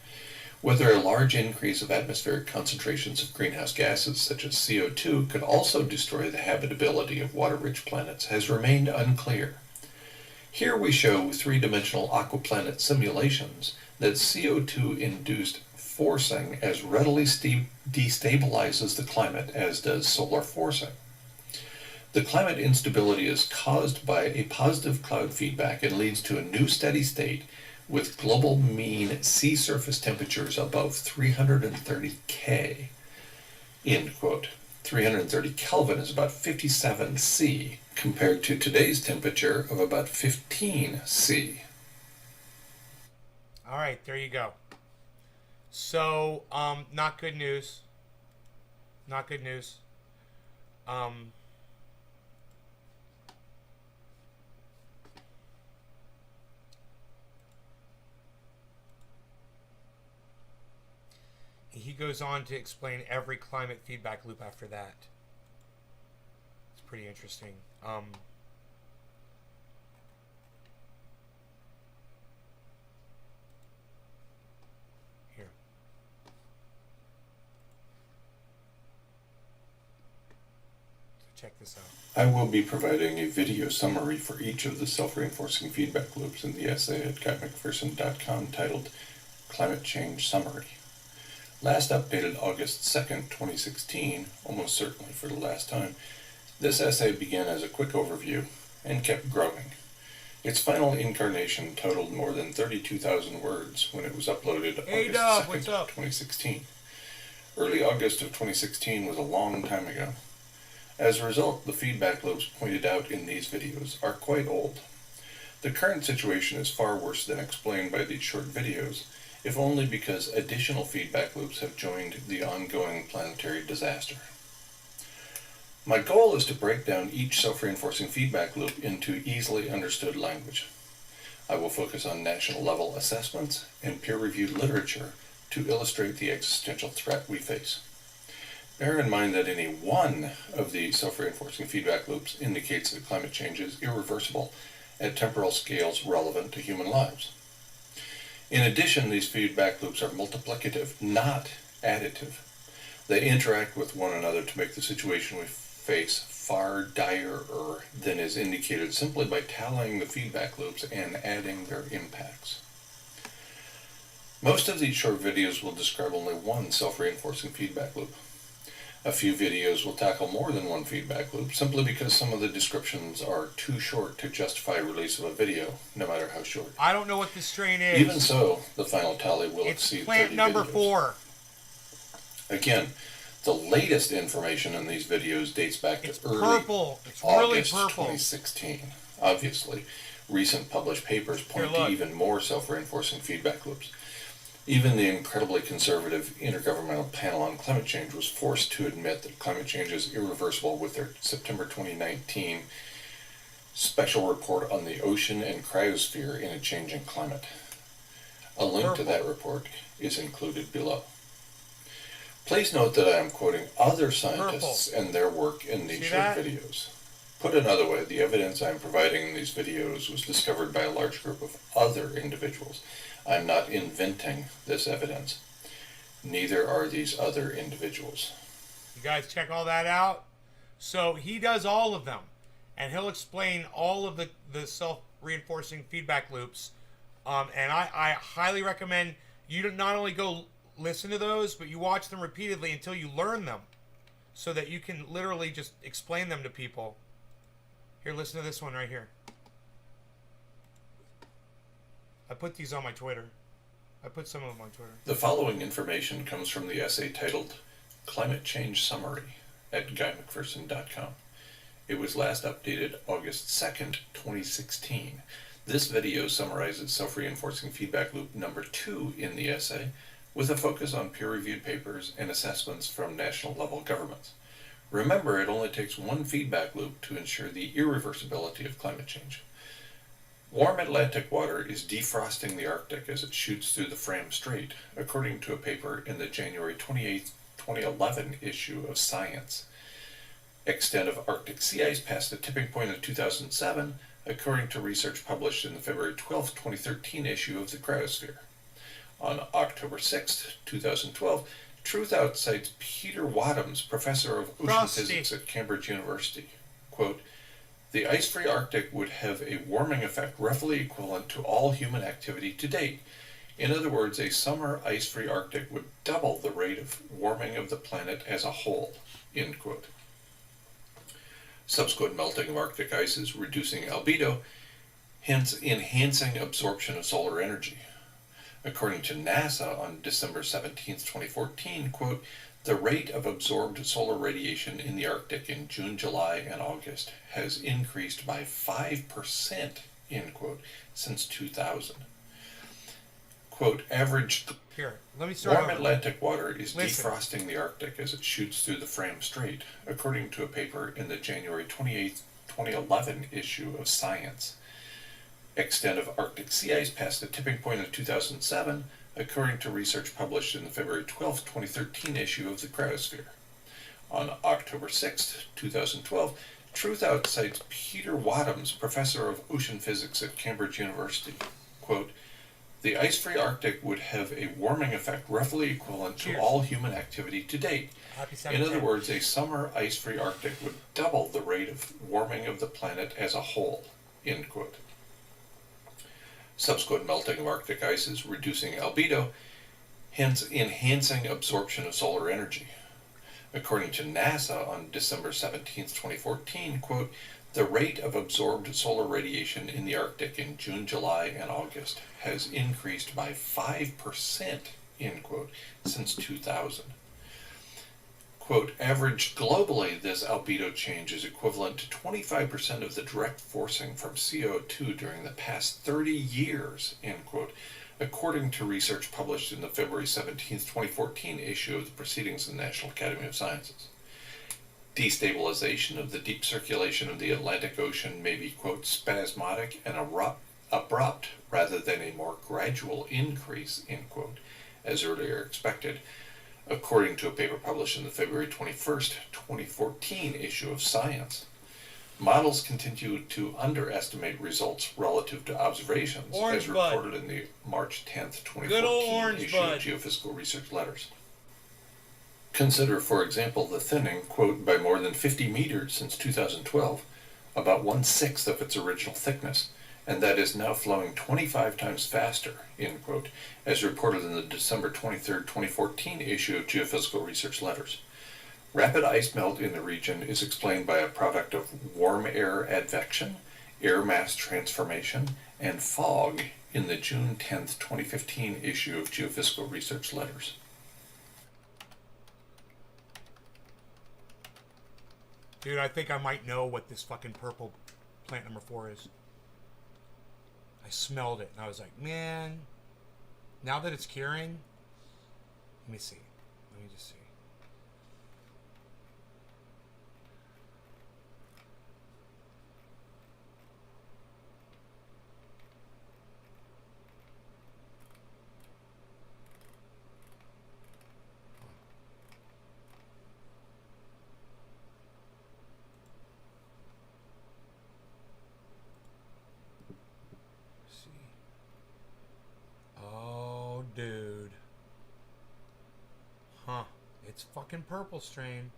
Whether a large increase of atmospheric concentrations of greenhouse gases such as CO2 could also destroy the habitability of water-rich planets has remained unclear. Here we show three-dimensional aquaplanet simulations that CO2-induced forcing as readily destabilizes the climate as does solar forcing. The climate instability is caused by a positive cloud feedback and leads to a new steady state with global mean sea surface temperatures above 330 K." End quote. 330 Kelvin is about 57 C, compared to today's temperature of about 15 C. All right, there you go. So, not good news. Not good news. He goes on to explain every climate feedback loop after that. It's pretty interesting. Here. So check this out. I will be providing a video summary for each of the self-reinforcing feedback loops in the essay at GuyMcPherson.com titled Climate Change Summary. Last updated August 2nd, 2016, almost certainly for the last time, this essay began as a quick overview and kept growing. Its final incarnation totaled more than 32,000 words when it was uploaded August 2nd, 2016. Early August of 2016 was a long time ago. As a result, the feedback loops pointed out in these videos are quite old. The current situation is far worse than explained by these short videos, if only because additional feedback loops have joined the ongoing planetary disaster. My goal is to break down each self-reinforcing feedback loop into easily understood language. I will focus on national level assessments and peer-reviewed literature to illustrate the existential threat we face. Bear in mind that any one of the self-reinforcing feedback loops indicates that climate change is irreversible at temporal scales relevant to human lives. In addition, these feedback loops are multiplicative, not additive. They interact with one another to make the situation we face far direr than is indicated simply by tallying the feedback loops and adding their impacts. Most of these short videos will describe only one self-reinforcing feedback loop. A few videos will tackle more than one feedback loop simply because some of the descriptions are too short to justify release of a video, no matter how short. I don't know what this strain is. Even so, the final tally will It's exceed plant 30 number videos. 4. Again, the latest information in these videos dates back to It's early purple. It's really August purple. 2016. Obviously, recent published papers point Here, to look. even more self-reinforcing feedback loops. Even the incredibly conservative Intergovernmental Panel on Climate Change was forced to admit that climate change is irreversible with their September 2019 special report on the ocean and cryosphere in a changing climate. A link to that report is included below. Please note that I am quoting other scientists and their work in these See short that? videos. Put another way, the evidence I am providing in these videos was discovered by a large group of other individuals. I'm not inventing this evidence. Neither are these other individuals. You guys check all that out. So he does all of them, and he'll explain all of the self-reinforcing feedback loops. And I highly recommend you to not only go listen to those, but you watch them repeatedly until you learn them, so that you can literally just explain them to people. Here, listen to this one right here. I put these on my Twitter. I put some of them on Twitter. The following information comes from the essay titled Climate Change Summary at GuyMcPherson.com. It was last updated August 2nd, 2016. This video summarizes self-reinforcing feedback loop number 2 in the essay, with a focus on peer-reviewed papers and assessments from national-level governments. Remember, it only takes one feedback loop to ensure the irreversibility of climate change. Warm Atlantic water is defrosting the Arctic as it shoots through the Fram Strait, according to a paper in the January 28, 2011 issue of Science. Extent of Arctic sea ice past the tipping point in 2007, according to research published in the February 12, 2013 issue of the Cryosphere. On October 6, 2012, Truthout cites Peter Wadhams, professor of ocean physics at Cambridge University. Quote, "The ice-free Arctic would have a warming effect roughly equivalent to all human activity to date. In other words, a summer ice-free Arctic would double the rate of warming of the planet as a whole." End quote. Subsequent melting of Arctic ice is reducing albedo, hence enhancing absorption of solar energy. According to NASA on December 17, 2014, quote, "The rate of absorbed solar radiation in the Arctic in June, July, and August has increased by 5%, end quote, since 2000. Quote, average Here, let me start warm over. Atlantic water is Listen. defrosting the Arctic as it shoots through the Fram Strait, according to a paper in the January 28, 2011 issue of Science. Extent of Arctic sea ice past the tipping point in 2007, according to research published in the February 12, 2013 issue of the Cryosphere. On October 6, 2012, Truthout cites Peter Wadhams, professor of ocean physics at Cambridge University. Quote, "The ice-free Arctic would have a warming effect roughly equivalent to Cheers. all human activity to date. Happy In 7th. other words, a summer ice-free Arctic would double the rate of warming of the planet as a whole." End quote. Subsequent melting of Arctic ice is reducing albedo, hence enhancing absorption of solar energy. According to NASA on December 17, 2014, quote, "The rate of absorbed solar radiation in the Arctic in June, July, and August has increased by 5%, end quote, since 2000. Quote, "Averaged globally, this albedo change is equivalent to 25% of the direct forcing from CO2 during the past 30 years, end quote, according to research published in the February 17, 2014 issue of the Proceedings of the National Academy of Sciences. Destabilization of the deep circulation of the Atlantic Ocean may be, quote, spasmodic and abrupt rather than a more gradual increase, end quote, as earlier expected, according to a paper published in the February 21st, 2014 issue of Science. Models continue to underestimate results relative to observations, Orange as bud. reported in the March 10th, Good old 2014 orange issue bud. of Geophysical Research Letters. Consider, for example, the thinning, quote, by more than 50 meters since 2012, about 1/6 of its original thickness, and that is now flowing 25 times faster, end quote, as reported in the December 23rd, 2014 issue of Geophysical Research Letters. Rapid ice melt in the region is explained by a product of warm air advection, air mass transformation, and fog in the June 10th, 2015 issue of Geophysical Research Letters. Dude, I think I might know what this fucking purple plant number 4 is. I smelled it and I was like, man, now that it's curing, let me see. Let me just see. Oh, dude. Huh. It's fucking purple strain.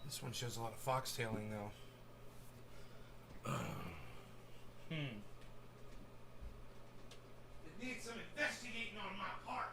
This one shows a lot of foxtailing, though. It needs some investigating on my part.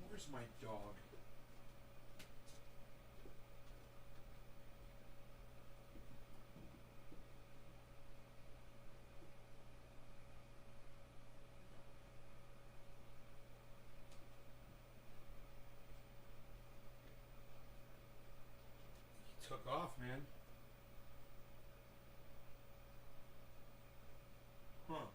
Where's my dog? He took off, man. Huh.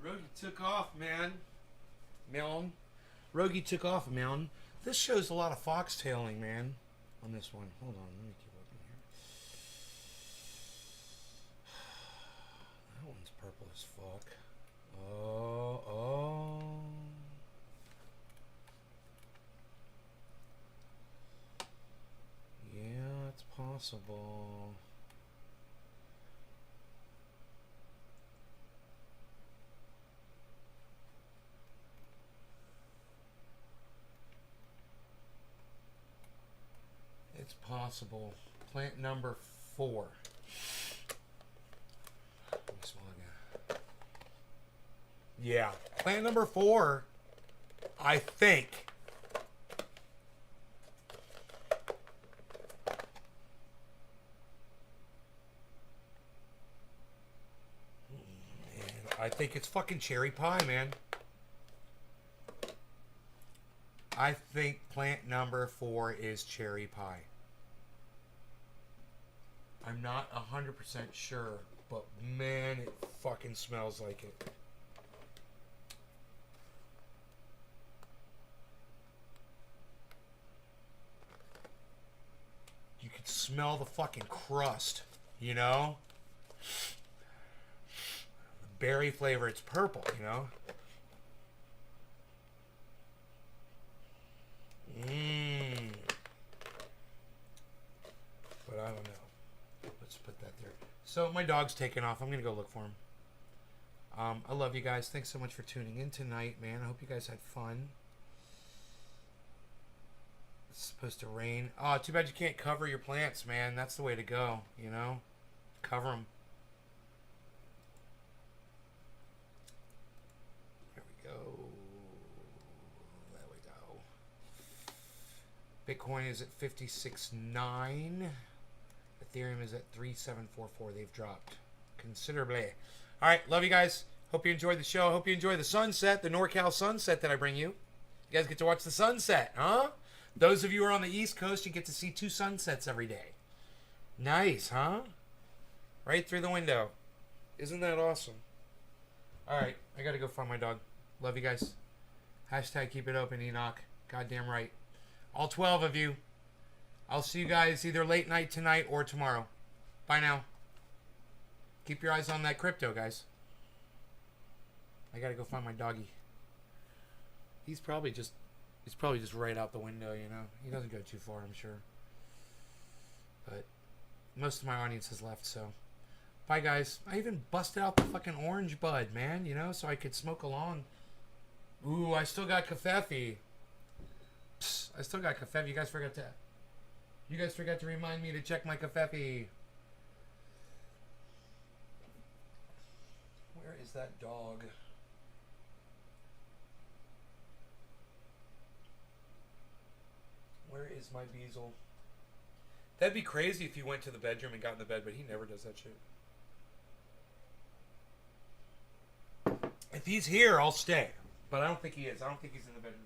Rhodey took off, man. Melon. Rogie took off a melon. This shows a lot of foxtailing, man, on this one. Hold on, let me keep looking here. That one's purple as fuck. Oh. Yeah, it's possible. It's possible. Plant number 4. Let me smell again. Yeah, plant number 4, I think. And I think it's fucking cherry pie, man. I think plant number 4 is cherry pie. I'm not 100% sure, but man, it fucking smells like it. You can smell the fucking crust, you know? The berry flavor, it's purple, you know? But I don't know. Let's put that there. So my dog's taking off. I'm gonna go look for him. I love you guys. Thanks so much for tuning in tonight, man. I hope you guys had fun. It's supposed to rain. Oh, too bad you can't cover your plants, man. That's the way to go, you know? Cover them. There we go. There we go. Bitcoin is at 56.9. Ethereum is at 3.744. They've dropped considerably. All right, love you guys. Hope you enjoyed the show. Hope you enjoy the sunset, the NorCal sunset that I bring you. You guys get to watch the sunset, huh? Those of you who are on the East Coast, you get to see 2 sunsets every day. Nice, huh? Right through the window. Isn't that awesome? All right, I got to go find my dog. Love you guys. Hashtag keep it open, Enoch. Goddamn right. All 12 of you. I'll see you guys either late night tonight or tomorrow. Bye now. Keep your eyes on that crypto, guys. I gotta go find my doggy. He's probably just right out the window, you know. He doesn't go too far, I'm sure. But most of my audience has left, so bye, guys. I even busted out the fucking orange bud, man, you know, so I could smoke along. Ooh, I still got kafefe. Psst, I still got kafefe. You guys forgot to remind me to check my kafefe. Where is that dog? Where is my Beazle? That'd be crazy if he went to the bedroom and got in the bed, but he never does that shit. If he's here, I'll stay. But I don't think he is. I don't think he's in the bedroom.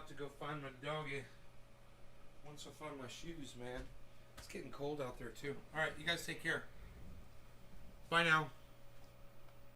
To go find my doggy. Once I find my shoes, man. It's getting cold out there too. Alright, you guys take care. Bye now.